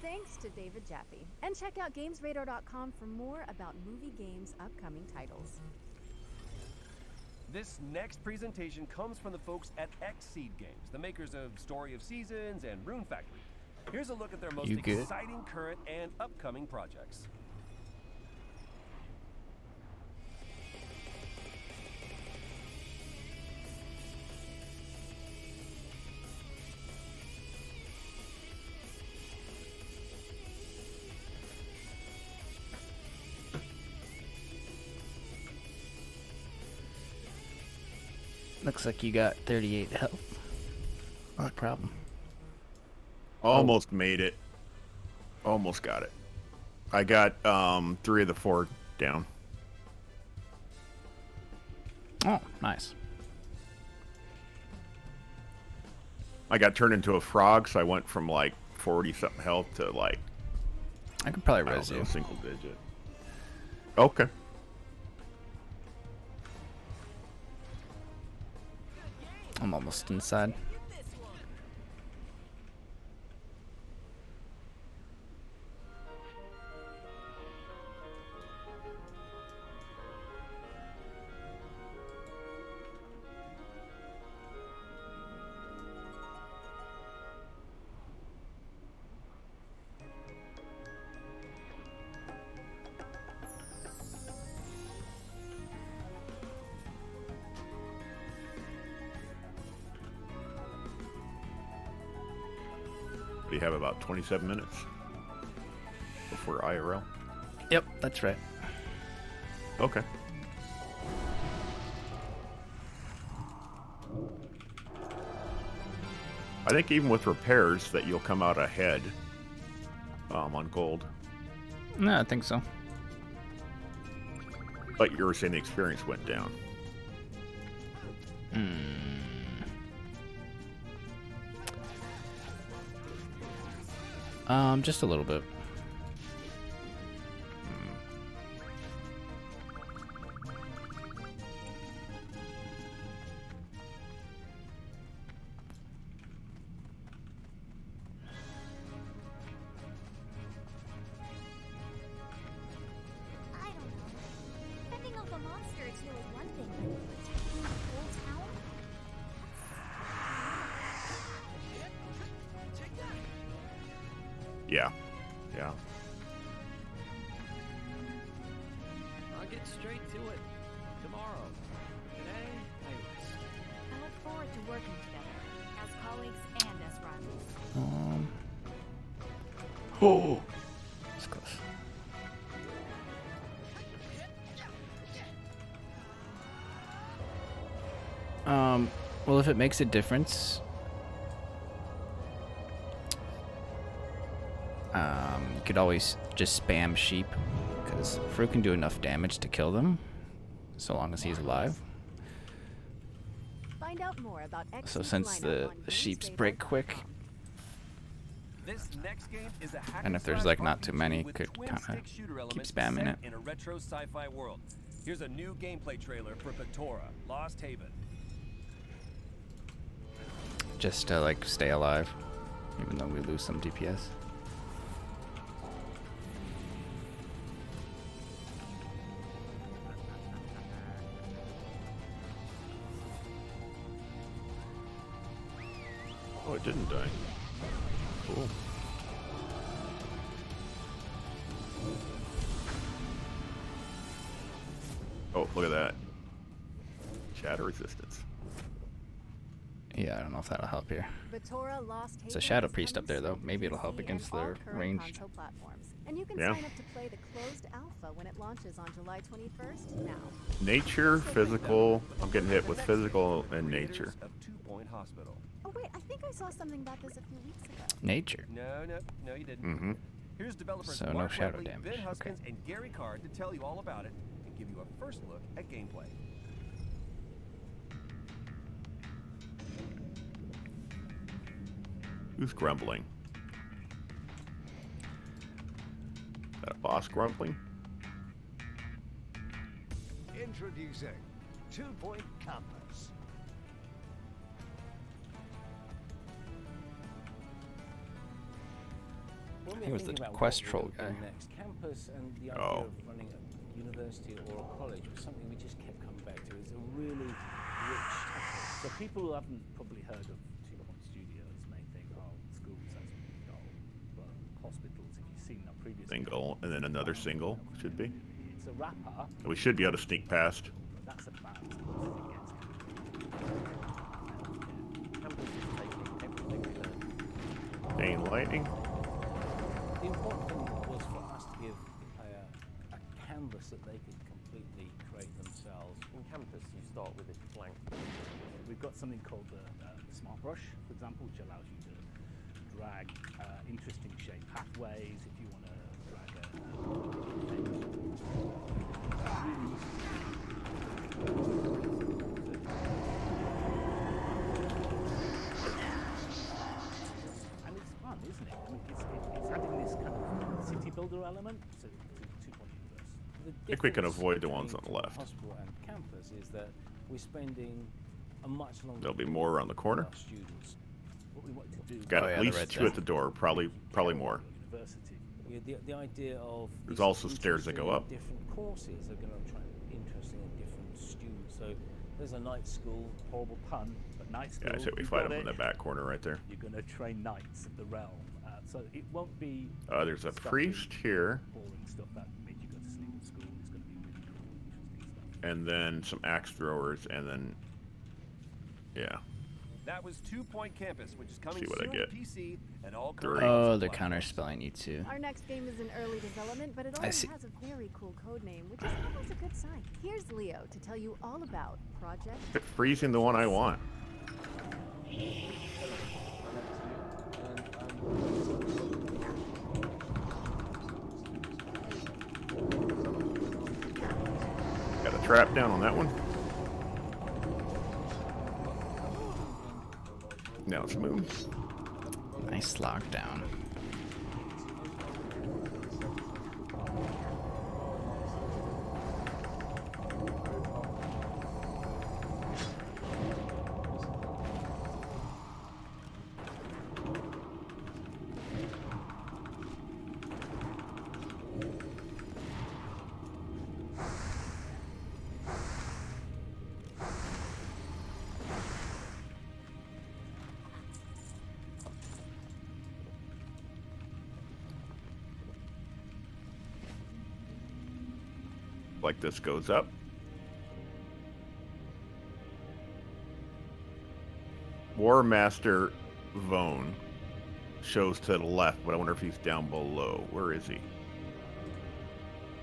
Thanks to David Jaffe. And check out GamesRadar.com for more about movie games' upcoming titles. This next presentation comes from the folks at Xseed Games, the makers of Story of Seasons and Rune Factory. Here's a look at their most You good? exciting current and upcoming projects. Looks like you got 38 health. No problem. Almost made it. Almost got it. I got 3 of the 4 down. Oh, nice. I got turned into a frog, so I went from like 40-something health to like... I could probably I don't res know, you. single digit. Okay. I'm almost inside. We have about 27 minutes before IRL. Yep, that's right. Okay. I think even with repairs that you'll come out ahead on gold. No, I think so. But you were saying the experience went down. Just a little bit. I don't know. Fending off a monster or two is one thing, but protecting the whole town? Yeah. Yeah. I'll get straight to it tomorrow. Today, I rest. I look forward to working together as colleagues and as rivals. Oh, it's close. Well, if it makes a difference, you could always just spam sheep, because Fru can do enough damage to kill them, so long as he's alive. Find out more about So Xseed's since lineup the on sheeps GamesRadar.com. break quick, This next game is a hack And if there's like not too many, could kind of keep spamming it. in a retro sci-fi world. Here's a new gameplay trailer for Patora: Lost Haven. Just to like stay alive, even though we lose some DPS. Oh, it didn't die. Cool. Oh, look at that. Shatter resistance. Yeah, I don't know if that'll help here. Batora Lost It's a Haven Shadow is Priest coming up there, though. soon to Maybe it'll help PC against and all their current ranged. console platforms. And you can Yeah. sign up to play the closed alpha when it launches on July 21st now. Nature, physical. I'm getting hit with physical and nature. Of 2 Point Hospital. Oh wait, I think I saw something about this a few weeks ago. Nature. No, you didn't. Mm-hmm. Here's developers So no Mark shadow Webley, damage, Ben Huskins, and Gary Card to tell you all about it and give you a first look at gameplay. Who's grumbling? Is that a boss grumbling? Introducing 2 Point Campus. I think it was the quest troll guy. Next campus and the idea Oh. of running a university or a college was something we just kept coming back to. It's a really rich topic. So people who haven't probably heard of 2 Point Studios may think, oh, schools, that's really dull. But hospitals, if you've seen our previous Single, and then another single should be. it's a wrapper. We should be able to sneak past. But that's about as close as it gets to. Campus is taking everything we learn. Pain lightning. The important thing was for us to give a canvas that they could completely create themselves. In Campus, you start with a blank. We've got something called the Smart Brush, for example, which allows you to drag interesting shape pathways if you want to drag and it's fun, isn't it? I mean, it's adding this kind of city builder element to 2 Point Universe. I think we can avoid the ones on the left. Hospital and campus is that we're spending a much longer. There'll be more around the corner. Students. What we want to do. Got at least 2 at the door, probably more. University. Yeah, the idea of There's also stairs that go up. different courses are going to try and be interesting in different students. So there's a night school, horrible pun, but night school. Yeah, I say we you fight got them in it. the back corner right there. You're going to train knights of the realm. So it won't be. There's a priest here. Boring stuff that made you go to sleep at school. It's going to be really cool, interesting stuff. And then some axe throwers, and then, yeah. That was 2 Point Campus, which is coming See what I soon get. to PC and all Three. Oh, they're counter spelling you too. Our next game is in early development, but it I already see. has a very cool code name, which is always a good sign. Here's Leo to tell you all about Project. Quit freezing the one I want. Got a trap down on that one. Now it's moved. Nice lockdown. Like this goes up. War Master Vone shows to the left, but I wonder if he's down below. Where is he?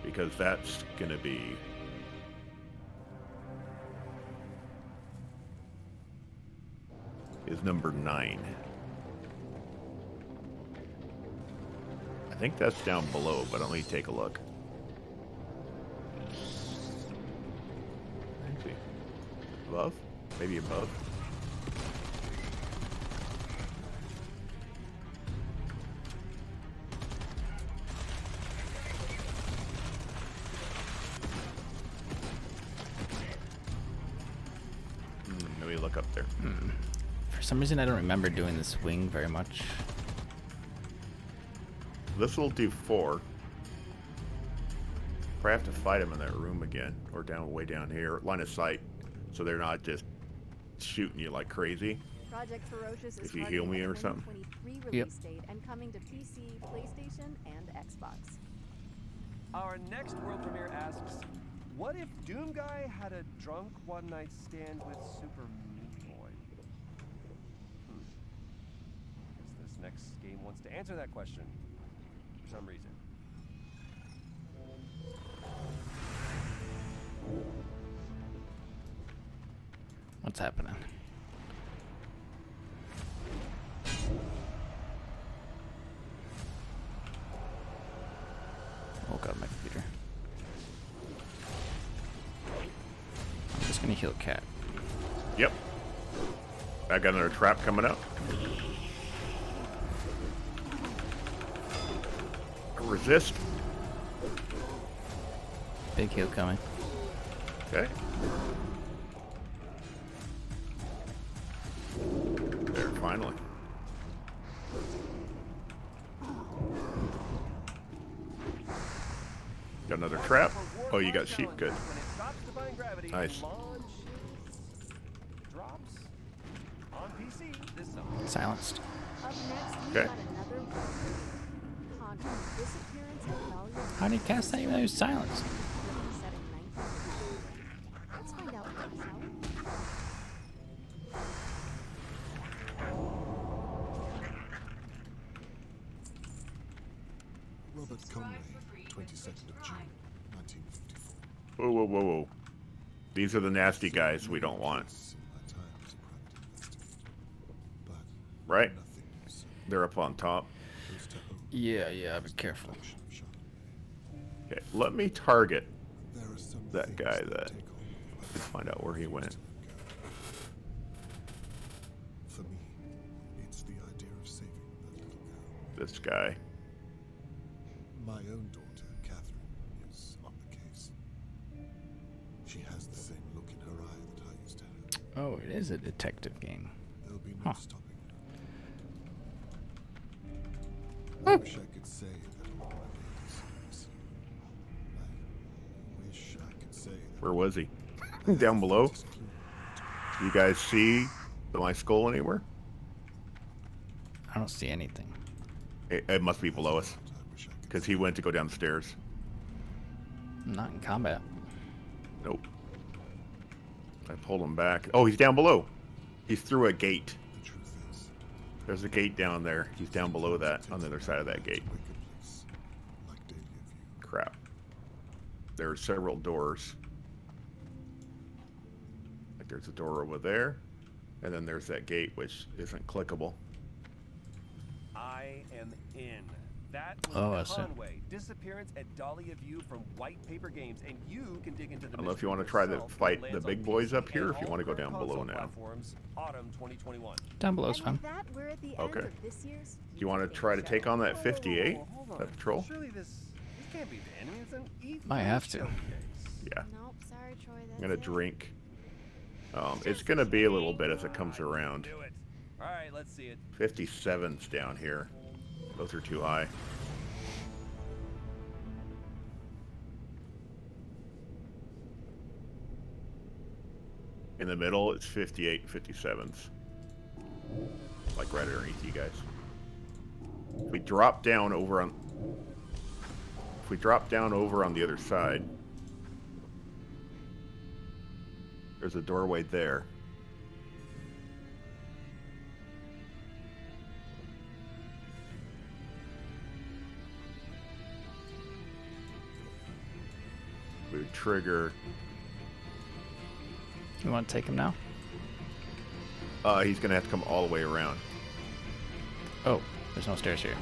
Because that's gonna be is number 9. I think that's down below, but let me take a look. Let's see. Above? Maybe above. Okay. For some reason, I don't remember doing this wing very much. This will do 4. Probably have to fight them in that room again, or down way down here, line of sight, so they're not just shooting you like crazy. Project Ferocious is If you heal me or something. 2023 release date and coming to PC, PlayStation, and Xbox. Our next world premiere asks, what if Doom Guy had a drunk one-night stand with Super Meat Boy? Guess this next game wants to answer that question for some reason. What's happening? Oh god, my computer. I'm just gonna heal Cat. Yep. I got another trap coming up. Resist. Big heal coming. Okay. There, finally. Got another trap. Oh, you got sheep. Good. Nice. Silenced. Okay. How did he cast that even though he was silenced? Let's find out, shall we? Robert Conway, 22nd of June, 1954. Whoa, whoa, whoa, whoa. These are the nasty guys we don't want. Right? They're up on top. Yeah, be careful. Okay, let me target that guy that. Find out where he went. For me, it's the idea of saving that little girl. This guy. My own daughter, Catherine, is on the case. She has the same look in her eye that I used to have. Oh, it is a detective game. There'll be no stopping her. I wish I could say that all my days. I wish I could say that. Where was he? Down below? Do you guys see my skull anywhere? I don't see anything. It must be below us. Because he went to go down the stairs. Not in combat. Nope. I pulled him back. Oh, he's down below. He's through a gate. There's a gate down there. He's down below that, on the other side of that gate. Crap. There are several doors. Like there's a door over there. And then there's that gate, which isn't clickable. I am in. That I was see. Conway. Disappearance at Dahlia View from White Paper Games, and you can dig into the. I don't know if you want to try to fight the big boys up here, or if you want to go down below now. Autumn 2021. Down below's fine. Okay. Do you want to try to take on that 58? That patrol? Surely this can't be the enemy. It's an E3 Might have to. Yeah. Nope, sorry, Troy. I'm gonna drink. It's gonna be a little bit as it comes around. Do it. All right, let's see it. 57's down here. Those are too high. In the middle, it's 58 and 57s. Like right underneath you guys. If we drop down over on... If we drop down over on the other side... There's a doorway there. We would trigger... You want to take him now? He's gonna have to come all the way around. Oh, there's no stairs here.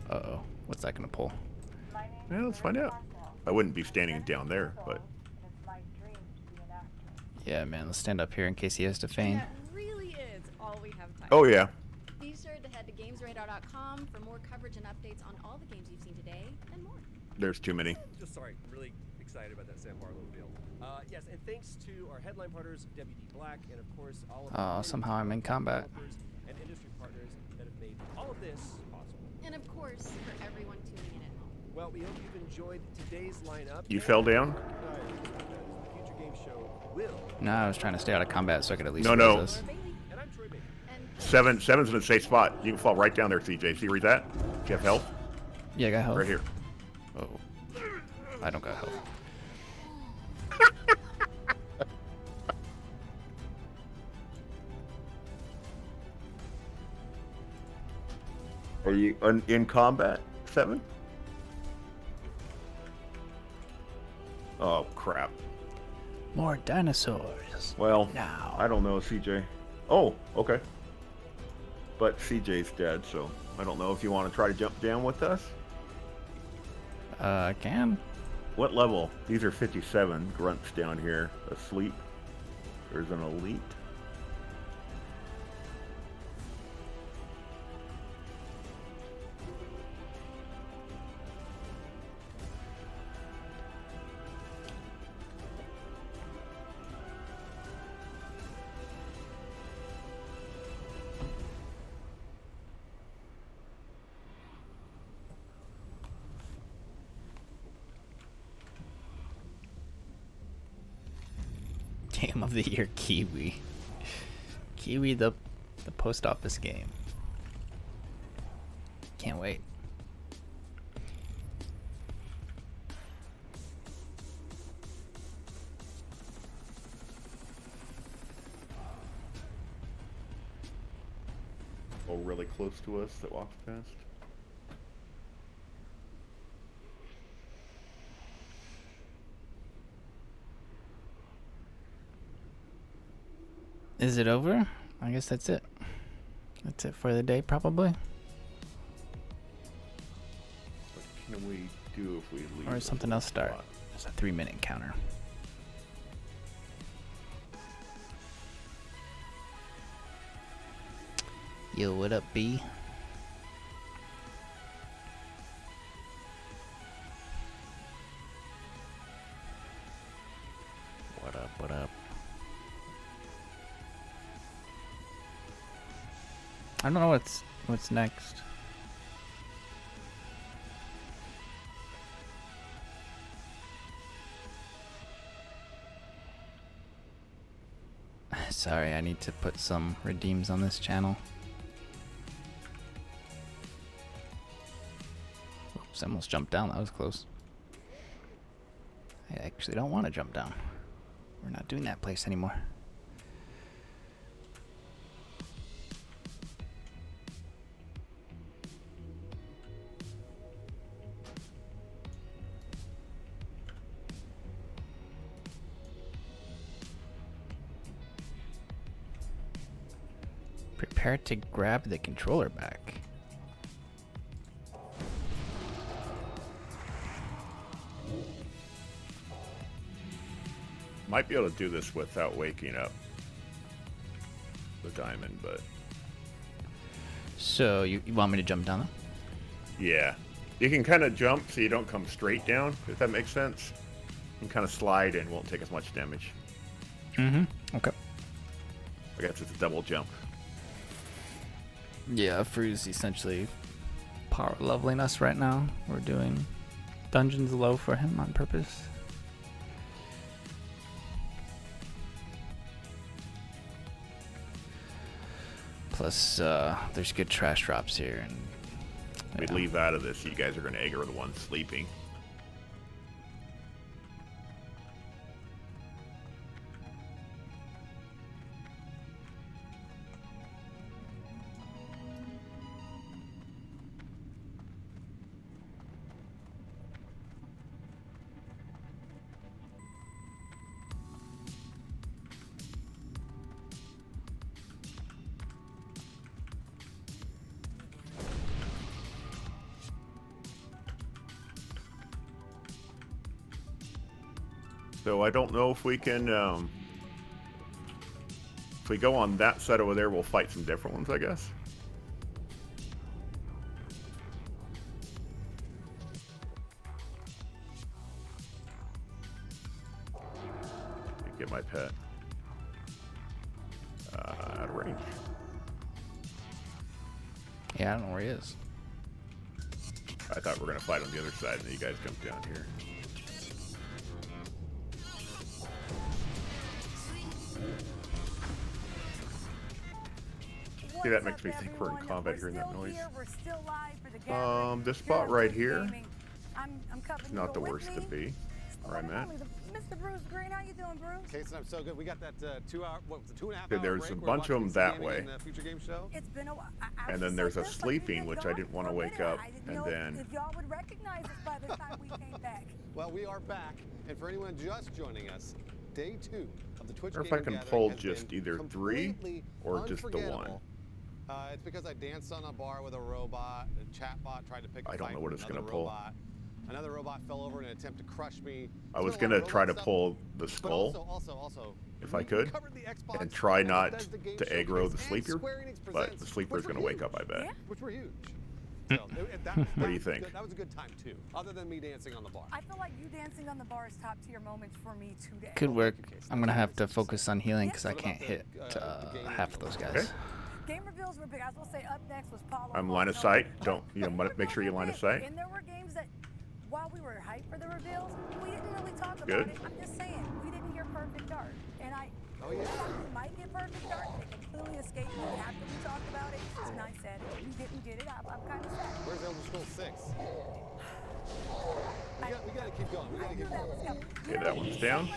Uh-oh. What's that gonna pull? Yeah, let's find out. I wouldn't be standing down there, but... Yeah, man, let's stand up here in case he has to feign. That really is all we have time Oh, for. yeah. Be sure to head to GamesRadar.com for more coverage and updates on all the games you've seen today and more. There's too many. Just sorry, really excited about that Sam Barlow reveal. Yes, and thanks to our headline partners, WD Black, and of course all of Oh, somehow I'm in combat. developers and industry partners that have made all of this possible. And of course, for everyone tuning in at home. Well, we hope you've enjoyed today's lineup. You fell down? The Future Game Show will. No, I was trying to stay out of combat so I could at least No, use no. this. Seven's in a safe spot. You can fall right down there, CJ. See where he's at? Do you have health? Yeah, I got health. Right here. Oh. I don't got health. Are you in combat, 7? Oh, crap. More dinosaurs. Well, now. I don't know, CJ. Oh, okay. But CJ's dead, so I don't know if you want to try to jump down with us. I can. What level? These are 57 grunts down here asleep. There's an elite. Game of the year, Kiwi. Kiwi, the post office game. Can't wait. Oh, really close to us that walks past. Is it over? I guess that's it. That's it for the day, probably. What can we do if we leave? Or is something else start? It's a 3-minute counter. Yo, what up, B? What up, what up? I don't know what's next. Sorry, I need to put some redeems on this channel. Oops, I almost jumped down. That was close. I actually don't want to jump down. We're not doing that place anymore. Prepare to grab the controller back. Might be able to do this without waking up the diamond, but... So, you want me to jump down though? Yeah. You can kind of jump so you don't come straight down, if that makes sense. You can kind of slide and won't take as much damage. Mm-hmm. Okay. I guess it's a double jump. Yeah, Fru's essentially power leveling us right now. We're doing dungeons low for him on purpose. Plus, there's good trash drops here, and We'd leave out of this. You guys are going to aggro the one sleeping. So I don't know if we can, if we go on that side over there, we'll fight some different ones, I guess. my pet? Out of range. Yeah, I don't know where he is. I thought we were gonna fight on the other side, and then you guys jumped down here. See, that makes me think we're in combat hearing that noise. This spot right here is not the worst to be where I'm at. Mr. Bruce Green, how you doing, Bruce? Casey, I'm so good. We got that 2 hour, what was it, 2.5 hour Okay, there's break. a We're bunch of watching them PC that gaming way. and the Future Game Show. It's been a while. And then there's a sleeping, which I didn't want to wake up, and then If y'all would recognize us by the time we came back. Well, we are back, and for anyone just joining us, day 2 of the Twitch or if Gaming I can Gathering pull has just been either 3 completely or just the 1. unforgettable. It's because I danced on a bar with a robot. A chatbot tried to pick a I don't fight know what with it's gonna another pull. robot. Another robot fell over in an attempt to crush me. I was It's been a lot gonna of try to robot pull the stuff, skull but also, if we I could, covered the Xbox and try and not Bethesda Game to aggro Showcase the and sleeper, Square Enix but Presents, the sleeper's which gonna were wake up, I bet. huge, which were huge. So, What do you think? That was a good time too, other than me dancing on the bar. I feel like you dancing on the bar is top tier moments for me today. Could work. I'm gonna have to focus on healing because I can't hit half of those guys. Okay. Game reveals were big. I was gonna say up next was Paulo. I'm line of sight. Don't make sure you line of sight. And there were games that, while we were hyped for the reveals, we didn't really talk about Good. it. I'm just saying, we didn't hear Perfect Dark, and I thought we might get Perfect Dark. It completely escaped me after we talked about it. As I said, we didn't get it. I'm kind of sad. Where's Elder Scrolls 6? We gotta keep going. We gotta keep going. Okay, that one's down.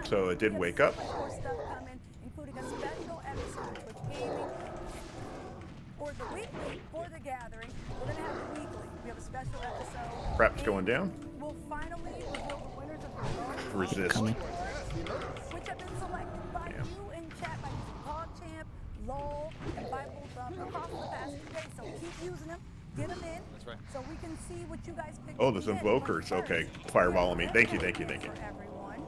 So it did wake up. More stuff coming, including a special episode of Twitch Gaming or the weekly for the gathering. We're gonna have the weekly. We have a special episode. Crap's going down. We'll finally reveal the winners of the Resist. which have been selected by you in chat by using PogChamp, LOL, and Bible Thumb across the past 2 days. So keep using them. Get them in. That's right. So we can see what you guys picked. Oh, there's invokers. Okay, fireballing me. Thank you. For everyone.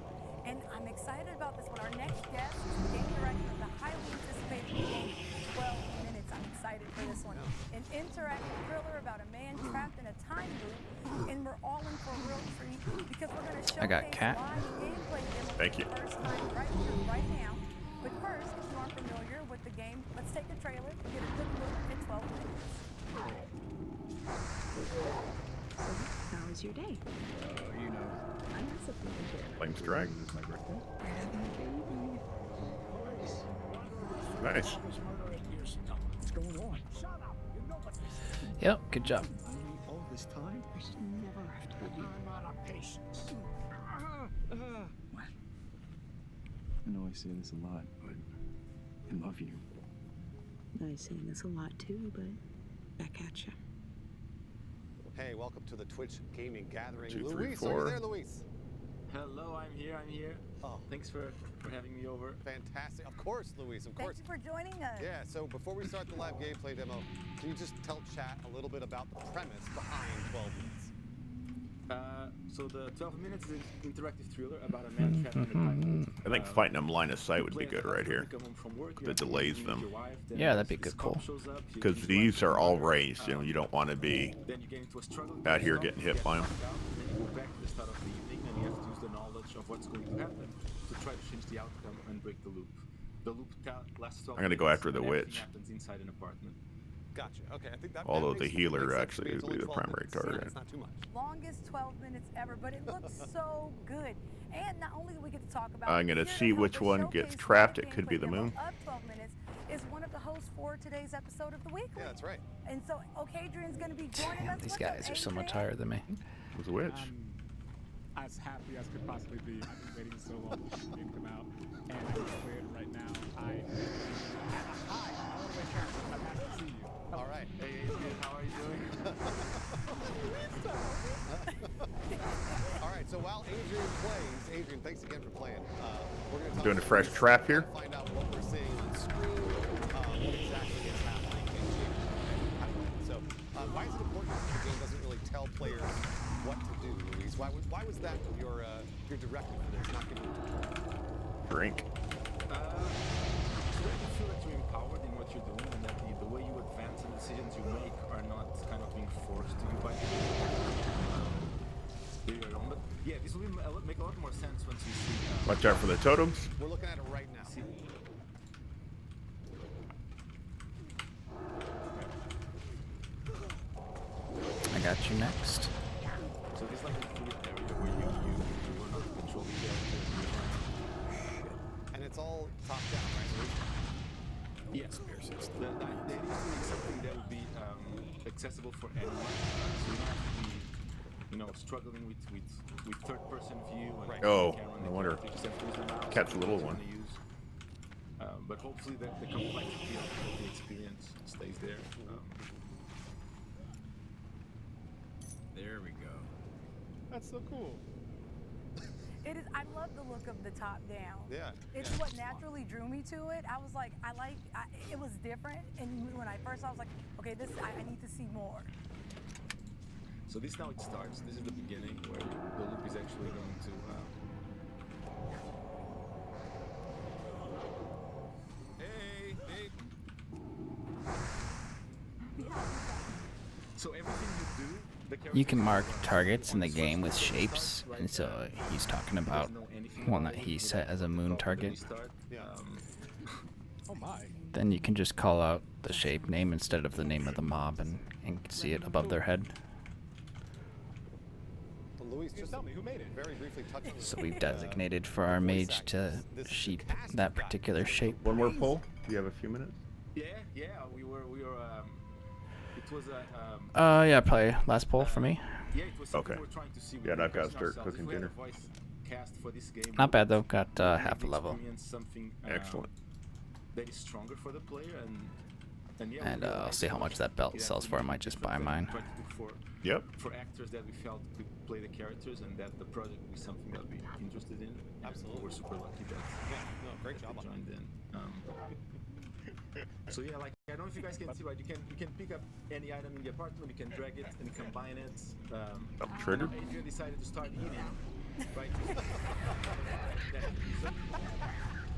And I'm excited about this one. Our next guest is the game director of the highly anticipated game 12 Minutes. I'm excited for this one. An interactive thriller about a man trapped in a time loop, and we're all in for a real treat because we're going to showcase I got Cat. live gameplay demos Thank you. for the first time right here, right now. But first, if you aren't familiar with the game, let's take a trailer and get a good look at 12 Minutes. So, how was your day? You know. I'm not supposed to share. Flames drag. It's my birthday. Nice. What's going on? Shut up. You know what this is. Yep, good job. All this time? I should never have told you. I'm out of patience. What? I know I say this a lot, but I love you. I say this a lot too, but back at you. Hey, welcome to the Twitch Gaming Gathering. 2, 3, Luis, 4. are you there, Luis? Hello, I'm here. Oh. Thanks for having me over. Fantastic. Of course, Luis, of course. Thank you for joining us. Yeah, so before we start the live gameplay demo, can you just tell chat a little bit about the premise behind 12 Minutes? So the 12 Minutes is an interactive thriller about a man trapped in a time loop. I think fighting them line of sight would be good right here. The delays them. Yeah, that'd be good. Cool. Because these are all ranged. You know, you don't want to be out here getting hit by them. Then you go back to the start of the evening and you have to use the knowledge of what's going to happen to try to change the outcome and break the loop. The loop lasts 12 I'm gonna go minutes after the and everything witch. happens inside an apartment. Gotcha. Okay, I think that. Although that the makes healer sense actually to me. It's would be only the 12 primary minutes. Yeah, target. it's not too much. Longest 12 minutes ever, but it looks so good. And not only do we get to talk about I'm gonna see which one gets trapped. It could be the moon. Of 12 Minutes is one of the hosts for today's episode of the week. Yeah, that's right. And so Adrian's going to be joining Damn, us. these What's up, guys are so much Adrian? higher than me. Who's the witch? As happy as could possibly be. I've been waiting so long for the game to come out, and I declared right now. Hi, all the way here. I'm happy to see you. All right. Hey, Adrian, how are you doing? All right, so while Adrian plays, Adrian, thanks again for playing. We're going to Doing a fresh trap here. find out what we're seeing on screen, what exactly is happening in game. So, why is it important that the game doesn't really tell players what to do, Luis? Why was that your directive for this, not giving you control? Drink. So that you feel that you're empowered in what you're doing and that the way you advance and decisions you make are not kind of being forced to you by the player on. But Yeah, this will make a lot more sense once you see. Watch out for the totems. We're looking at it right now. See? I got you next. So this is like a fluid area where you will not control the character. And it's all top down, right? Yes, the idea is to make something that would be accessible for anyone. So you don't have to be, you know, struggling with third-person view. And Oh, no wonder. Cat's a little one. But hopefully the complexity of the experience stays there. There we go. That's so cool. It is. I love the look of the top down. Yeah. It's what naturally drew me to it. I was like, it was different, and when I first, I was like, okay, this, I need to see more. So this now it starts. This is the beginning where the loop is actually going to. Hey. So everything you do. You can mark targets in the game with shapes, and so he's talking about one that he set as a moon target. Oh my. Then you can just call out the shape name instead of the name of the mob and see it above their head. Luis, just tell me who made it. Very briefly touch on So we've designated for our mage to sheep that particular shape. One more poll. Do you have a few minutes? Yeah. We were. It was a. Yeah, probably last poll for me. Yeah, it was Okay. we were trying to see. Yeah, I've got to start cooking dinner. Not bad though. Got half a level. Excellent. That is stronger for the player, and yeah. And I'll see how much that belt sells for. I might just buy mine. Yep. For actors that we felt could play the characters, and that the project would be something that we'd be interested in. Absolutely. We're super lucky that. Great job on joined in. So yeah, like I don't know if you guys can see, right? You can pick up any item in the apartment, you can drag it and combine it. Trigger. Adrian decided to start eating, right?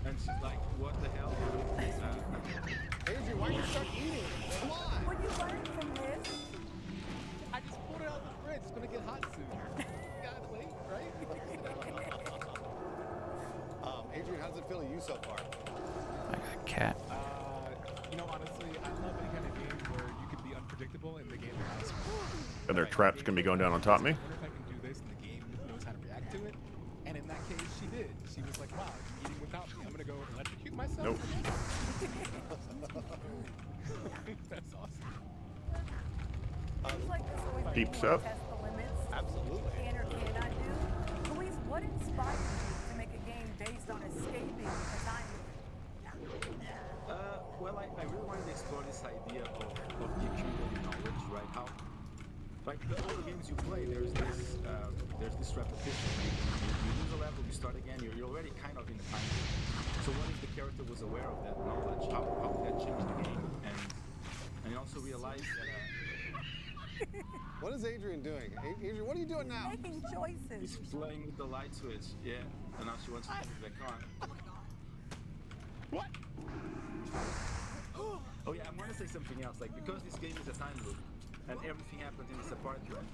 And she's like, "What the hell?" Adrian, why did you start eating? Come on. What you learned from this? I just pulled it out of the fridge. It's gonna get hot soon. Gotta wait, right? Adrian, how does it feel to you so far? I got a cat. You know, honestly, I love any kind of game where you can be unpredictable and the game has. And their trap's gonna be going down on top of me. I wonder if I can do this and the game knows how to react to it. And in that case, she did. She was like, "Wow, you're eating without me. I'm gonna go electrocute myself." Nope. That's awesome. Things like this always make Deeps me want up. to test the limits. Absolutely. Can or cannot do. Luis, what inspired you to make a game based on escaping a time loop? Well, I really wanted to explore this idea of the accumulated knowledge, right? How, right? Because all the games you play, there's this repetition. You lose a level, you start again. You're already kind of in a time loop. So what if the character was aware of that knowledge? How would that change the game? And also realize that. What is Adrian doing? Adrian, what are you doing now? Making choices. He's playing with the light switch. Yeah, and now she wants to put it back on. What? Oh yeah, I'm gonna say something else. Like because this game is a time loop, and everything happens in this apartment.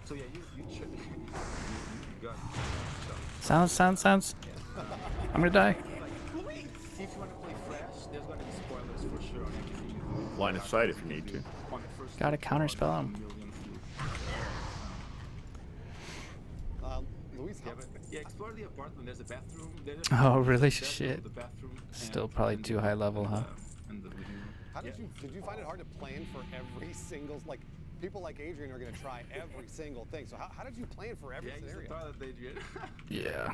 So yeah, you should. You got it. Sounds. I'm gonna die. If you want to play fresh, there's gonna be spoilers for sure on everything. Line of sight if you need to. Gotta counterspell him. Luis, yeah, explore the apartment. There's a bathroom. Oh really? Shit. Still probably too high level, huh? How did you find it hard to plan for every single, like, people like Adrian are going to try every single thing. So how did you plan for every scenario? Yeah.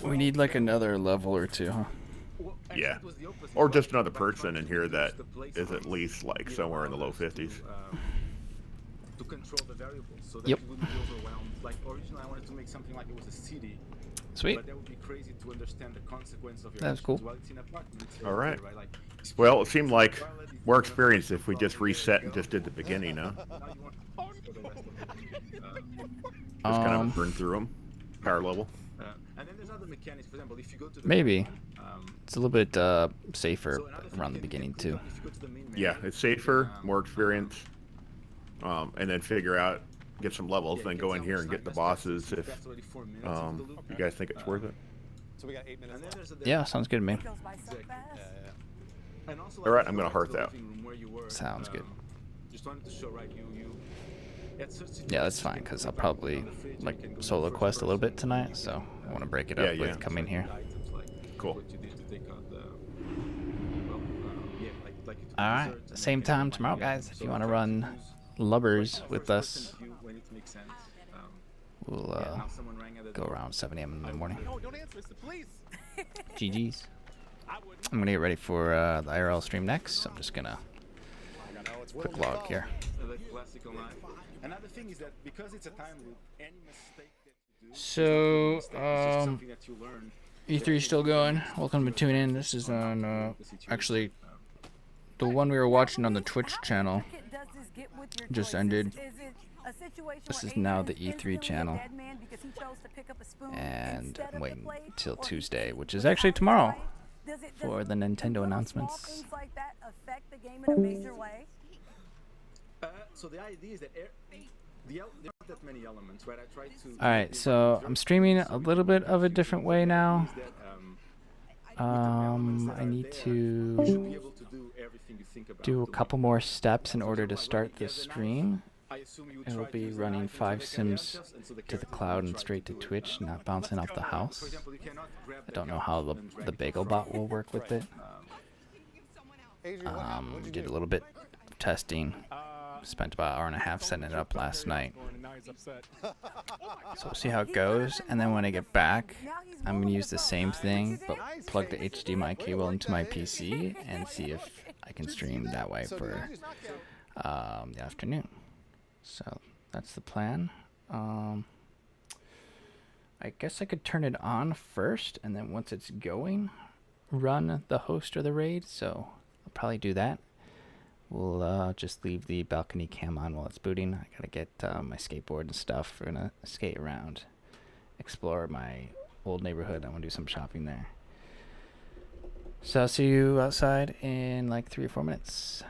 We need like another level or two, huh? Yeah. Or just another person in here that is at least like somewhere in the low 50s. To control the variables so that Yep. you wouldn't be overwhelmed. Like originally I wanted to make something like it was a city. Sweet. But that would be crazy to understand the consequence of your That's cool. actions. While it's in apartment, it's All right. Like, Well, it seemed like more experience if we just reset and just did the beginning, huh? Just kind of burn through them. Power level. And then there's other mechanics. For example, if you go to the Maybe. It's a little bit safer around the beginning too. Yeah, it's safer, more experience, and then figure out get some levels, then go in here and get the bosses if you guys think it's worth it. So we got 8 minutes left. Yeah, sounds good to me. All right, I'm gonna hearth out. Sounds good. Just wanted to show, right? Yeah, that's fine, because I'll probably like solo quest a little bit tonight, so I want to break it up with coming here. Cool. Alright, same time tomorrow, guys. If you want to run Lubbers with us, we'll go around 7 a.m. in the morning. GG's. I'm going to get ready for the IRL stream next. I'm just going to quick log here. Another thing is that because it's a time loop, any mistake that you do, So, something that you learn. E3 is still going. Welcome to tune in. This is on, actually, the one we were watching on the Twitch channel just ended. This is now the E3 channel. And I'm waiting till Tuesday, which is actually tomorrow, for the Nintendo announcements. So the idea is that there aren't that many elements, right? I try to. Alright, so I'm streaming a little bit of a different way now. I need to do a couple more steps in order to start this stream. It'll be running 5 sims to the cloud and straight to Twitch, not bouncing off the house. I don't know how the bagel bot will work with it. Did a little bit of testing. Spent about an hour and a half setting it up last night. So we'll see how it goes, and then when I get back, I'm going to use the same thing, but plug the HDMI cable into my PC and see if I can stream that way for the afternoon. So that's the plan. I guess I could turn it on first, and then once it's going, run the host or the raid, so I'll probably do that. We'll just leave the balcony cam on while it's booting. I gotta get my skateboard and stuff. We're gonna skate around, explore my old neighborhood. I wanna do some shopping there. So I'll see you outside in like 3 or 4 minutes.